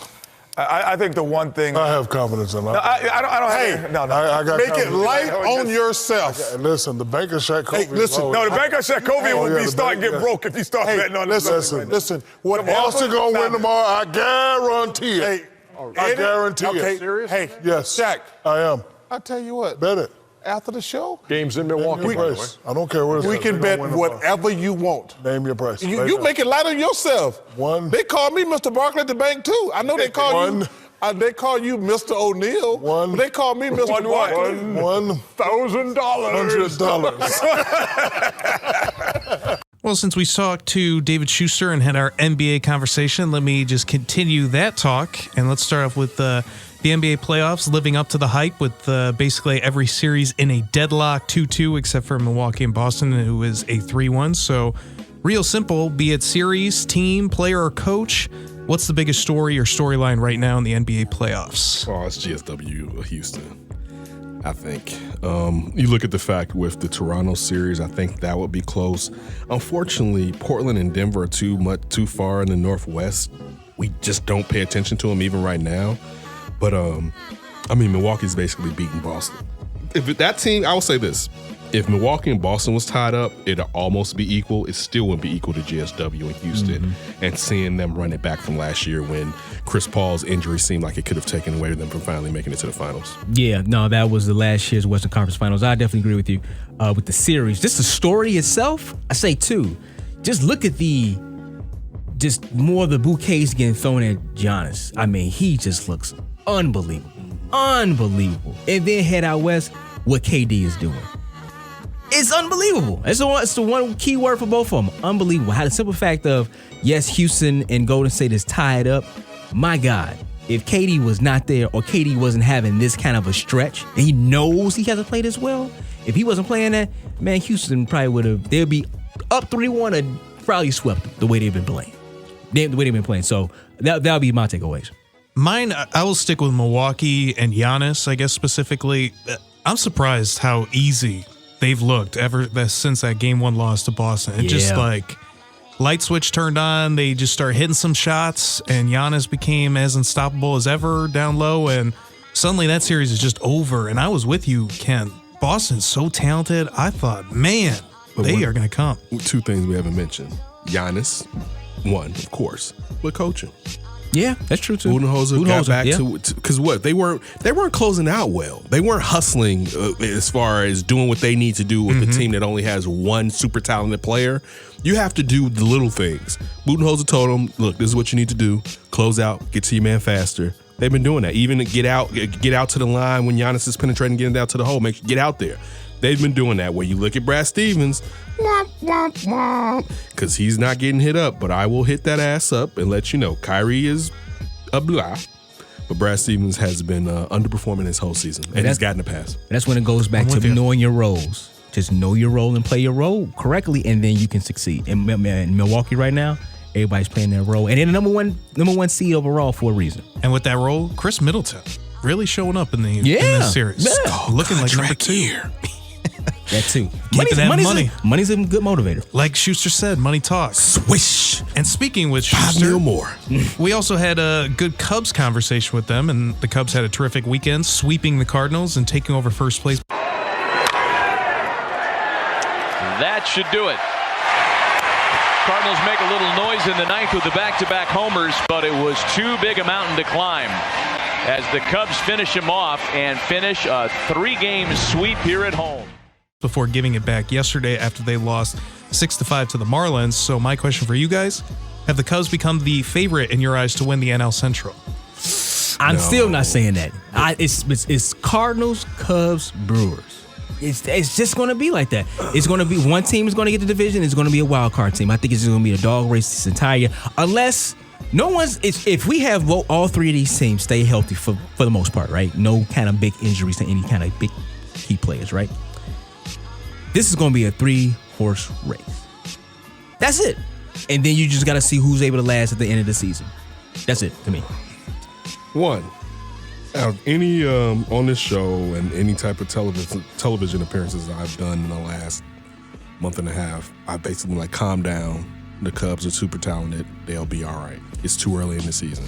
I think the one thing I have confidence in him. No, I don't have. Hey, no. I got Make confidence. it light on yourself. Listen, the banker shot Kobe. Hey, listen. No, the banker shot Kobe will be starting to get broke if you start betting on this. Listen. What Boston gonna win tomorrow? I guarantee it. Hey, I guarantee it. Serious? Hey, yes, Shaq. I am. I tell you what. Bet it. After the show, games in Milwaukee. Name your price. I don't care what it is. We can bet whatever you want. Name your price. You make it light on yourself. One. They call me Mr. Barkley at the bank too. I know they call you. They call you Mr. O'Neal. But they call me Mr. Barkley. $1,000. Well, since we talked to David Schuster and had our NBA conversation, let me just continue that talk. And let's start off with the NBA playoffs living up to the hype with basically every series in a deadlock 2-2, except for Milwaukee and Boston, who is a 3-1. So real simple, be it series, team, player, or coach. What's the biggest story or storyline right now in the NBA playoffs? Oh, it's GSW Houston. I think. You look at the fact with the Toronto series, I think that would be close. Unfortunately, Portland and Denver are too far in the Northwest. We just don't pay attention to them even right now. But, Milwaukee's basically beating Boston. If that team, I will say this. If Milwaukee and Boston was tied up, it'd almost be equal. It still wouldn't be equal to GSW and Houston. And seeing them run it back from last year when Chris Paul's injury seemed like it could have taken away them from finally making it to the finals. Yeah, no, that was the last year's Western Conference Finals. I definitely agree with you with the series. Just the story itself, I say too. Just look at just more of the bouquets getting thrown at Giannis. I mean, he just looks unbelievable. Unbelievable. And then head out west, what KD is doing. It's unbelievable. It's the one key word for both of them. Unbelievable. How the simple fact of, yes, Houston and Golden State is tied up. My God, if KD was not there or KD wasn't having this kind of a stretch, and he knows he hasn't played as well, if he wasn't playing that, man, Houston probably they'd be up 3-1 and probably swept the way they've been playing. The way they've been playing. So that'll be my takeaways. Mine, I will stick with Milwaukee and Giannis, I guess specifically. I'm surprised how easy they've looked ever since that Game 1 loss to Boston. It just like light switch turned on. They just started hitting some shots, and Giannis became as unstoppable as ever down low. And suddenly that series is just over. And I was with you, Ken. Boston's so talented. I thought, man, they are going to come. Two things we haven't mentioned. Giannis, one, of course, but coaching. Yeah, that's true too. Budenholzer got back to because what they weren't closing out well. They weren't hustling as far as doing what they need to do with a team that only has one super talented player. You have to do the little things. Budenholzer told them, "Look, this is what you need to do: close out, get to your man faster." They've been doing that. Even get out to the line when Giannis is penetrating, getting down to the hole. Get out there. They've been doing that. When you look at Brad Stevens, because he's not getting hit up, but I will hit that ass up and let you know. Kyrie is a blah, but Brad Stevens has been underperforming this whole season, and he's gotten a pass. That's when it goes back to knowing your roles. Just know your role and play your role correctly, and then you can succeed. In Milwaukee right now, everybody's playing their role, and they're the number one seed overall for a reason. And with that role, Chris Middleton really showing up in this series. Yeah. Looking like number 2. That too. Money's a good motivator. Like Schuster said, money talks. Swish. And speaking with Schuster, 5 mil more. We also had a good Cubs conversation with them, and the Cubs had a terrific weekend, sweeping the Cardinals and taking over first place. That should do it. Cardinals make a little noise in the ninth with the back-to-back homers, but it was too big a mountain to climb as the Cubs finish him off and finish a 3-game sweep here at home. Before giving it back yesterday after they lost 6-5 to the Marlins. So my question for you guys, have the Cubs become the favorite in your eyes to win the NL Central? I'm still not saying that. It's Cardinals, Cubs, Brewers. It's just going to be like that. It's going to be one team is going to get the division. It's going to be a wild card team. I think it's going to be a dog race this entire year. Unless if we have all three of these teams stay healthy for the most part, right? No kind of big injuries to any kind of big key players, right? This is going to be a 3-horse race. That's it. And then you just got to see who's able to last at the end of the season. That's it to me. One, out of any on this show and any type of television appearances I've done in the last month and a half, I basically like calm down. The Cubs are super talented. They'll be all right. It's too early in the season.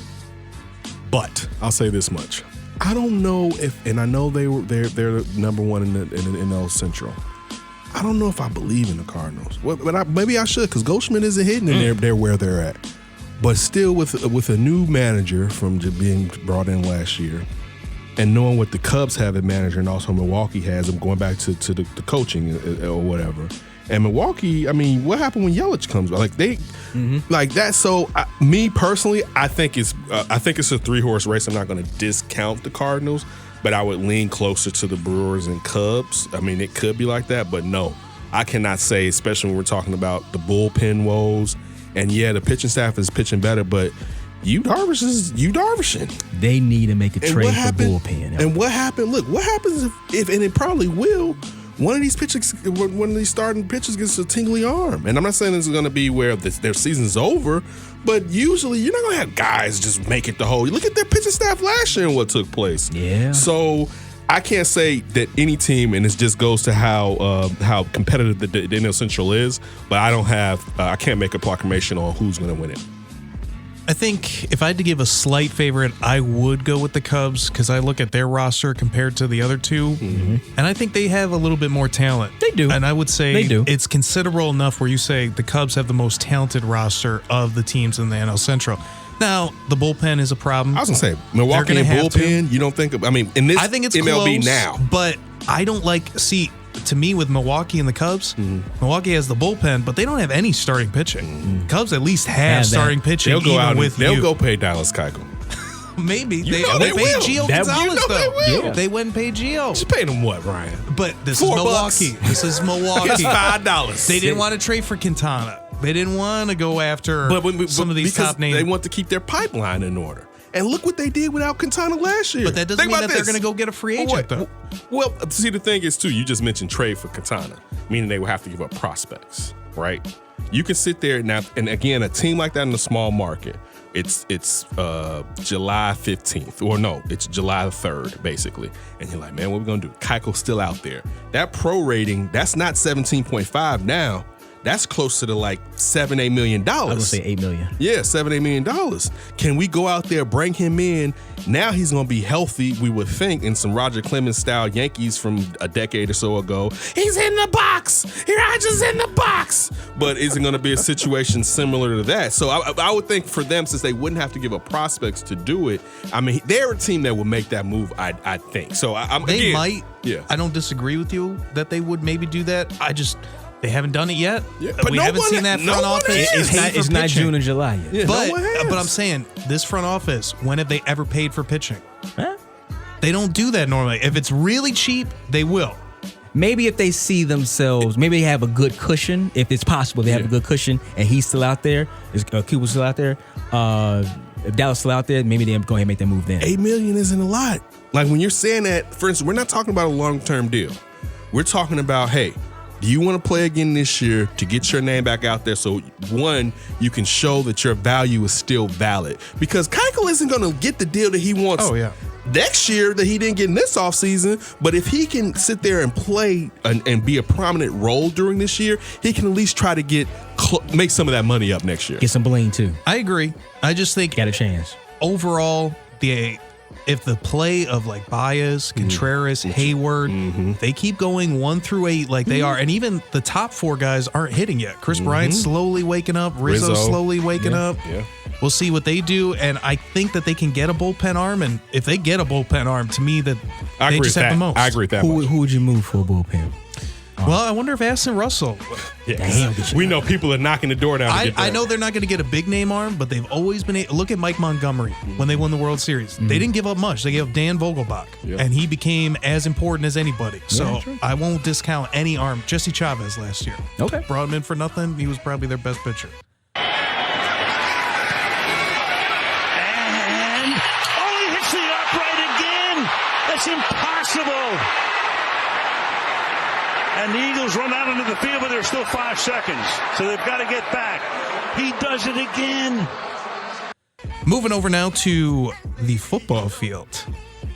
But I'll say this much: I don't know if, and I know they're number one in the NL Central. I don't know if I believe in the Cardinals. Well, but maybe I should, because Goldschmidt isn't hitting, and they're where they're at. But still, with a new manager from being brought in last year, and knowing what the Cubs have at manager, and also Milwaukee has, I'm going back to the coaching or whatever. And Milwaukee, I mean, what happened when Yelich comes? Like like that. So me personally, I think it's a 3-horse race. I'm not going to discount the Cardinals, but I would lean closer to the Brewers and Cubs. I mean, it could be like that, but no, I cannot say, especially when we're talking about the bullpen woes. And yeah, the pitching staff is pitching better, but Darvishing. They need to make a trade for bullpen. And what happened? Look, what happens if and it probably will. One of these starting pitchers gets a tingly arm. And I'm not saying this is going to be where their season's over, but usually you're not going to have guys just make it the whole. Look at their pitching staff last year and what took place. Yeah. So I can't say that any team, and it just goes to how competitive the NL Central is, but I can't make a proclamation on who's going to win it. I think if I had to give a slight favorite, I would go with the Cubs because I look at their roster compared to the other two, and I think they have a little bit more talent. They do. And I would say they do. It's considerable enough where you say the Cubs have the most talented roster of the teams in the NL Central. Now, the bullpen is a problem. I was going to say, Milwaukee and bullpen, you don't think of, I mean, in this I think it's MLB close, now. But I don't to me, with Milwaukee and the Cubs, Milwaukee has the bullpen, but they don't have any starting pitching. Cubs at least have starting pitching. They'll go out with they'll go pay Dallas Keuchel. Maybe they paid will. Gio Gonzalez though. Yeah. They went and paid Gio. Just paid him what, Ryan? But this is Milwaukee. This is Milwaukee. It's $5. They didn't want to trade for Quintana. They didn't want to go after some of these top names. They want to keep their pipeline in order. And look what they did without Quintana last year. But that doesn't mean that they're going to go get a free agent, though. Well, see, the thing is, too, you just mentioned trade for Quintana, meaning they will have to give up prospects, right? You can sit there now, and again, a team like that in a small market, it's July 15th, or no, it's July 3rd, basically. And you're like, man, what are we going to do? Keuchel's still out there. That pro rating, that's not 17.5 now. That's closer to like $7-8 million. I was going to say $8 million. Yeah, $7-8 million. Can we go out there, bring him in? Now he's going to be healthy, we would think, in some Roger Clemens style Yankees from a decade or so ago. He's in the box. Roger's in the box. But is it going to be a situation similar to that? So I would think for them, since they wouldn't have to give up prospects to do it, I mean, they're a team that will make that move, I think. So they might. Yeah. I don't disagree with you that they would maybe do that. They haven't done it yet. Yeah, but we haven't seen that front office. It's not June or July yet. Yeah, but I'm saying this front office, when have they ever paid for pitching? Huh? They don't do that normally. If it's really cheap, they will. Maybe if they see themselves, maybe they have a good cushion. If it's possible, they have a good cushion, and he's still out there. Is Cuba's still out there? If Dallas still out there, maybe they go ahead and make that move then. $8 million isn't a lot. Like when you're saying that, for instance, we're not talking about a long-term deal. We're talking about, hey, do you want to play again this year to get your name back out there? So one, you can show that your value is still valid, because Keuchel isn't going to get the deal that he wants. Oh yeah. next year that he didn't get in this offseason. But if he can sit there and play and be a prominent role during this year, he can at least try to make some of that money up next year. Get some bling too. I agree. I just think got a chance. Overall, if the play of like Baez, Contreras, Hayward, they keep going 1 through 8 like they are, and even the top 4 guys aren't hitting yet. Chris Bryant's slowly waking up. Rizzo slowly waking up. Yeah. We'll see what they do, and I think that they can get a bullpen arm, and if they get a bullpen arm, to me, that they just have the most. I agree with that. Who would you move for a bullpen? Well, I wonder if Aston Russell. Damn, we know people are knocking the door down. I know they're not going to get a big name arm, but they've always been. Look at Mike Montgomery when they won the World Series. They didn't give up much. They gave up Dan Vogelbach, and he became as important as anybody. So I won't discount any arm. Jesse Chavez last year. Okay, brought him in for nothing. He was probably their best pitcher. And he hits the upright again. That's impossible. And the Eagles run out into the field, but there's still 5 seconds. So they've got to get back. He does it again. Moving over now to the football field.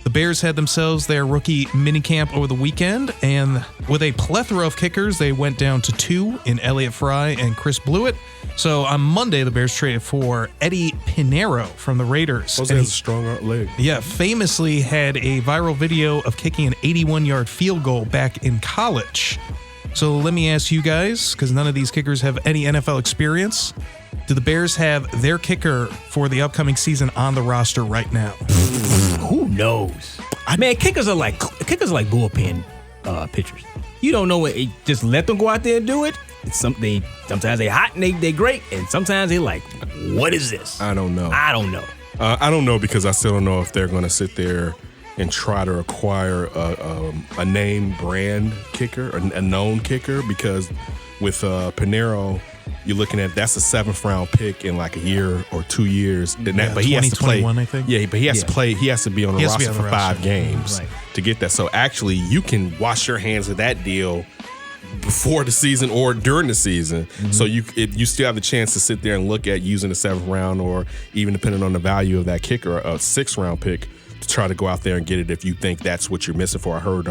The Bears had themselves their rookie minicamp over the weekend, and with a plethora of kickers, they went down to 2 in Elliott Fry and Chris Blewett. So on Monday, the Bears traded for Eddie Pinheiro from the Raiders. Jose has a strong leg. Yeah, famously had a viral video of kicking an 81-yard field goal back in college. So let me ask you guys, because none of these kickers have any NFL experience, do the Bears have their kicker for the upcoming season on the roster right now? Who knows? Man, kickers are like bullpen pitchers. You don't know it. Just let them go out there and do it. Sometimes they hot and they great, and sometimes they like, what is this? I don't know. I don't know. I don't know because I still don't know if they're going to sit there and try to acquire a name brand kicker, a known kicker, because with Pinheiro, you're looking at that's a 7th round pick in like a year or 2 years. But he has to play. I think. Yeah, but he has to play. He has to be on the roster for 5 games to get that. So actually, you can wash your hands of that deal before the season or during the season. So you still have the chance to sit there and look at using the 7th round, or even depending on the value of that kicker, a 6th round pick, to try to go out there and get it if you think that's what you're missing for. I heard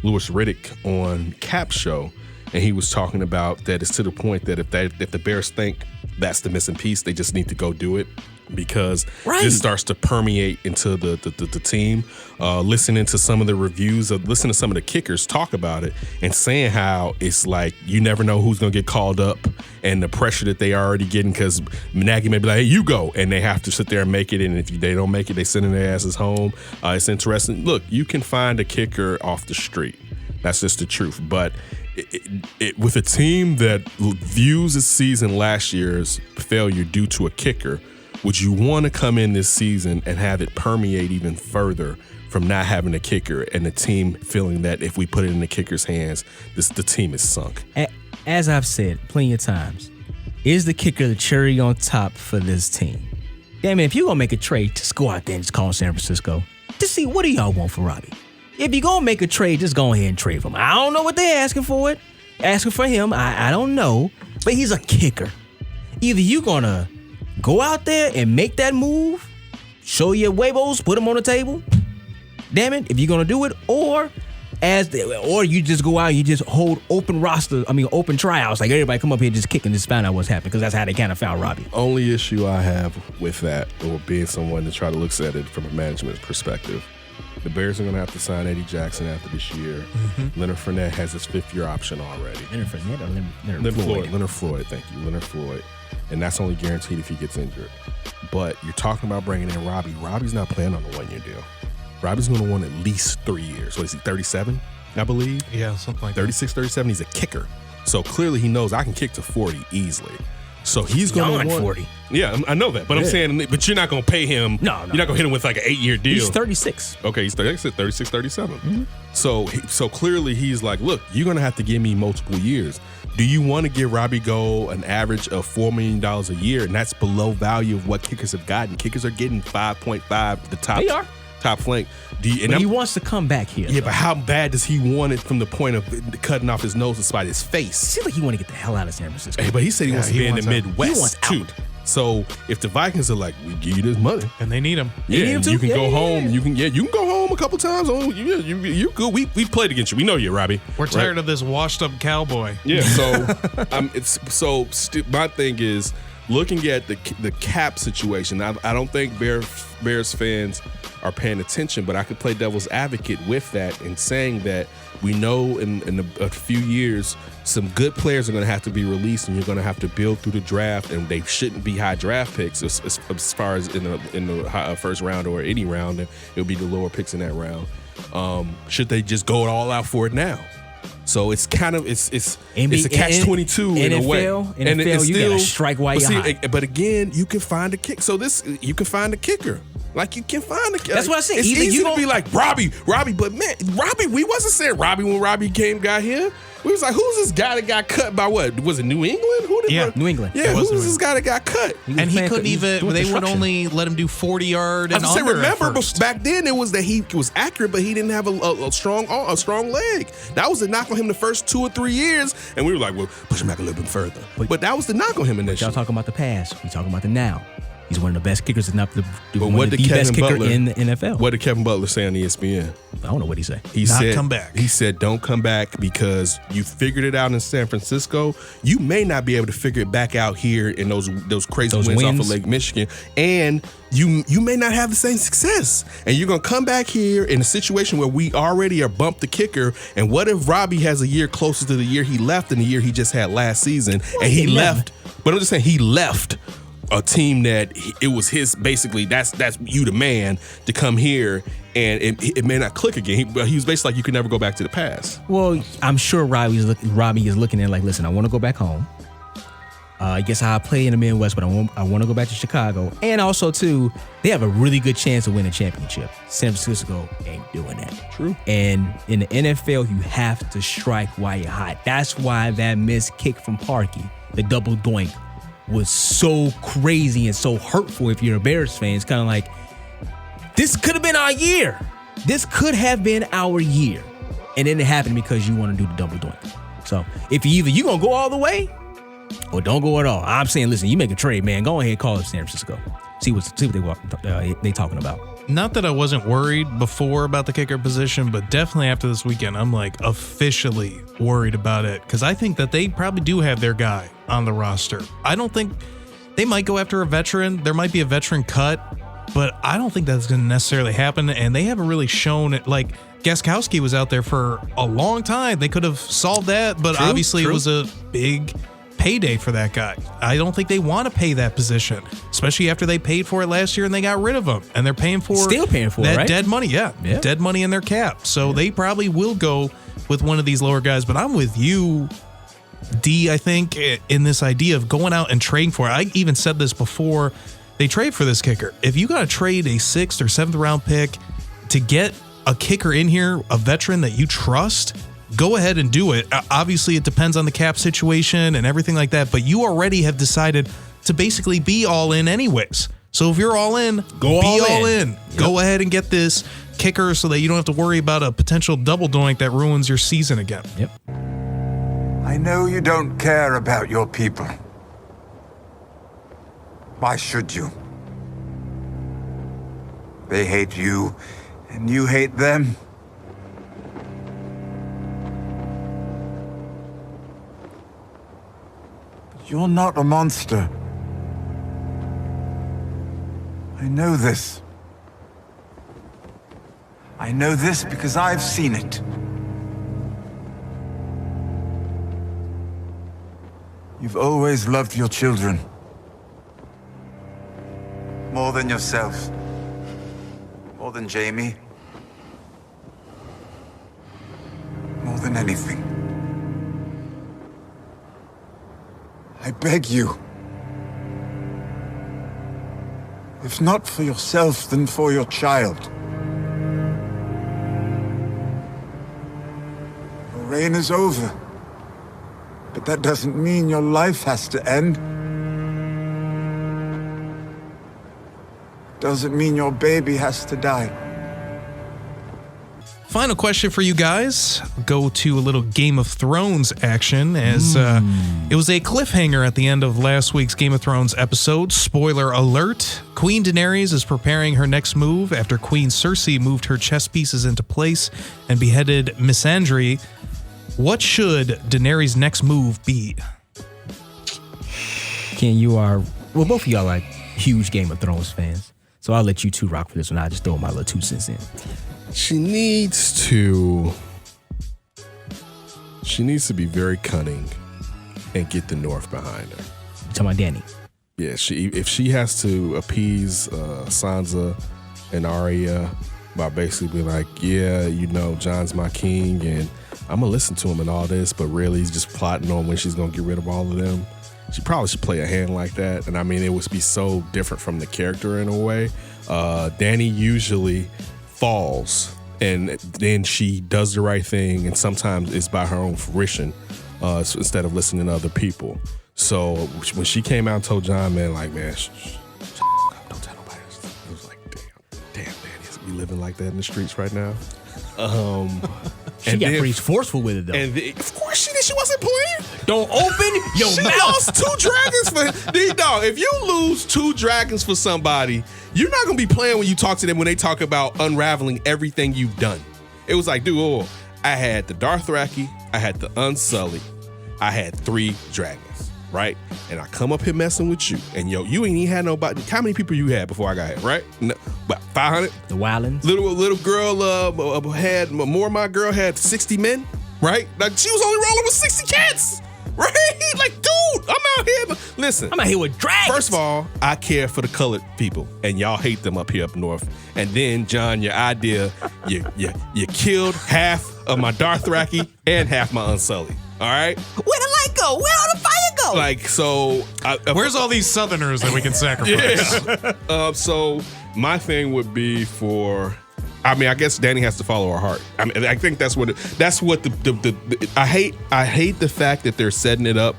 Louis Riddick on Cap's show, and he was talking about that it's to the point that if the Bears think that's the missing piece, they just need to go do it, because this starts to permeate into the team. Listening to some of the reviews, listening to some of the kickers talk about it, and saying how it's like you never know who's going to get called up, and the pressure that they are already getting, because Nagy may be like, hey, you go, and they have to sit there and make it, and if they don't make it, they send their asses home. It's interesting. Look, you can find a kicker off the street. That's just the truth. But with a team that views its season last year's failure due to a kicker, would you want to come in this season and have it permeate even further from not having a kicker, and the team feeling that if we put it in the kicker's hands, the team is sunk? As I've said plenty of times, is the kicker the cherry on top for this team? Damn it, if you're going to make a trade, just go out there and just call San Francisco. Just see, what do y'all want for Robbie? If you're going to make a trade, just go ahead and trade for him. I don't know what they're asking for it. Asking for him, I don't know. But he's a kicker. Either you're going to go out there and make that move, show your huevos, put them on the table. Damn it, if you're going to do it, or you just go out and you just hold open tryouts. Like everybody come up here and just kick and just find out what's happening, because that's how they kind of found Robbie. Only issue I have with that, or being someone to try to look at it from a management perspective, the Bears are going to have to sign Eddie Jackson after this year. Leonard Fournette has his 5th-year option already. Leonard Fournette or Leonard Floyd? Leonard Floyd, thank you. Leonard Floyd. And that's only guaranteed if he gets injured. But you're talking about bringing in Robbie. Robbie's not playing on a 1-year deal. Robbie's going to want at least 3 years. What is he, 37, I believe? Yeah, something like 36, 37. He's a kicker. So clearly he knows I can kick to 40 easily. So he's going to want 40. Yeah, I know that. But I'm saying, but you're not going to pay him. No. You're not going to hit him with like an 8-year deal. He's 36. Okay, he's 36, 37. So clearly he's like, look, you're going to have to give me multiple years. Do you want to give Robbie Gold an average of $4 million a year? And that's below value of what kickers have gotten. Kickers are getting 5.5, the top. They are. Top flank. But he wants to come back here. Yeah, but how bad does he want it from the point of cutting off his nose to spite his face? It seems like he want to get the hell out of San Francisco. Hey, but he said he wants to be in the Midwest He wants too. out. So if the Vikings are like, we give you this money, and they need him, you can go home. You can go home a couple times. Oh, you're good. We played against you. We know you, Robbie. We're tired of this washed up cowboy. Yeah. So my thing is looking at the cap situation. I don't think Bears fans are paying attention, but I could play devil's advocate with that and saying that we know in a few years some good players are going to have to be released, and you're going to have to build through the draft, and they shouldn't be high draft picks as far as in the first round or any round. It'll be the lower picks in that round. Should they just go all out for it now? So it's kind of it's a catch-22 in a way. NFL, you gotta strike while you're hot. But again, you can find a kick. So you can find a kicker. Like you can find a kicker. That's what I said. It's easy to be like Robbie, but man, Robbie, we wasn't saying Robbie when Robbie got here. We was like, who's this guy that got cut by what? Was it New England? New England. Yeah, who's this guy that got cut? And he couldn't even. They would only let him do 40-yard and under. Remember, back then it was that he was accurate, but he didn't have a strong leg. That was the knock on him the first 2 or 3 years, and we were like, well, push him back a little bit further. But that was the knock on him initially. Y'all talking about the past? We talking about the now. He's one of the best kickers, if not the best kicker in the NFL. What did Kevin Butler say on ESPN? I don't know what he said. He said, come back. He said, don't come back because you figured it out in San Francisco. You may not be able to figure it back out here in those crazy wins off of Lake Michigan. And you may not have the same success. And you're going to come back here in a situation where we already are bumped the kicker. And what if Robbie has a year closer to the year he left than the year he just had last season? And he left. But I'm just saying he left a team that it was his, basically, that's you the man to come here, and it may not click again. He was basically like, you can never go back to the past. Well, I'm sure Robbie is looking at like, listen, I want to go back home. I guess I play in the Midwest, but I want to go back to Chicago. And also, too, they have a really good chance of winning a championship. San Francisco ain't doing that. True. And in the NFL, you have to strike while you're hot. That's why that missed kick from Parkey, the double doink, was so crazy and so hurtful if you're a Bears fan. It's kind of like, this could have been our year. This could have been our year. And then it happened because you want to do the double doink. So if you're going to go all the way or don't go at all. I'm saying, listen, you make a trade, man. Go ahead, call up San Francisco. See what they talking about. Not that I wasn't worried before about the kicker position, but definitely after this weekend, I'm like officially worried about it because I think that they probably do have their guy on the roster. I don't think they might go after a veteran. There might be a veteran cut, but I don't think that's going to necessarily happen. And they haven't really shown it. Like Gostkowski was out there for a long time. They could have solved that, but obviously it was a big payday for that guy. I don't think they want to pay that position, especially after they paid for it last year and they got rid of him, and they're still paying for that, right? Dead money, dead money in their cap. So they probably will go with one of these lower guys. But I'm with you, D. I think in this idea of going out and trading for it. I even said this before they trade for this kicker. If you got to trade a 6th or 7th round pick to get a kicker in here, a veteran that you trust, go ahead and do it. Obviously, it depends on the cap situation and everything like that, but you already have decided to basically be all in anyways. So if you're all in, be all in. Yep. Go ahead and get this kicker so that you don't have to worry about a potential double doink that ruins your season again. Yep. I know you don't care about your people. Why should you? They hate you, and you hate them. You're not a monster. I know this. I know this because I've seen it. You've always loved your children. More than yourself. More than Jamie. More than anything. I beg you. If not for yourself, then for your child. Your reign is over. But that doesn't mean your life has to end. Doesn't mean your baby has to die. final question for you guys. Go to a little Game of Thrones action as it was a cliffhanger at the end of last week's Game of Thrones episode. Spoiler alert. Queen Daenerys is preparing her next move after Queen Cersei moved her chess pieces into place and beheaded Missandei. What should Daenerys' next move be? Ken, both of y'all are huge Game of Thrones fans. So I'll let you two rock for this one. I'll just throw my little 2 cents in. She needs to be very cunning and get the North behind her. You talking about Dany? Yeah, if she has to appease Sansa and Arya by basically being like, yeah, Jon's my king and I'm gonna listen to him and all this, but really he's just plotting on when she's gonna get rid of all of them. She probably should play a hand like that. And I mean, it would be so different from the character in a way. Dany usually falls and then she does the right thing. And sometimes it's by her own fruition instead of listening to other people. So when she came out and told Jon, man, don't tell nobody. It was like, damn, Dany, we living like that in the streets right now. She got pretty forceful with it, though. And of course she did. She wasn't playing. Don't open your She mouth. lost 2 dragons for... Dog, if you lose 2 dragons for somebody, you're not going to be playing when you talk to them when they talk about unraveling everything you've done. It was like, dude, I had the Dothraki, I had the Unsullied, I had 3 dragons, right? And I come up here messing with you. And you ain't even had nobody... How many people you had before I got here, right? No, about 500? The Wildlands. Little girl had... More of my girl had 60 men, right? Like, she was only rolling with 60 cats. Right? Like, dude, I'm out here. Listen. I'm out here with dragons. First of all, I care for the colored people, and y'all hate them up here up north. And then, Jon, your idea, you killed half of my Dothraki and half my Unsullied. All right? Where the light go? Where all the fire go? Like, so... Where's all these Southerners that we can sacrifice? Yeah. So, my thing would be for... I mean, I guess Dany has to follow her heart. I mean, I think that's what I hate the fact that they're setting it up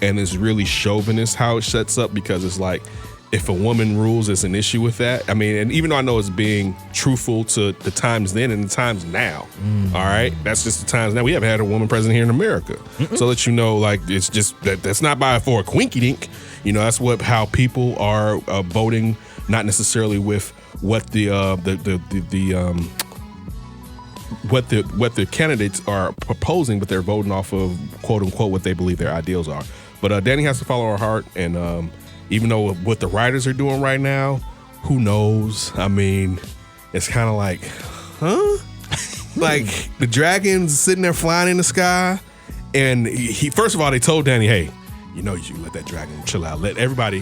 and it's really chauvinist how it sets up, because it's like, if a woman rules, it's an issue with that. I mean, and even though I know it's being truthful to the times then and the times now, all right? That's just the times now. We haven't had a woman president here in America. So let you know, like, it's just, that's not for a quinky dink. That's how people are voting, not necessarily with what the candidates are proposing, but they're voting off of quote unquote what they believe their ideals are. But Dany has to follow her heart, and even though what the writers are doing right now, who knows? I mean, it's kind of like, huh? Like the dragon's sitting there flying in the sky, and he first of all they told Dany, hey, you let that dragon chill out. Let everybody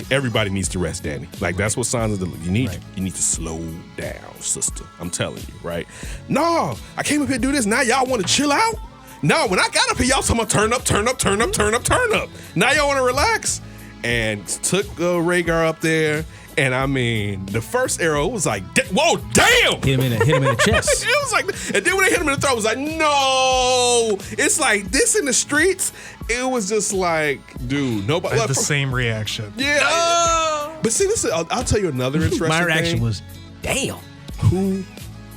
needs to rest, Dany. Like, that's what Sansa did. You need to slow down, sister. I'm telling you, right? No, I came up here to do this. Now y'all want to chill out? No, when I got up here, y'all talking about turn up. Now y'all want to relax? And took Rhaegar up there. And I mean, the first arrow was like, whoa, damn! Hit him in the chest. It was like, and then when they hit him in the throat, it was like, no! It's like this in the streets. It was just like, dude, nobody. I had the same reaction. Yeah. But see, I'll tell you another interesting My reaction thing. was, damn.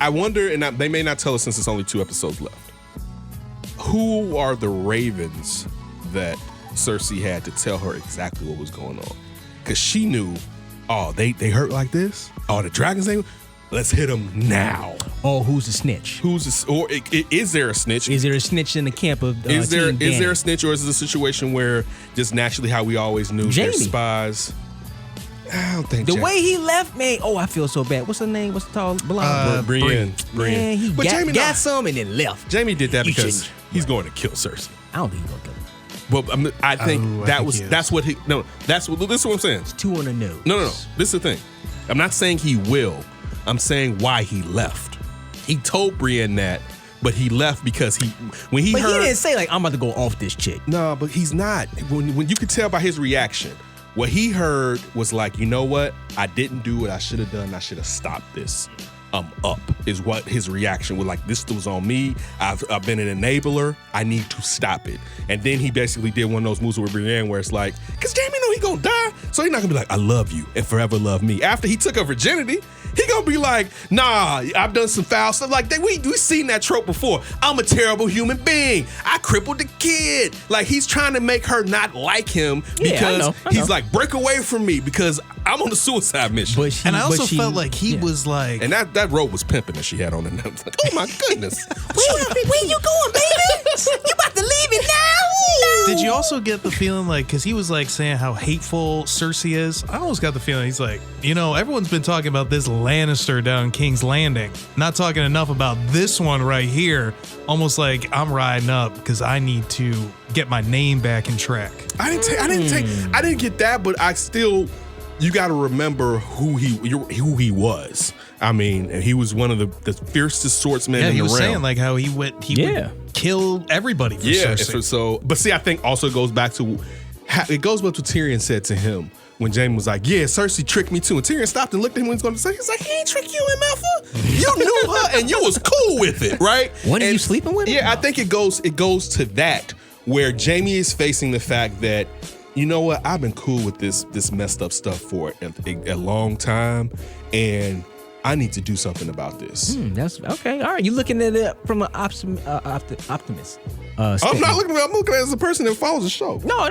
I wonder, and they may not tell us since it's only 2 episodes left. Who are the ravens that Cersei had to tell her exactly what was going on? Because she knew. Oh, they hurt like this? Oh, the dragons, let's hit them now. Oh, who's the snitch? Is there a snitch? Is there a snitch in the camp of Is there Team a snitch, or is it a situation where just naturally how we always knew there's spies? I don't think the way he left, man. Oh, I feel so bad. What's her name? What's the tall blonde? Brienne. Man, he got some and then left. Jamie did that because he's going to kill Cersei. I don't think he's going to kill her. Well, I think that's what this is what I'm saying. It's 2 on the nose. No. This is the thing. I'm not saying he will. I'm saying why he left. He told Brienne that, but he left because when he heard. He didn't say like, I'm about to go off this chick. No, but he's not. When you could tell by his reaction, what he heard was like, you know what? I didn't do what I should have done. I should have stopped this. I'm up, is what his reaction was like. This was on me. I've been an enabler. I need to stop it. And then he basically did one of those moves with Brienne where it's like, because Jamie knew he gonna die. So he's not gonna be like, I love you and forever love me. After he took her virginity, he gonna be like, nah, I've done some foul stuff. Like we seen that trope before. I'm a terrible human being. I crippled the kid. Like he's trying to make her not like him because he's like, break away from me because I'm on the suicide mission. And I also felt like he was like, and that robe was pimping that she had on, and I was like, oh my goodness. Where you going, baby? You about to leave it now? Did you also get the feeling like, because he was like saying how hateful Cersei is? I almost got the feeling he's like, everyone's been talking about this Lannister down King's Landing, not talking enough about this one right here. Almost like I'm riding up because I need to get my name back in track. I didn't get that, but I still, you got to remember who he was. I mean, he was one of the fiercest swordsmen in the realm. Yeah, he was saying like how he would kill everybody for Cersei. But see, I think also it goes back to what Tyrion said to him when Jaime was like, yeah, Cersei tricked me too. And Tyrion stopped and looked at him when he was going to say, he's like, he ain't trick you, MFer. You knew her and you was cool with it, right? When are you sleeping with her? Yeah, I think it goes to that where Jaime is facing the fact that, you know what, I've been cool with this messed up stuff for a long time, and I need to do something about this. That's okay. All right, you looking at it from an optimist. I'm not looking at it. I'm looking at it as a person that follows the show. No, I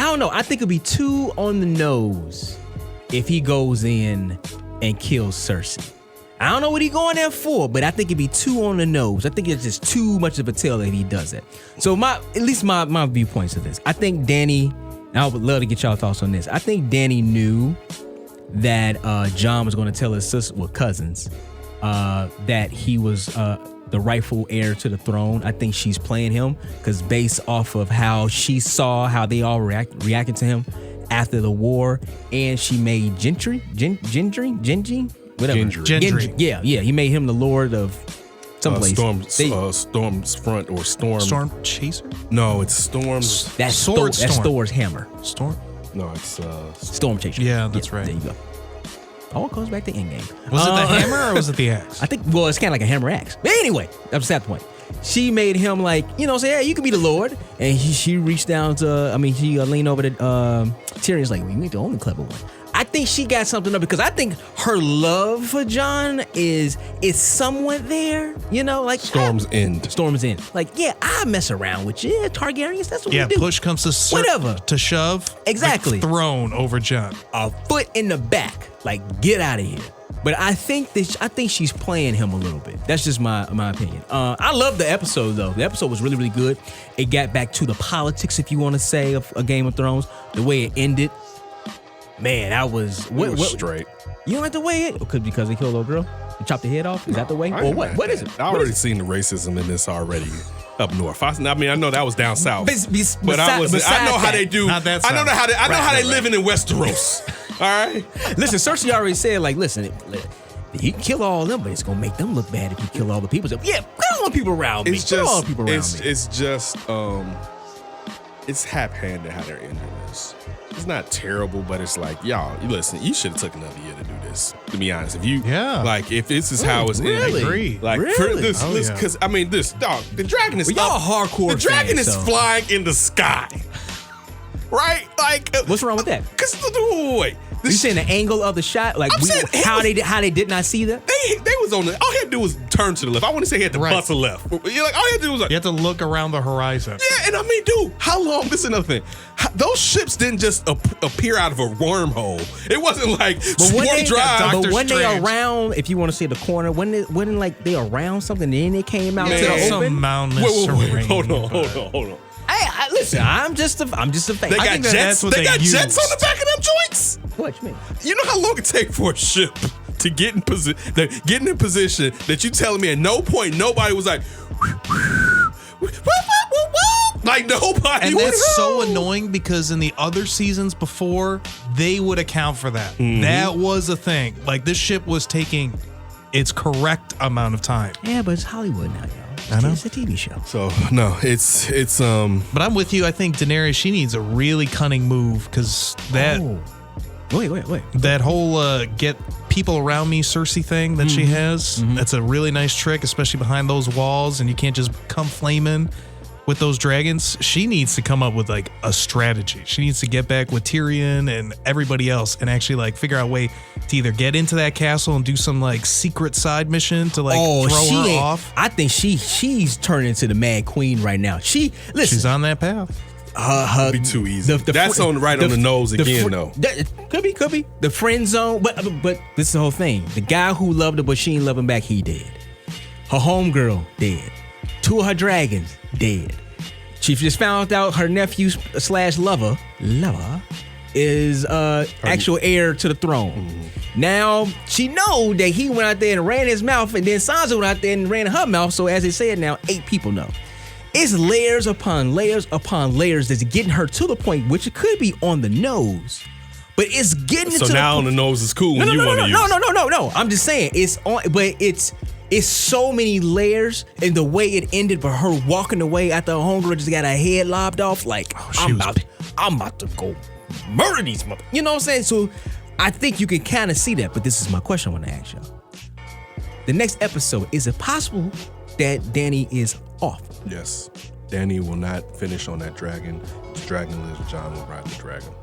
don't know. I think it'd be too on the nose if he goes in and kills Cersei. I don't know what he's going there for, but I think it'd be too on the nose. I think it's just too much of a tell if he does it. So my viewpoints of this. I think Danny, and I would love to get y'all thoughts on this. I think Danny knew that Jon was going to tell his sister, cousins, that he was the rightful heir to the throne. I think she's playing him because based off of how she saw how they all reacted to him after the war, and she made Gendry. Yeah, he made him the lord of someplace. Storm's front or Storm Chaser? No, it's Storm's. That's Thor's hammer. Storm? No, it's Storm Chaser. Yeah, that's right. There you go. All goes back to Endgame. Was it the hammer or was it the axe? I think, it's kind of like a hammer axe. But anyway, that's that point. She made him like, say, hey, you can be the Lord. And she reached down to, she leaned over to Tyrion's like, well, you ain't the only clever one. I think she got something up because I think her love for Jon is somewhat there, like Storm's End. Like, yeah, I mess around with you, Targaryens. That's what we do. Push comes to shove. Exactly. Throne over Jon. A foot in the back. Like, get out of here. But I think she's playing him a little bit. That's just my opinion. I love the episode though. The episode was really, really good. It got back to the politics, if you want to say, of a Game of Thrones. The way it ended. Man, that was straight. You don't like the way it because they killed a little girl? You chopped the head off? Is that the way? Or what? What is it? I already seen the racism in this already up north. I know that was down south. But I know how they do. Not that I know south. how they living in Westeros. All right. Listen, Cersei already said, like, listen, you can kill all of them, but it's gonna make them look bad if you kill all the people. So, yeah, I don't want people around me. It's just it's haphazard how they're ending this. It's not terrible, but it's like, y'all, listen, you should have took another year to do this. To be honest, if this is how it's ending, like for this, because this dog, the dragon is y'all hardcore. The dragon fans, is flying in the sky, right? Like, what's wrong with that? Because wait. You saying the angle of the shot, like how they did not see that? They was on all he had to do was turn to the left. I want to say he had to bust a left. You're like, all he had to do was like, you had to look around the horizon. Yeah, and dude, how long? This is another thing. Those ships didn't just appear out of a wormhole. It wasn't like Swarm Drive. But when they around, if you want to see the corner, when like they around something, and then they came out to the open. Wait, hold on. Hey, listen, I'm just a fan. They got jets. They got jets on the back of them joints. What you mean? You know how long it takes for a ship to get in position? Getting in position that you telling me at no point nobody was like, like nobody. And that's so annoying because in the other seasons before, they would account for that. Mm-hmm. That was a thing. Like this ship was taking its correct amount of time. Yeah, but it's Hollywood now, y'all. I know. It's a TV show. So no, it's But I'm with you. I think Daenerys, she needs a really cunning move because that. Wait. That whole get people around me Cersei thing that she has. Mm-hmm. That's a really nice trick, especially behind those walls, and you can't just come flaming with those dragons, she needs to come up with like a strategy. She needs to get back with Tyrion and everybody else and actually like figure out a way to either get into that castle and do some like secret side mission to like throw her off. I think she's turning into the Mad Queen right now. She's on that path. It'd be too easy. That's on the nose again, though. Could be. The friend zone, but this is the whole thing. The guy who loved her, but she ain't love him back, he dead. Her homegirl, dead. 2 of her dragons, dead. She just found out her nephew / lover is actual heir to the throne. Mm-hmm. Now she know that he went out there and ran his mouth, and then Sansa went out there and ran her mouth. So as they said now, 8 people know. It's layers upon layers upon layers that's getting her to the point, which it could be on the nose, but it's getting so to now on the nose is cool when you want to use. No. I'm just saying it's on, but it's so many layers, and the way it ended for her walking away after her homegirl just got her head lopped off. Like I'm about to go murder these mother. You know what I'm saying? So I think you can kind of see that. But this is my question I want to ask y'all. The next episode, is it possible that Dany is off? Yes. Dany will not finish on that dragon. The dragon lives, Jon will ride the dragon.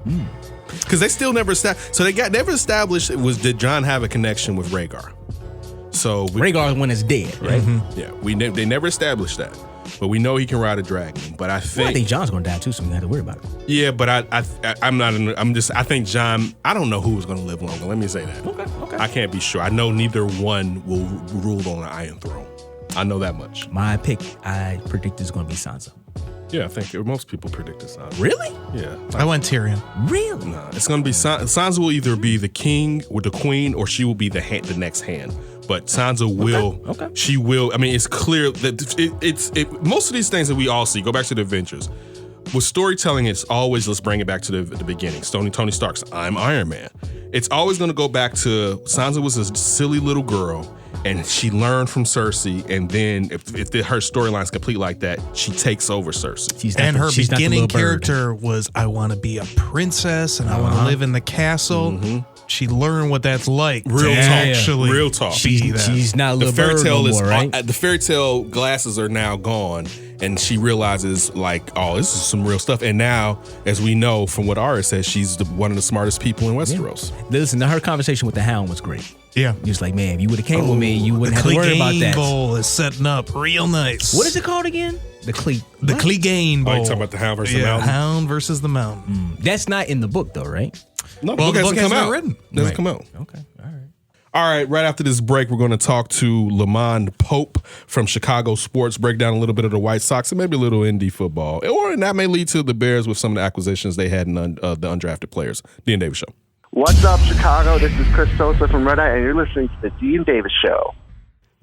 Because they still never established. So never established did Jon have a connection with Rhaegar? So Rhaegar is when it's dead, right? Mm-hmm. Yeah, they never established that, but we know he can ride a dragon. But I think Jon's gonna die too, so we have to worry about it. Yeah, but I think Jon. I don't know who's gonna live longer. Let me say that. Okay. I can't be sure. I know neither one will rule on an Iron Throne. I know that much. My pick, I predict is gonna be Sansa. Yeah, I think most people predicted Sansa. Really? Yeah. I went Tyrion. Really? Nah, it's gonna be Sansa will either be the king or the queen, or she will be the next hand. But Sansa will. Okay. She will. I mean, it's clear that most of these things that we all see. Go back to the Avengers. With storytelling, it's always, let's bring it back to the beginning. Tony Stark's I'm Iron Man. It's always going to go back to Sansa was a silly little girl, and she learned from Cersei, and then if her storyline's complete like that, she takes over Cersei. Her beginning character was, I want to be a princess, and I want to live in the castle. Mm-hmm. She learned what that's like. Real talk. She's not a little bird no more, right? The fairy tale glasses are now gone, and she realizes like, oh, this is some real stuff. And now, as we know from what Arya says, she's one of the smartest people in Westeros. Yeah. Listen, her conversation with the Hound was great. Yeah, he was like, man, if you would have came with me, you wouldn't have to worry about that. The Clegane Bowl is setting up real nice. What is it called again? The Clegane Bowl. Oh, you talking about the Hound versus the Mountain? Hound versus the Mountain. That's not in the book though, right? No, the book hasn't come out. Written. Doesn't come out. Okay, all right. All right, right after this break, we're going to talk to LaMond Pope from Chicago Sports, break down a little bit of the White Sox and maybe a little indie football. And that may lead to the Bears with some of the acquisitions they had in the undrafted players. Dean Davis Show. What's up, Chicago? This is Chris Sosa from Red Eye, and you're listening to the Dean Davis Show.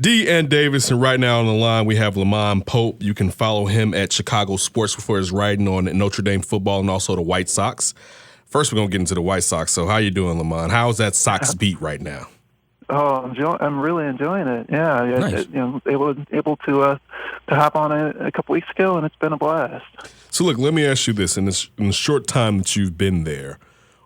D and Davis, and right now on the line we have LaMond Pope. You can follow him at Chicago Sports for his writing on Notre Dame football and also the White Sox. First, we're going to get into the White Sox. So how you doing, LaMond? How's that Sox beat right now? Oh, I'm really enjoying it. Yeah, nice. Able to hop on a couple weeks ago, and it's been a blast. So look, let me ask you this: in the short time that you've been there,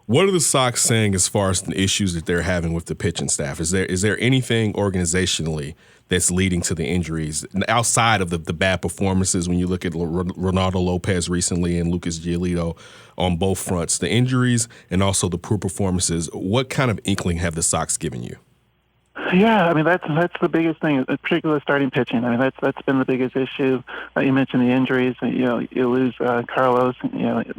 what are the Sox saying as far as the issues that they're having with the pitching staff? Is there anything organizationally that's leading to the injuries outside of the bad performances? When you look at Ronaldo Lopez recently and Lucas Giolito on both fronts, the injuries and also the poor performances, what kind of inkling have the Sox given you? Yeah, I mean that's the biggest thing, particularly starting pitching. I mean that's been the biggest issue. You mentioned the injuries. You lose Carlos.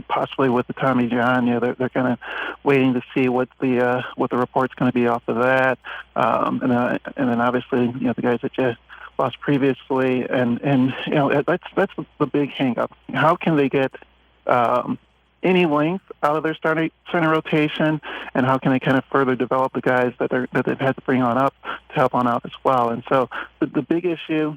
Possibly with the Tommy John. They're kind of waiting to see what the report's going to be off of that. And then obviously the guys that you lost previously, and that's the big hang up. How can they get any length out of their starting rotation, and how can they kind of further develop the guys that they've had to bring on up to help on out as well? And so the big issue,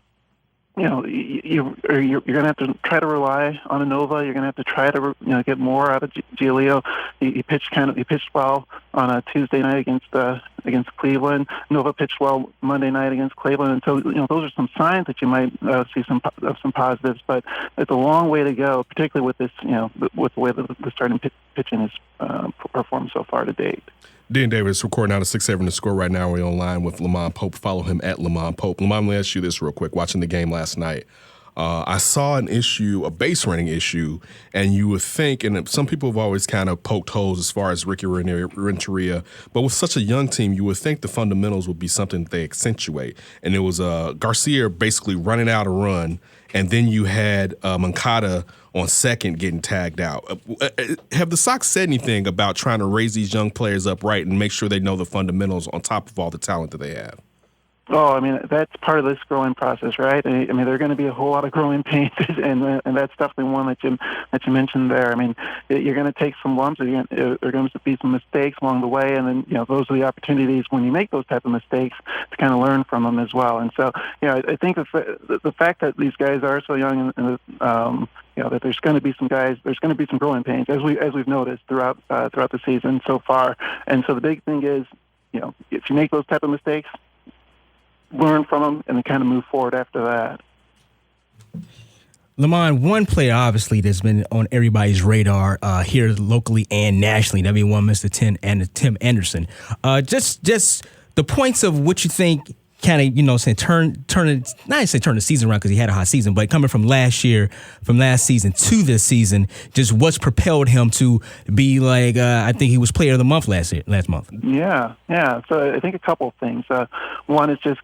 you're going to have to try to rely on a Nova. You're going to have to try to get more out of Giolito. He pitched well on a Tuesday night against Cleveland. Nova pitched well Monday night against Cleveland, and so those are some signs that you might see some positives. But it's a long way to go, particularly with this with the way that the starting pitching has performed so far to date. Dean Davis recording out of 6-7 The Score right now. We're online with LaMond Pope. Follow him at LaMond Pope. LaMond, let me ask you this real quick. Watching the game last night, I saw an issue, a base running issue, and you would think, and some people have always kind of poked holes as far as Ricky Renteria, but with such a young team, you would think the fundamentals would be something that they accentuate. And it was Garcia basically running out a run, and then you had Moncada on second getting tagged out. Have the Sox said anything about trying to raise these young players up right and make sure they know the fundamentals on top of all the talent that they have? Oh, I mean, that's part of this growing process, right? I mean, there are going to be a whole lot of growing pains, and that's definitely one that you mentioned there. I mean, you're going to take some lumps, there are going to be some mistakes along the way, and then, those are the opportunities when you make those type of mistakes to kind of learn from them as well. And so, I think the fact that these guys are so young and that there's going to be some guys, there's going to be some growing pains, as we've noticed throughout the season so far. And so the big thing is, if you make those type of mistakes, learn from them and then kind of move forward after that. LaMond, one player obviously that's been on everybody's radar here locally and nationally, that'd be one Mr. Tim Anderson. Just the points of what you think kind of, turn the season around because he had a hot season, but coming from last season to this season, just what's propelled him to be like, I think he was player of the month last month. Yeah. So I think a couple of things. One is just,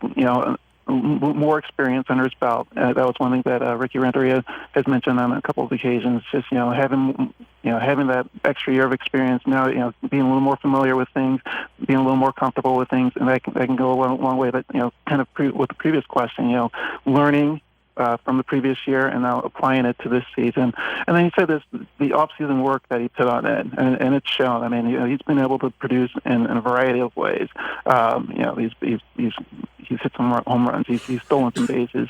more experience under his belt. That was one thing that Ricky Renteria has mentioned on a couple of occasions. Just having that extra year of experience now, being a little more familiar with things, being a little more comfortable with things, and that can go a long way. But kind of with the previous question, learning from the previous year and now applying it to this season. And then he said the off-season work that he put on it, and it's shown. I mean, he's been able to produce in a variety of ways. He's hit some home runs. He's stolen some bases.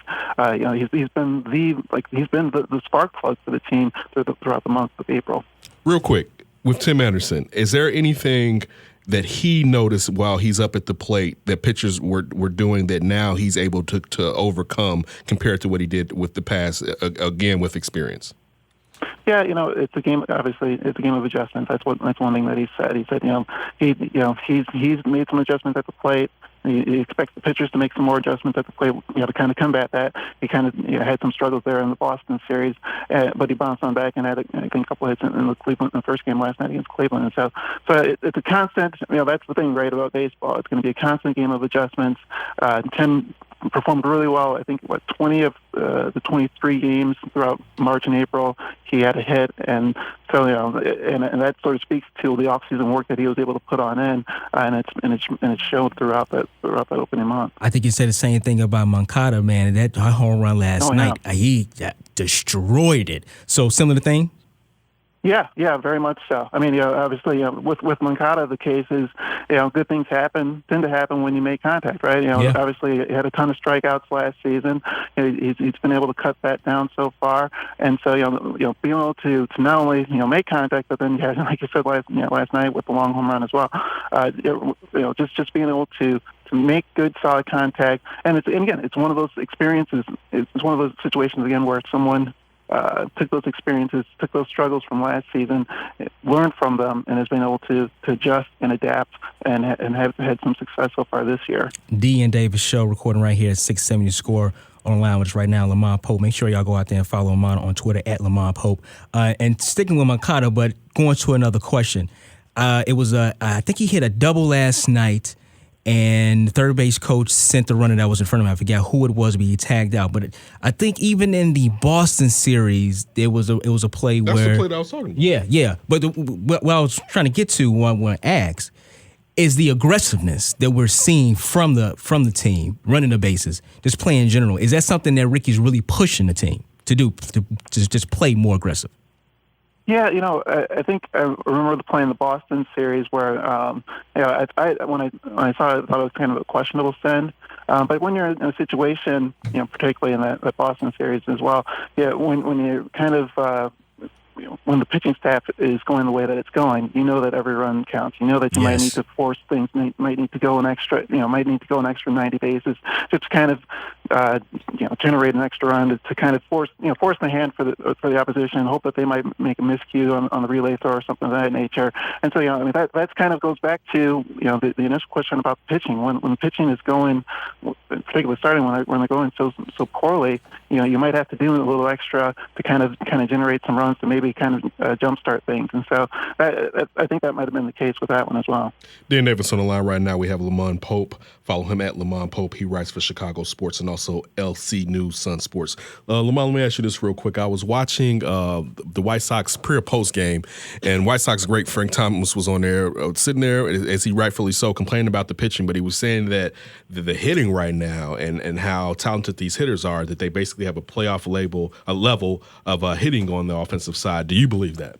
He's been the spark plug for the team throughout the month of April. Real quick, with Tim Anderson, is there anything that he noticed while he's up at the plate that pitchers were doing that now he's able to overcome compared to what he did with the past, again, with experience? Yeah, it's a game. Obviously, it's a game of adjustments. That's one thing that he said. He said, he's made some adjustments at the plate. He expects the pitchers to make some more adjustments at the plate, to kind of combat that. He kind of had some struggles there in the Boston series, but he bounced on back and had, I think, a couple hits in the first game last night against Cleveland. And so it's a constant. That's the thing great about baseball. It's going to be a constant game of adjustments. Tim performed really well. I think 20 of the 23 games throughout March and April, he had a hit, and so and that sort of speaks to the off-season work that he was able to put on in, and it showed throughout that opening month. I think you said the same thing about Moncada, man. That home run last night, he destroyed it. So similar thing. Yeah, very much so. I mean, obviously, with Moncada, the case is, good things tend to happen when you make contact, right? Obviously, he had a ton of strikeouts last season. He's been able to cut that down so far, and so being able to not only make contact, but then like you said last night with the long home run as well. Just being able to make good, solid contact, and it's one of those experiences. It's one of those situations again where someone took those experiences, took those struggles from last season, learned from them, and has been able to adjust and adapt and have had some success so far this year. D and Davis Show, recording right here at 670 Score. Online with us right now, LaMond Pope. Make sure y'all go out there and follow LaMond on Twitter at LaMond Pope. And sticking with Moncada, but going to another question. It was I think he hit a double last night, and the third base coach sent the runner that was in front of him. I forget who it was, but he tagged out. But I think even in the Boston series, it was a play where... That's the play that I was talking about. Yeah. But what I was trying to get to when I asked is the aggressiveness that we're seeing from the team, running the bases, just playing in general. Is that something that Ricky's really pushing the team to do, to just play more aggressive? Yeah, I think I remember playing the Boston series where, when I saw it, I thought it was kind of a questionable send. But when you're in a situation, particularly in that Boston series as well, when you're kind of when the pitching staff is going the way that it's going, you know that every run counts. You know that you might need to force things, might need to go an extra 90 bases just to kind of, generate an extra run to kind of force the hand for the opposition, and hope that they might make a miscue on the relay throw or something of that nature. And so, that kind of goes back to, the initial question about pitching. When the pitching is going, particularly starting when they're going so poorly, you might have to do a little extra to kind of generate some runs to maybe kind of jumpstart things. And so I think that might have been the case with that one as well. Dan Davis on the line right now. We have LaMond Pope. Follow him at LaMond Pope. He writes for Chicago Sports and also LC News Sun Sports. LaMond, let me ask you this real quick. I was watching the White Sox pre or post game, and White Sox great Frank Thomas was on there, sitting there, as he rightfully so, complaining about the pitching, but he was saying that the hitting right now and how talented these hitters are, that they basically have a playoff level of hitting on the offensive side. Do you believe that?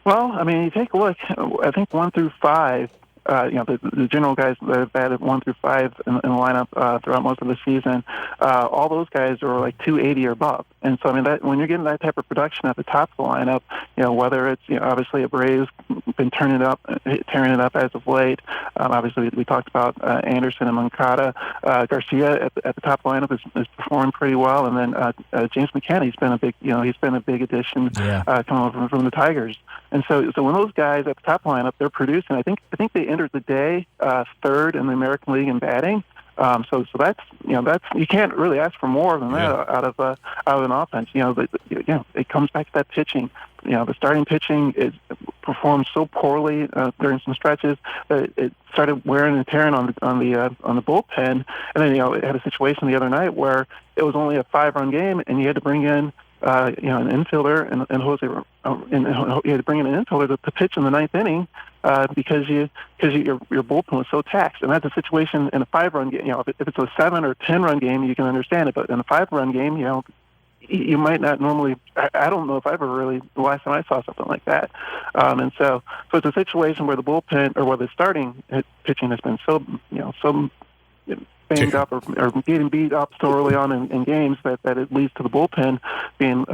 Well, you take a look. I think 1 through 5. The general guys that have batted 1 through 5 in the lineup throughout most of the season, all those guys are like 280 or above. And so, that when you're getting that type of production at the top of the lineup, whether it's, obviously Abreu's been tearing it up as of late. Obviously, we talked about Anderson and Moncada. Garcia at the top of the lineup is performing pretty well. And then James McCann's been a big addition coming over from the Tigers. And so when those guys at the top of the lineup, they're producing. I think they entered the day third in the American League in batting. So that's you can't really ask for more than that out of an offense. It comes back to that pitching. The starting pitching performed so poorly during some stretches that it started wearing and tearing on the bullpen. And then it had a situation the other night where it was only a 5-run game, and you had to bring in an infielder and you had to bring in an infielder to pitch in the ninth inning because your bullpen was so taxed. And that's a situation in a 5-run game. If it's a 7 or 10-run game, you can understand it. But in a 5-run game, you might not normally. I don't know if I ever really. The last time I saw something like that, and so it's a situation where the bullpen or where the starting pitching has been so banged up or getting beat up so early on in games that it leads to the bullpen being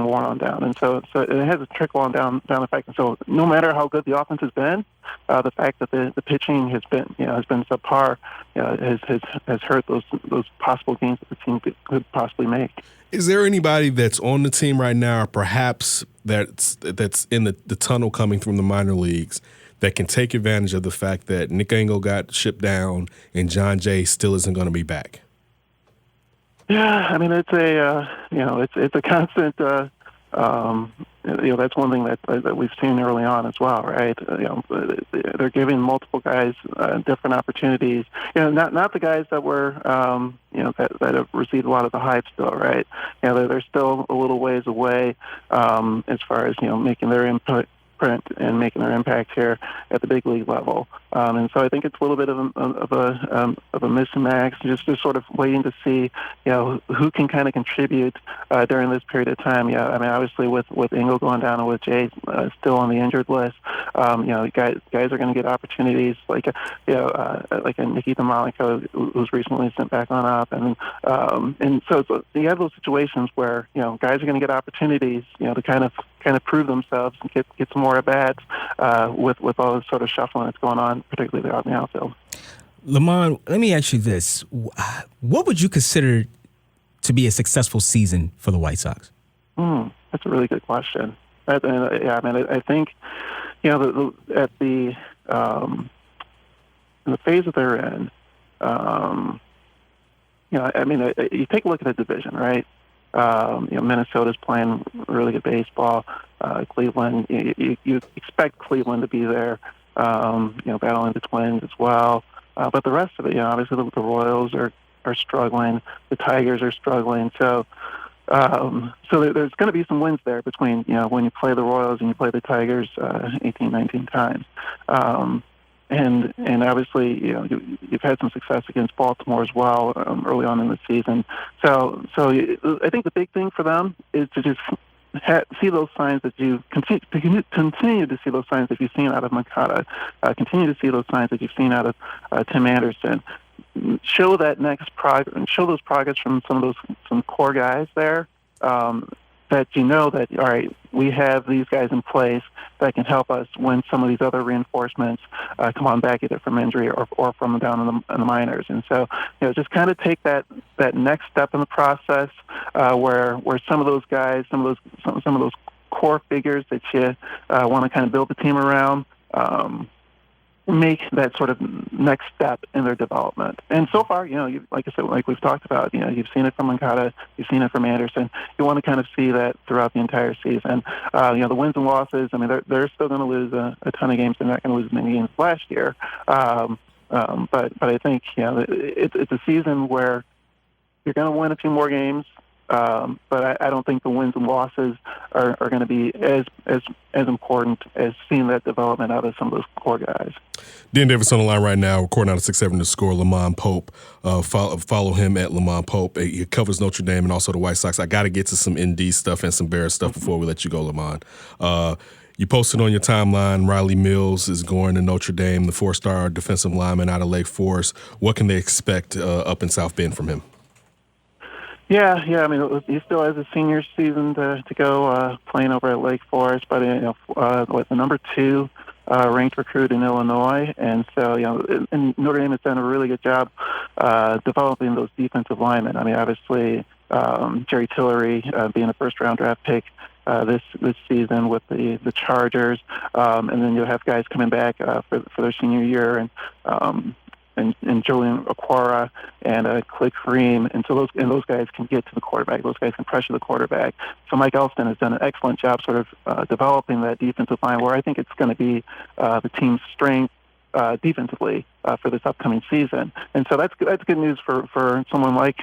worn on down, and so it has a trickle on down effect. And so no matter how good the offense has been, the fact that the pitching has been subpar has hurt those possible gains that the team could possibly make. Is there anybody that's on the team right now, or perhaps that's in the tunnel coming from the minor leagues, that can take advantage of the fact that Nick Engel got shipped down and John Jay still isn't going to be back? Yeah, it's a constant. That's one thing that we've seen early on as well, right? They're giving multiple guys different opportunities. Not the guys that were, that have received a lot of the hype still, right? They're still a little ways away as far as making their input and making their impact here at the big league level. And so I think it's a little bit of a mismatch, just sort of waiting to see, who can kind of contribute during this period of time. Obviously with Engel going down and with Jay still on the injured list, guys are going to get opportunities like a Nikita Malika who's recently sent back on up, and so you have those situations where guys are going to get opportunities, to kind of prove themselves and get some more at bats with all this sort of shuffling that's going on, particularly out in the outfield. LaMond, let me ask you this: what would you consider to be a successful season for the White Sox? That's a really good question. I think at the in the phase that they're in, you take a look at the division, right? Minnesota's playing really good baseball. Cleveland, you expect Cleveland to be there, battling the Twins as well. But the rest of it, obviously the Royals are struggling. The Tigers are struggling. So there's going to be some wins there between, when you play the Royals and you play the Tigers 18, 19 times. And obviously, you've had some success against Baltimore as well early on in the season. So I think the big thing for them is to just see those signs that you continue to see those signs that you've seen out of Moncada, continue to see those signs that you've seen out of Tim Anderson. Show that next progress, and show those progress from some core guys there. that you know that, all right, we have these guys in place that can help us when some of these other reinforcements come on back either from injury or from down in the minors. And so, just kind of take that next step in the process where some of those guys, some of those core figures that you want to kind of build the team around, make that sort of next step in their development. And so far, like I said, like we've talked about, you've seen it from Moncada, you've seen it from Anderson. You want to kind of see that throughout the entire season. The wins and losses, I mean, they're still going to lose a ton of games. They're not going to lose as many games as last year. But I think, it's a season where you're going to win a few more games. But I don't think the wins and losses are going to be as important as seeing that development out of some of those core guys. Dean Davis on the line right now, recording out of 670 The Score. LaMond Pope, follow him at LaMond Pope. He covers Notre Dame and also the White Sox. I got to get to some ND stuff and some Bears stuff before we let you go, LaMond. You posted on your timeline, Riley Mills is going to Notre Dame, the 4-star defensive lineman out of Lake Forest. What can they expect up in South Bend from him? Yeah. I mean, he still has a senior season to go playing over at Lake Forest, but the number 2 ranked recruit in Illinois, and so and Notre Dame has done a really good job developing those defensive linemen. I mean, obviously Jerry Tillery being a first-round draft pick this season with the Chargers, and then you'll have guys coming back for their senior year, and Julian Aquara and Click Kareem, and so those guys can get to the quarterback. Those guys can pressure the quarterback. So Mike Elston has done an excellent job sort of developing that defensive line, where I think it's going to be the team's strength defensively for this upcoming season. And so that's good news for someone like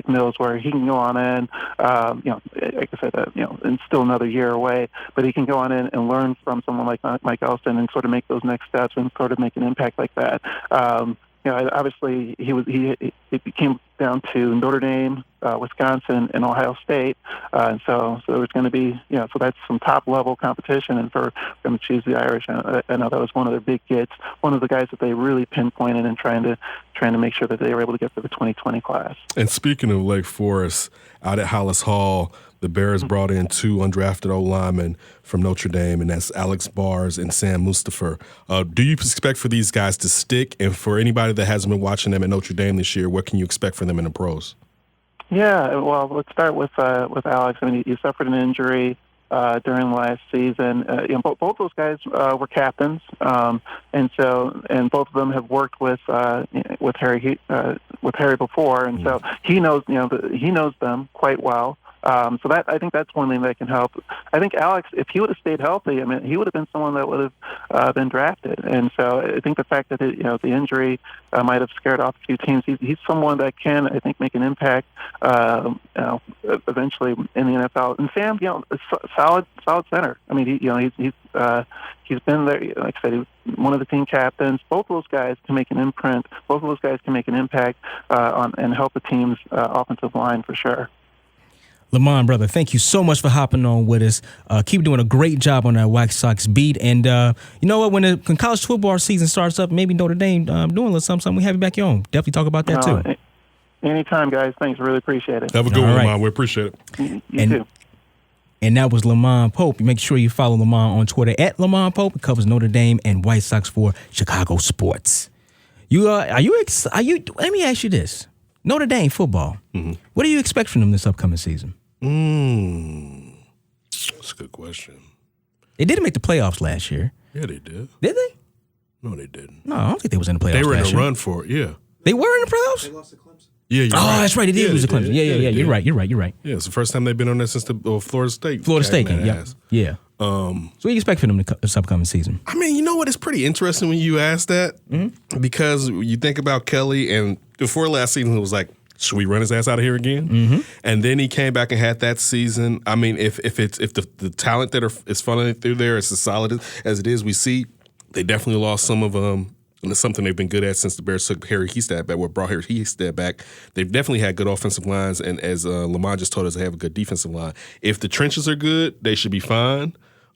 Mills, where he can go on in, like I said, and still another year away, but he can go on in and learn from someone like Mike Elston and sort of make those next steps and sort of make an impact like that. Obviously it came down to Notre Dame, Wisconsin, and Ohio State, and so there's going to be, so that's some top level competition, and for them to choose the Irish, I know that was one of their big gets, one of the guys that they really pinpointed and trying to make sure that they were able to get for the 2020 class. And speaking of Lake Forest, out at Hollis Hall, the Bears brought in 2 undrafted O-linemen from Notre Dame, and that's Alex Bars and Sam Mustapher. Do you expect for these guys to stick? And for anybody that hasn't been watching them at Notre Dame this year, what can you expect from them in the pros? Yeah, well, let's start with Alex. I mean, he suffered an injury during last season. Both those guys were captains, and both of them have worked with Harry before, and so he knows them quite well. So that, I think that's one thing that can help. I think Alex, if he would have stayed healthy, I mean, he would have been someone that would have been drafted. And so I think the fact that the injury might have scared off a few teams, he's someone that can, I think, make an impact eventually in the NFL. And Sam, solid center. I mean, he's been there. Like I said, he's one of the team captains. Both of those guys can make an imprint. Both of those guys can make an impact on and help the team's offensive line for sure. LaMond, brother, thank you so much for hopping on with us. Keep doing a great job on that White Sox beat. And you know what? When college football season starts up, maybe Notre Dame doing a little something, we have you back on. Definitely talk about that, too. Anytime, guys. Thanks. Really appreciate it. Have a good one, LaMond. We appreciate it. You too. And that was LaMond Pope. Make sure you follow LaMond on Twitter at LaMond Pope. It covers Notre Dame and White Sox for Chicago sports. Let me ask you this. Notre Dame football. Mm-hmm. What do you expect from them this upcoming season? That's a good question. They didn't make the playoffs last year. Yeah, they did. Did they? No, they didn't. No, I don't think they was in the playoffs. They were in last a year. run for it, yeah. They were in the playoffs? They lost to Clemson. Yeah, you're right. That's right. They did lose to Clemson. Yeah. You're right. Yeah, it's the first time they've been on there since the Florida State. Yeah. So what do you expect from them this upcoming season? I mean, you know what? It's pretty interesting when you ask that because you think about Kelly, and before last season, it was like, should we run his ass out of here again? Mm-hmm. And then he came back and had that season. I mean, if the talent that is funneling through there is as solid as it is, we see they definitely lost some of them. And it's something they've been good at since the Bears took Harry Hestad back. Brought Harry Hestad back. They've definitely had good offensive lines, and as LaMond just told us, they have a good defensive line. If the trenches are good, they should be fine.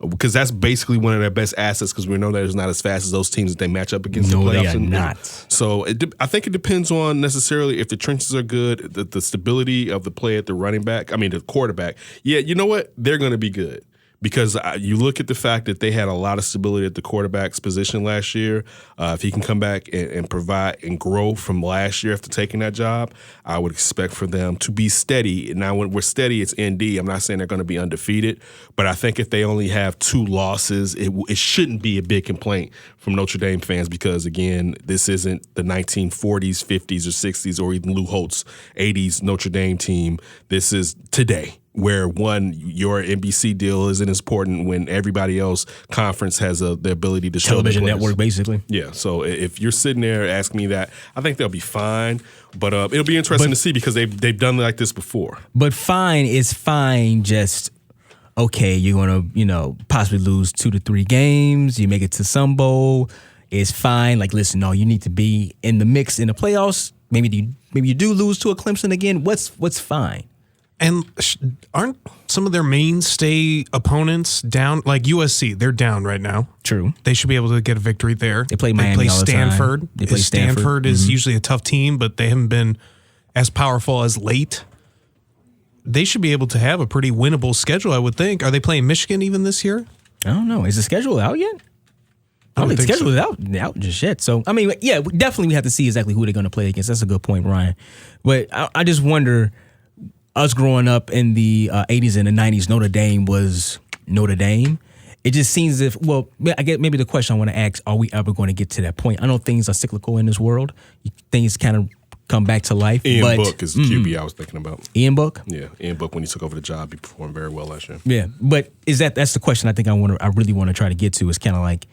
because that's basically one of their best assets because we know that it's not as fast as those teams that they match up against in the playoffs. They are not. So I think it depends on necessarily if the trenches are good, the stability of the play at the the quarterback. Yeah, you know what? They're going to be good. Because you look at the fact that they had a lot of stability at the quarterback's position last year. If he can come back and provide and grow from last year after taking that job, I would expect for them to be steady. Now, when we're steady, it's ND. I'm not saying they're going to be undefeated, but I think if they only have 2 losses, it shouldn't be a big complaint from Notre Dame fans because, again, this isn't the 1940s, 50s, or 60s, or even Lou Holt's 80s Notre Dame team. This is today, where your NBC deal isn't as important when everybody else conference has the ability to show television network, basically. Yeah, so if you're sitting there asking me that, I think they'll be fine. But it'll be interesting to see because they've done like this before. But fine is fine. Just okay, you're gonna possibly lose 2 to 3 games. You make it to some bowl. It's fine. Like, listen, no, you need to be in the mix in the playoffs. Maybe you do lose to a Clemson again. What's fine? And aren't some of their mainstay opponents down? Like USC, they're down right now. True. They should be able to get a victory there. They play Miami all the Stanford. time. They play Stanford. Stanford is usually a tough team, but they haven't been as powerful as late. They should be able to have a pretty winnable schedule, I would think. Are they playing Michigan even this year? I don't know. Is the schedule out yet? I don't think the schedule is out just yet. So, I mean, yeah, definitely we have to see exactly who they're going to play against. That's a good point, Ryan. But I just wonder, us growing up in the 80s and the 90s, Notre Dame was Notre Dame. It just seems as if, well, I guess maybe the question I want to ask, are we ever going to get to that point? I know things are cyclical in this world. Things kind of come back to life. Ian Book is the QB I was thinking about. Ian Book? Yeah, Ian Book, when he took over the job, he performed very well last year. Yeah, but that's the question I think I really want to try to get to is kind of like,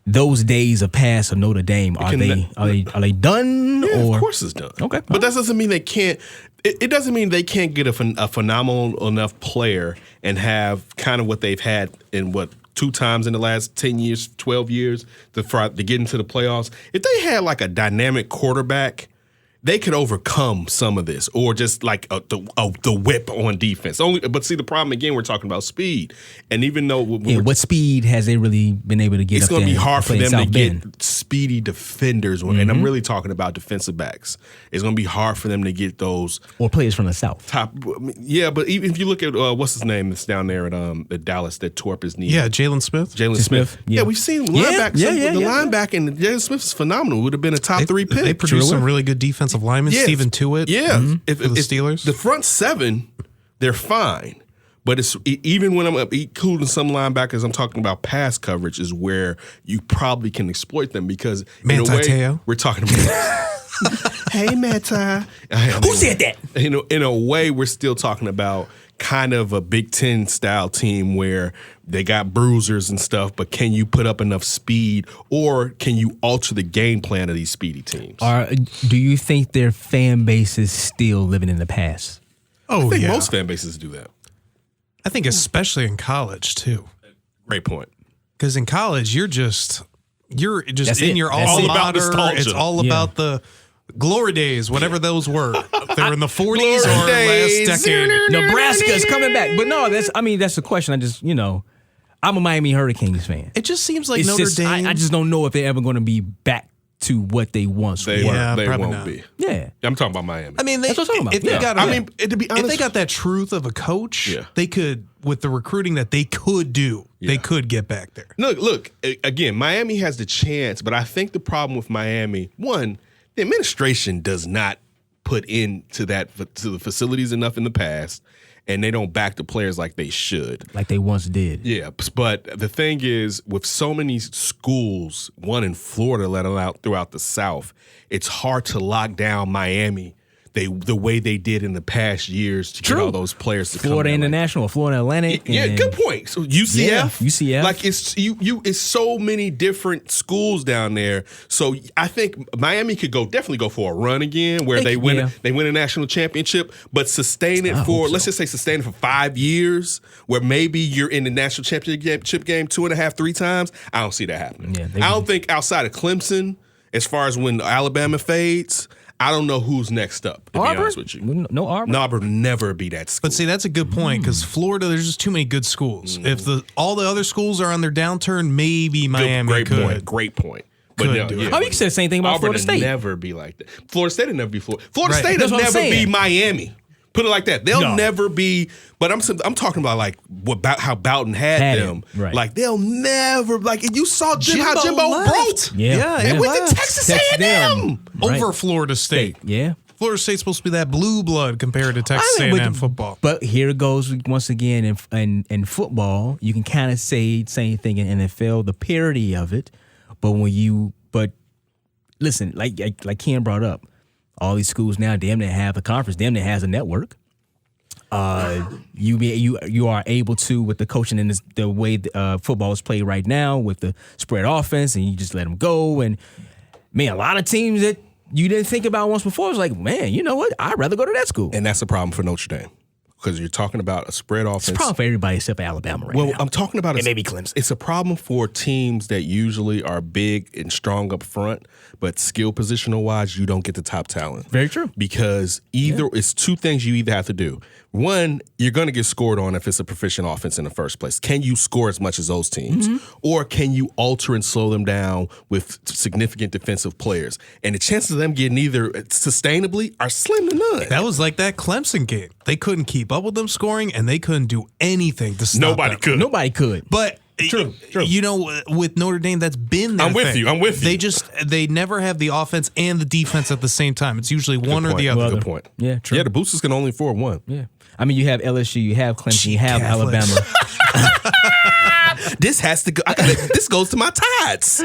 those days of past of Notre Dame, are they done? Yeah, or? Of course it's done. Okay. But that doesn't mean they can't. It doesn't mean they can't get a phenomenal enough player and have kind of what they've had in 2 times in the last 10 years, 12 years to get into the playoffs. If they had like a dynamic quarterback, they could overcome some of this, or just like the whip on defense. But see, the problem again, we're talking about speed, and even though what speed has they really been able to get? It's going to be hard for them to get speedy defenders, and I'm really talking about defensive backs. It's going to be hard for them to get those or players from the South. Yeah, but even if you look at what's his name that's down there at Dallas that tore up his knee. Yeah, Jalen Smith. Jalen Smith. Yeah, we've seen linebackers. The linebacker and Jalen Smith is phenomenal. Would have been a top 3 pick. They produced some really good defensive linemen. Yes. Stephen Tuitt. Yeah, for the Steelers. The front 7, they're fine. But it's even when I'm including some linebackers, I'm talking about pass coverage is where you probably can exploit them because in a way we're talking about. Hey, Meta. Who said that? In a way, we're still talking about kind of a Big Ten style team where they got bruisers and stuff, but can you put up enough speed or can you alter the game plan of these speedy teams? Do you think their fan base is still living in the past? I think most fan bases do that. I think especially in college too. Great point. Because in college, you're just That's in it. your That's alma it. mater. Nostalgia. It's all about the glory days, whatever those were. They were in the 40s or last decade. Nebraska's coming back. But no, that's the question. I'm a Miami Hurricanes fan. It just seems like Notre Dame. I just don't know if they're ever going to be back to what they once were. They probably won't not. be. Yeah. I'm talking about Miami. I mean, that's what I'm talking about. To be honest, if they got that truth of a coach, they could, with the recruiting that they could do, they could get back there. Look, again, Miami has the chance, but I think the problem with Miami, one, the administration does not put into the facilities enough in the past, and they don't back the players like they should. Like they once did. Yeah, but the thing is, with so many schools, one in Florida, let alone throughout the South, it's hard to lock down Miami the way they did in the past years to get all those players to Florida come. International, Florida Atlantic. Yeah, good point. So UCF. UCF. Like it's so many different schools down there. So I think Miami could definitely go for a run again where they win a national championship, but sustain it let's just say sustain it for 5 years where maybe you're in the national championship game 2.5, 3 times. I don't see that happening. I don't think outside of Clemson, as far as when Alabama fades, I don't know who's next up, to be honest with you. No Auburn? No, Auburn will never be that school. But see, that's a good point because Florida, there's just too many good schools. If all the other schools are on their downturn, maybe Miami could. Great point. But But no, no, yeah. Oh, you can say the same thing about Auburn Florida State. will never be like that. Florida State will never be Florida. Florida Right. State That's will what I'm never be saying. Miami. Put it like that. They'll never be. But I'm talking about like how Bowden had them. it, right. Like they'll never you saw how Jimbo left. broke. And went to Texas A&M Right. over Florida State. Yeah. Florida State's supposed to be that blue blood compared to Texas A&M football. But here it goes once again in football. You can kind of say the same thing in NFL, the parody of it. But listen, like Ken brought up, all these schools now damn near have a conference, damn near has a network. You are able to, with the coaching and the way football is played right now with the spread offense, and you just let them go. And man, a lot of teams that you didn't think about once before was like, man, you know what? I'd rather go to that school. And that's a problem for Notre Dame. Because you're talking about a spread offense. It's a problem for everybody except for Alabama right now. Well, I'm talking about and maybe Clemson. It's a problem for teams that usually are big and strong up front, but skill positional wise, you don't get the top talent. Very true. Because it's two things you either have to do. One, you're going to get scored on if it's a proficient offense in the first place. Can you score as much as those teams? Or can you alter and slow them down with significant defensive players? And the chances of them getting either sustainably are slim to none. That was like that Clemson game. They couldn't keep up with them scoring, and they couldn't do anything to stop Nobody them. could. Nobody could. But True. You know, with Notre Dame, that's been their I'm with thing. you. They never have the offense and the defense at the same time. It's usually one or the other. Good point. Yeah, true. Yeah, the boosters can only afford one. Yeah. I mean, you have LSU, you have Clemson, you have Alabama. This has to go. This goes to my Tides.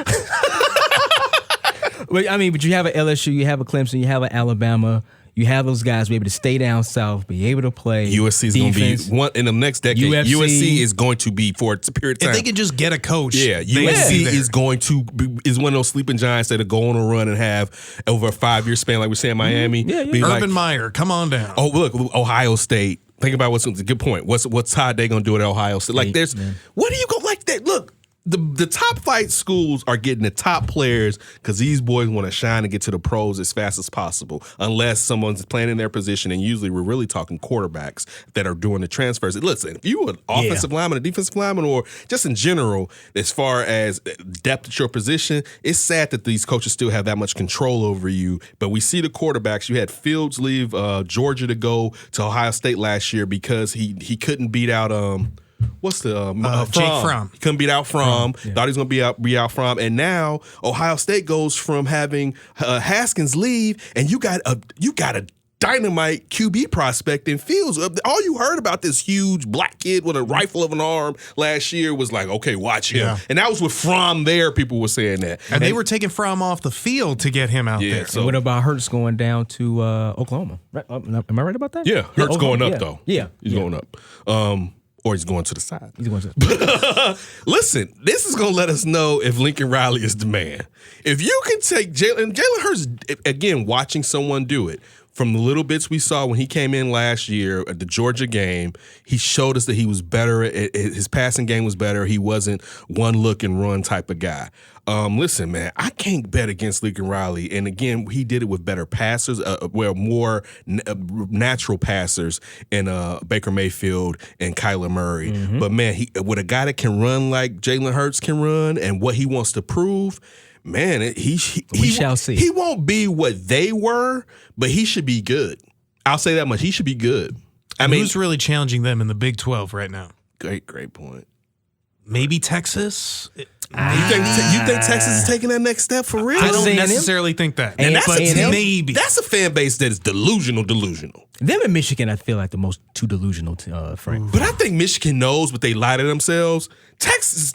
But you have an LSU, you have a Clemson, you have an Alabama. You have those guys be able to stay down south, be able to play. USC is going to be one in the next decade. USC is going to be for a period of time. If they can just get a coach, USC is going to is one of those sleeping giants that are going to run and have over a 5-year span, like we're saying Miami. Urban Meyer, come on down. Oh, look, Ohio State. Think about what's a good point. What's Todd they going to do at Ohio State? Like, what do you go like that? Look. The top flight schools are getting the top players because these boys want to shine and get to the pros as fast as possible, unless someone's playing in their position. And usually we're really talking quarterbacks that are doing the transfers. Listen, if you were an offensive lineman, a defensive lineman, or just in general, as far as depth at your position, it's sad that these coaches still have that much control over you. But we see the quarterbacks. You had Fields leave Georgia to go to Ohio State last year because he couldn't beat out what's the Jake Fromm? He couldn't beat out Fromm. Thought he was going to be out Fromm, and now Ohio State goes from having Haskins leave, and you got a dynamite QB prospect in Fields. All you heard about this huge black kid with a rifle of an arm last year was like, okay, watch him, and that was with Fromm there. People were saying that, and they were taking Fromm off the field to get him out there. So what about Hurts going down to Oklahoma? Right? Am I right about that? Yeah, Hurts going up though. Yeah, he's going up. Or he's going to the side. He's going to the side. Listen, this is going to let us know if Lincoln Riley is the man. If you can take Jalen Hurts, again, watching someone do it, from the little bits we saw when he came in last year at the Georgia game, he showed us that he was better. His passing game was better. He wasn't one look and run type of guy. Listen, man, I can't bet against Lincoln Riley. And again, he did it with better passers, more natural passers in Baker Mayfield and Kyler Murray. But man, with a guy that can run like Jalen Hurts can run and what he wants to prove, man, we shall see. He won't be what they were, but he should be good. I'll say that much. He should be good. Who's really challenging them in the Big 12 right now? Great point. Maybe Texas. You think Texas is taking that next step for real? I don't necessarily think that. And that's maybe. That's a fan base that is delusional. Them in Michigan, I feel like the most two delusional friends. But I think Michigan knows, but they lie to themselves. Texas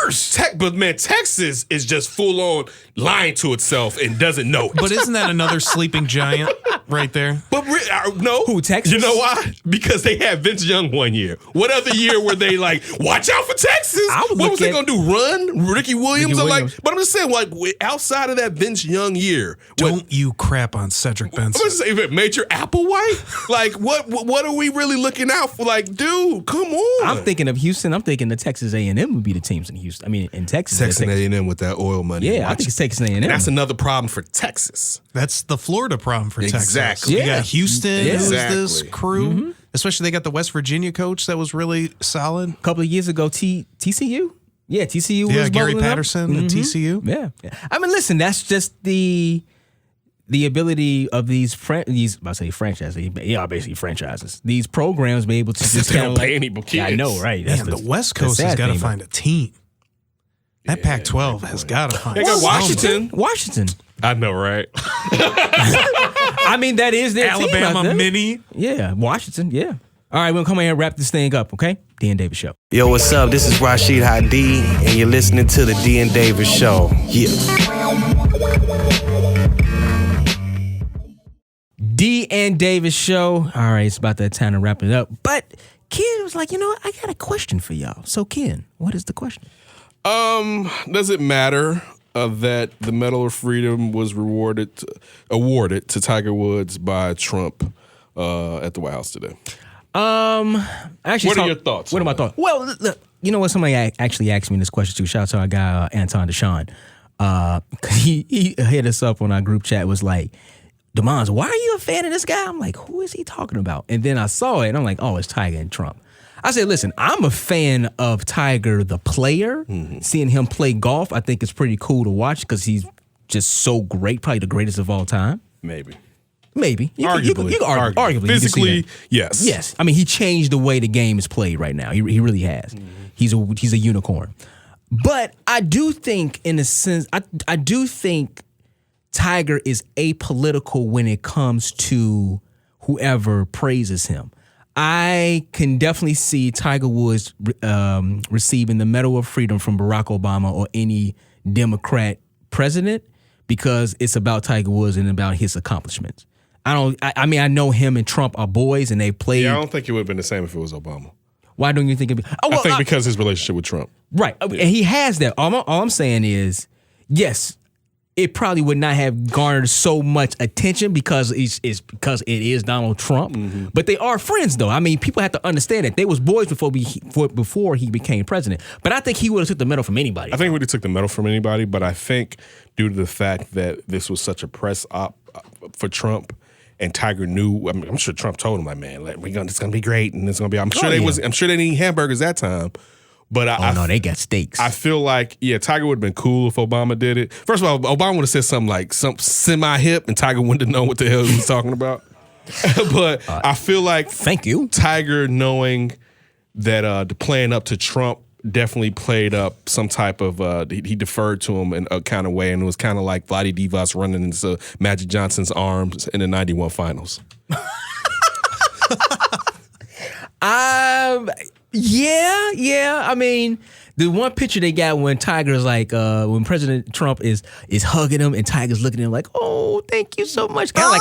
worse. But man, Texas is just full on lying to itself and doesn't know it. But isn't that another sleeping giant right there? But no. Who, Texas? You know why? Because they had Vince Young one year. What other year were they like, watch out for Texas? What was they going to do, run? Ricky Williams? But I'm just saying, like, outside of that Vince Young year. Don't you crap on Cedric Benson. I'm going to say, Major Applewhite? Like, what are we really looking out for? Like, dude, come on. I'm thinking of Houston. I'm thinking the Texas A&M would be the teams in Houston. I mean, in Texas. Texas A&M with that oil money. Yeah, I think it's Texas A&M. And that's another problem for Texas. That's the Florida problem for Texas. Exactly. You got Houston, who's Exactly. this crew. Especially they got the West Virginia coach that was really solid. A couple of years ago, TCU. Yeah, TCU was Gary bowling up. Patterson at TCU. Yeah. I mean, listen, that's just the ability of these franchises. They are basically franchises. These programs be able to just They kind don't of pay any kids. Yeah, I know, right? Man, the West Coast has got to find a team. That Pac-12 has got to find. They got Washington. Washington. I know, right? I mean, that is their team out Alabama there. mini. Yeah, Washington. Yeah. All right, we'll come in here and wrap this thing up, okay? D&. Davis Show. Yo, what's up? This is Rashid Hadi, and you're listening to the D&. Davis Show. Yeah. D&. Davis Show. All right, it's about that time to wrap it up. But Ken was like, you know what? I got a question for y'all. So, Ken, what is the question? Does it matter that the Medal of Freedom was awarded to Tiger Woods by Trump at the White House today? Actually, what are your thoughts? What are my thoughts? Well, look, you know what? Somebody actually asked me this question too. Shout out to our guy Anton Deshawn. He hit us up on our group chat. Was like, DeMond, why are you a fan of this guy? I'm like, who is he talking about? And then I saw it, and I'm like, oh, it's Tiger and Trump. I said, listen, I'm a fan of Tiger, the player. Seeing him play golf, I think it's pretty cool to watch because he's just so great, probably the greatest of all time. Maybe. Arguably. Arguably. Physically, yes. Yes. I mean, he changed the way the game is played right now. He really has. He's a unicorn. But I do think, in a sense, I do think Tiger is apolitical when it comes to whoever praises him. I can definitely see Tiger Woods receiving the Medal of Freedom from Barack Obama or any Democrat president because it's about Tiger Woods and about his accomplishments. I mean, I know him and Trump are boys and they played. Yeah, I don't think it would have been the same if it was Obama. Why don't you think it'd be? I think because his relationship with Trump. Right. And he has that. All I'm saying is, yes, it probably would not have garnered so much attention because it is Donald Trump. But they are friends, though. I mean, people have to understand that they was boys before he became president. But I think he would have took the medal from anybody. I think he would have took the medal from anybody. But I think due to the fact that this was such a press op for Trump, and Tiger knew. I mean, I'm sure Trump told him, like, man, it's gonna be great, and it's gonna be. I'm sure they didn't eat hamburgers that time. But no, they got steaks. I feel like, Tiger would have been cool if Obama did it. First of all, Obama would have said something like some semi-hip, and Tiger wouldn't have known what the hell he was talking about. But I feel like, thank you, Tiger knowing that the playing up to Trump definitely played up some type of he deferred to him in a kind of way, and it was kind of like Vlade Divac running into Magic Johnson's arms in the '91 finals. Yeah. I mean, the one picture they got when Tiger's like, when President Trump is hugging him and Tiger's looking at him like, oh, thank you so much. Kind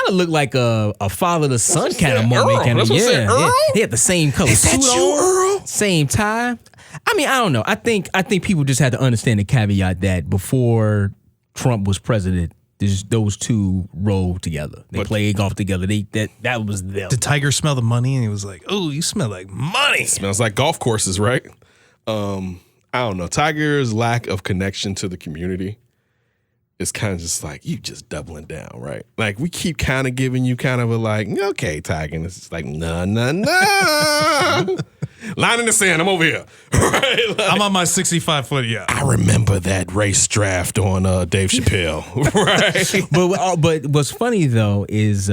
of looked like a father to son kind of moment. Yeah. He had the same color suit on, same tie. I mean, I don't know. I think people just had to understand the caveat that before Trump was president, those two rolled together. They played golf together. That was them. Did Tiger smell the money? And he was like, "Oh, you smell like money." It smells like golf courses, right? I don't know. Tiger's lack of connection to the community is kind of just like, you just doubling down, right? Like, we keep kind of giving you kind of a like, okay, Tiger. And it's just like, no. Line in the sand, I'm over here. Right? Like, I'm on my 65-foot yacht. I remember that race draft on Dave Chappelle, right? But what's funny, though, is,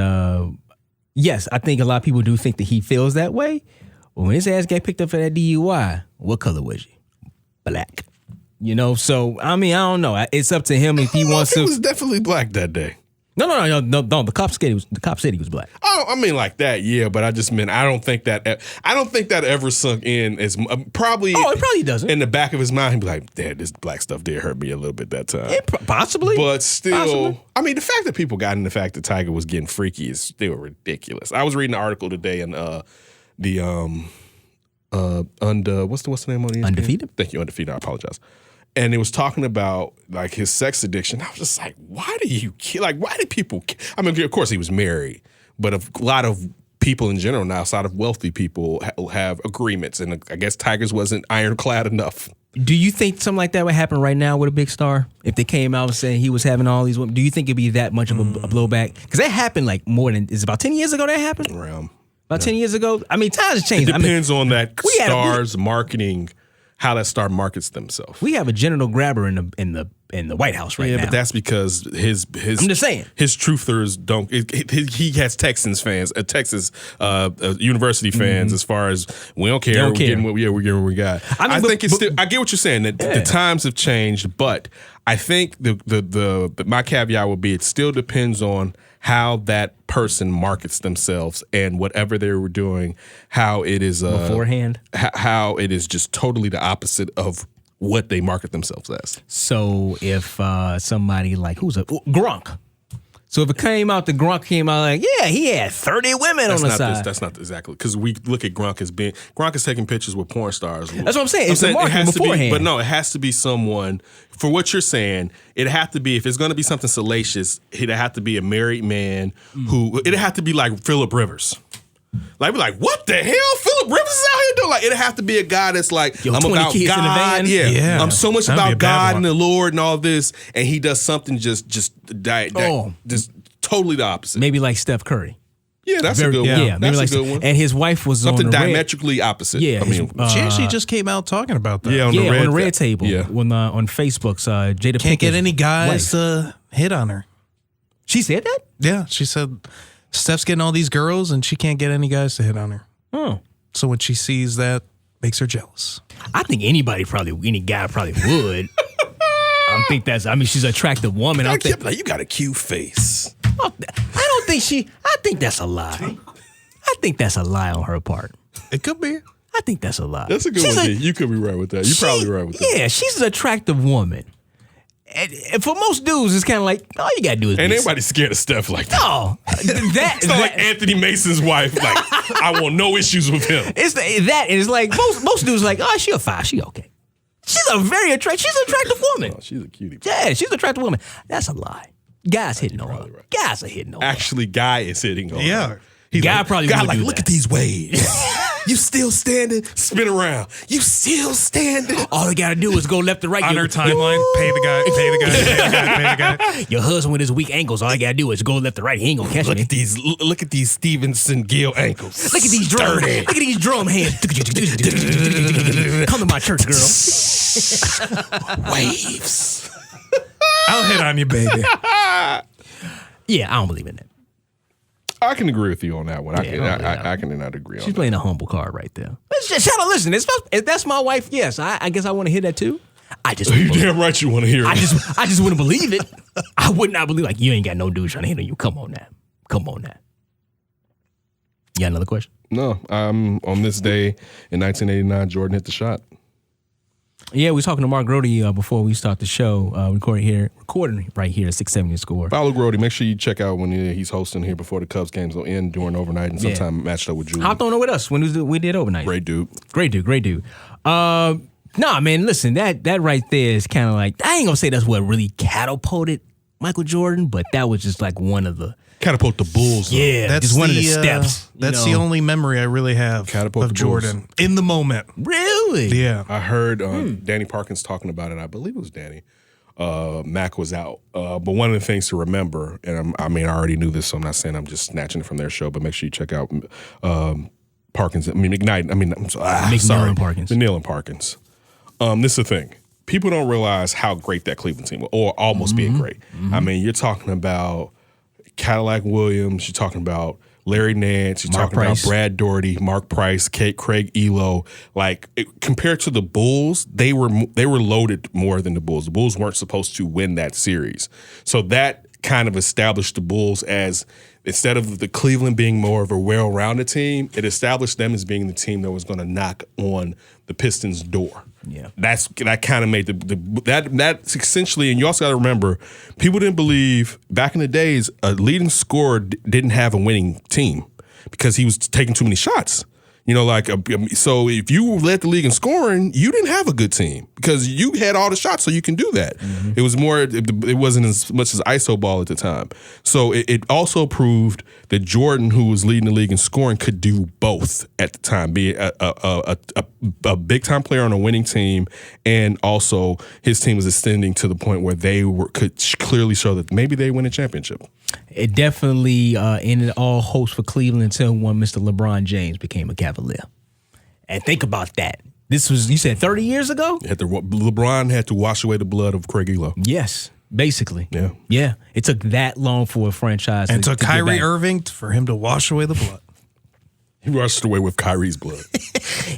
yes, I think a lot of people do think that he feels that way. But when his ass got picked up for that DUI, what color was he? Black. You know, so, I mean, I don't know. It's up to him if he wants to. He was definitely black that day. No. The cop said he was black. Oh, I mean, like that, yeah. But I just meant I don't think that ever sunk in as probably. Oh, it probably doesn't. In the back of his mind, he'd be like, "Dad, this black stuff did hurt me a little bit that time." Possibly, but still, I mean, the fact that people got in the fact that Tiger was getting freaky is still ridiculous. I was reading an article today in what's the name on the Undefeated? Thank you, Undefeated. I apologize. And it was talking about like his sex addiction. I was just like, why do people? I mean, of course he was married, but a lot of people in general now, outside of wealthy people, have agreements. And I guess Tigers wasn't ironclad enough. Do you think something like that would happen right now with a big star? If they came out and saying he was having all these women, do you think it'd be that much of a blowback? Because that happened like more than, is it about 10 years ago that happened? About 10 years ago? I mean, times have changed. It depends on that star's marketing, how that star markets themselves. We have a genital grabber in the White House right now. Yeah, but that's because his I'm just saying. His truthers don't. He has Texans fans, Texas University fans. As far as we don't care, we're getting what we got. I think it's still. I get what you're saying. That the times have changed, but I think the my caveat would be it still depends on how that person markets themselves and whatever they were doing, how it is beforehand, how it is just totally the opposite of what they market themselves as. So if somebody like Gronk. So if it came out, the Gronk came out like, yeah, he had 30 women on the side. That's not exactly, because we look at Gronk as being, Gronk is taking pictures with porn stars. That's what I'm saying. It's the marketing beforehand. But no, it has to be someone, for what you're saying, it'd have to be, if it's going to be something salacious, it'd have to be a married man it'd have to be like Phillip Rivers. Like, be like, what the hell? Phillip Rivers is out here doing? Like, it'd have to be a guy that's like, I'm about kids God. In the van? Yeah. I'm so much about God and the Lord and all this, and he does something just totally the opposite. Maybe like Steph Curry. Yeah, that's a good one. Yeah, maybe that's like a good one. And his wife was something on the diametrically opposite. Yeah, I mean, she actually just came out talking about that. Yeah, on the red table. Yeah, on Facebook's Jada can't get any wife. guys to hit on her. She said that? Yeah, she said Steph's getting all these girls and she can't get any guys to hit on her. Oh, so when she sees that, makes her jealous. I think any guy probably would. I think she's an attractive woman. I think like, you got a cute face. I think that's a lie. I think that's a lie on her part. It could be. I think that's a lie. That's a good one. You could be right with that. You're probably right with that. Yeah, she's an attractive woman. And for most dudes, it's kind of like, all you got to do is ain't anybody scared of Steph like that. No. It's not like Anthony Mason's wife. Like, I want no issues with him. It's like, most dudes like, oh, she a 5. She okay. She's an attractive woman. Oh, she's a cutie. Yeah, she's an attractive woman. That's a lie. Guys hitting on her. Right. Guys are hitting on her. Actually, Guy is hitting on her. He's guy like, probably guy like, look at these waves. You still standing? Spin around. You still standing? All they gotta do is go left to right. On her timeline, pay the guy. Your husband with his weak ankles, all you gotta do is go left to right. He ain't gonna catch me. Look at these Stevenson Gill ankles. Look at these drums. Look at these drum hands. Come to my church, girl. Waves. I'll hit on you, baby. Yeah, I don't believe in that. I can agree with you on that one. I cannot agree on that. She's playing a humble card right there. Listen, if that's my wife, yes, I guess I want to hear that too. You damn right you want to hear it. I just wouldn't believe it. I would not believe, like, you ain't got no dude trying to hit on you. Come on now. You got another question? No. On this day in 1989, Jordan hit the shot. Yeah, we was talking to Mark Grody before we start the show. Recording right here at 670 Score. Follow Grody. Make sure you check out when he's hosting here before the Cubs games will end during overnight and sometime matched up with Julie. Hopped on with us when we did overnight. Great dude. Nah, man, listen, that right there is kind of like, I ain't gonna say that's what really catapulted Michael Jordan, but that was just like one of the catapult the Bulls. Yeah, that's just one of the steps. That's the only memory I really have of Jordan in the moment. Really? Yeah. I heard Danny Parkins talking about it. I believe it was Danny. Mac was out. But one of the things to remember, and I already knew this, so I'm not saying I'm just snatching it from their show, but make sure you check out Parkins. McNeil Parkins. McNeil and Parkins. This is the thing. People don't realize how great that Cleveland team was, or almost being great. You're talking about Cadillac Williams, you're talking about Larry Nance, you're talking about Brad Daugherty, Mark Price, Craig Elo. Like, compared to the Bulls, they were loaded more than the Bulls. The Bulls weren't supposed to win that series. So that kind of established the Bulls as, instead of the Cleveland being more of a well-rounded team, it established them as being the team that was going to knock on the Pistons' door. Yeah, that kind of made that's essentially. And you also got to remember, people didn't believe back in the days a leading scorer didn't have a winning team because he was taking too many shots. You know, like, so if you led the league in scoring, you didn't have a good team because you had all the shots, so you can do that. Mm-hmm. It was more, it wasn't as much as ISO ball at the time. So it also proved that Jordan, who was leading the league in scoring, could do both at the time, be a big time player on a winning team, and also his team was ascending to the point where they could clearly show that maybe they win a championship. It definitely ended all hopes for Cleveland until one Mr. LeBron James became a Cavalier. And think about that. This was, you said 30 years ago? LeBron had to wash away the blood of Craig Elo. Yes, basically. Yeah. Yeah. It took that long for a franchise and to took Kyrie Irving for him to wash away the blood. He washed away with Kyrie's blood.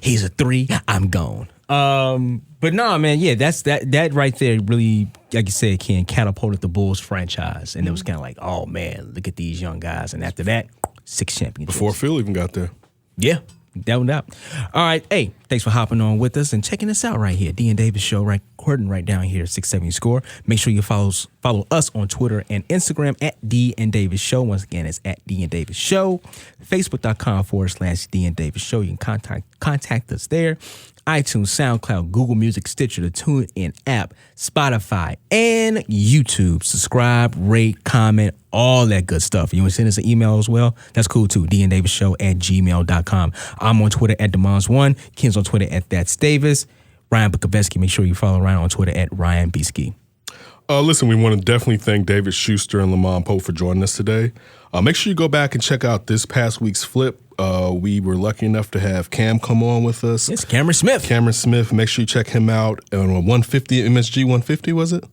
He's a 3, I'm gone. But no, man, yeah, that right there really, like you said, Ken, catapulted the Bulls franchise. And it was kind of like, oh, man, look at these young guys. And after that, 6 championships. Before Phil even got there. Yeah, no doubt. All right, hey, thanks for hopping on with us and checking us out right here. D and Davis Show, recording right down here at 670 Score. Make sure you follow us on Twitter and Instagram at D and Davis Show. Once again, it's at D and Davis Show. Facebook.com/D and Davis Show. You can contact us there. iTunes, SoundCloud, Google Music, Stitcher, the TuneIn app, Spotify, and YouTube. Subscribe, rate, comment, all that good stuff. You want to send us an email as well? That's cool too. DNDavisShow@gmail.com. I'm on Twitter at DeMons1. Ken's on Twitter at That's Davis. Ryan Bukoveski, make sure you follow Ryan on Twitter at Ryan Beaski. Listen, we want to definitely thank David Schuster and LaMond Pope for joining us today. Make sure you go back and check out this past week's flip. We were lucky enough to have Cam come on with us. It's Cameron Smith. Cameron Smith. Make sure you check him out on 150, MSG 150, was it?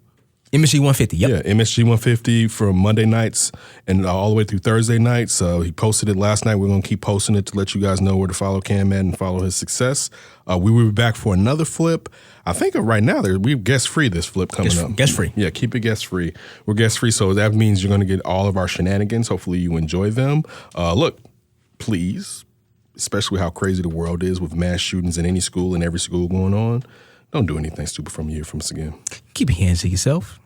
MSG 150, yep. Yeah, MSG 150 from Monday nights and all the way through Thursday nights. He posted it last night. We're going to keep posting it to let you guys know where to follow Cam at and follow his success. We will be back for another flip. I think right now we're guest-free this flip coming up. Guest-free. Yeah, keep it guest-free. We're guest-free, so that means you're going to get all of our shenanigans. Hopefully you enjoy them. Look, please, especially how crazy the world is with mass shootings in any school and every school going on, don't do anything stupid from you from us again. Keep your hands to yourself.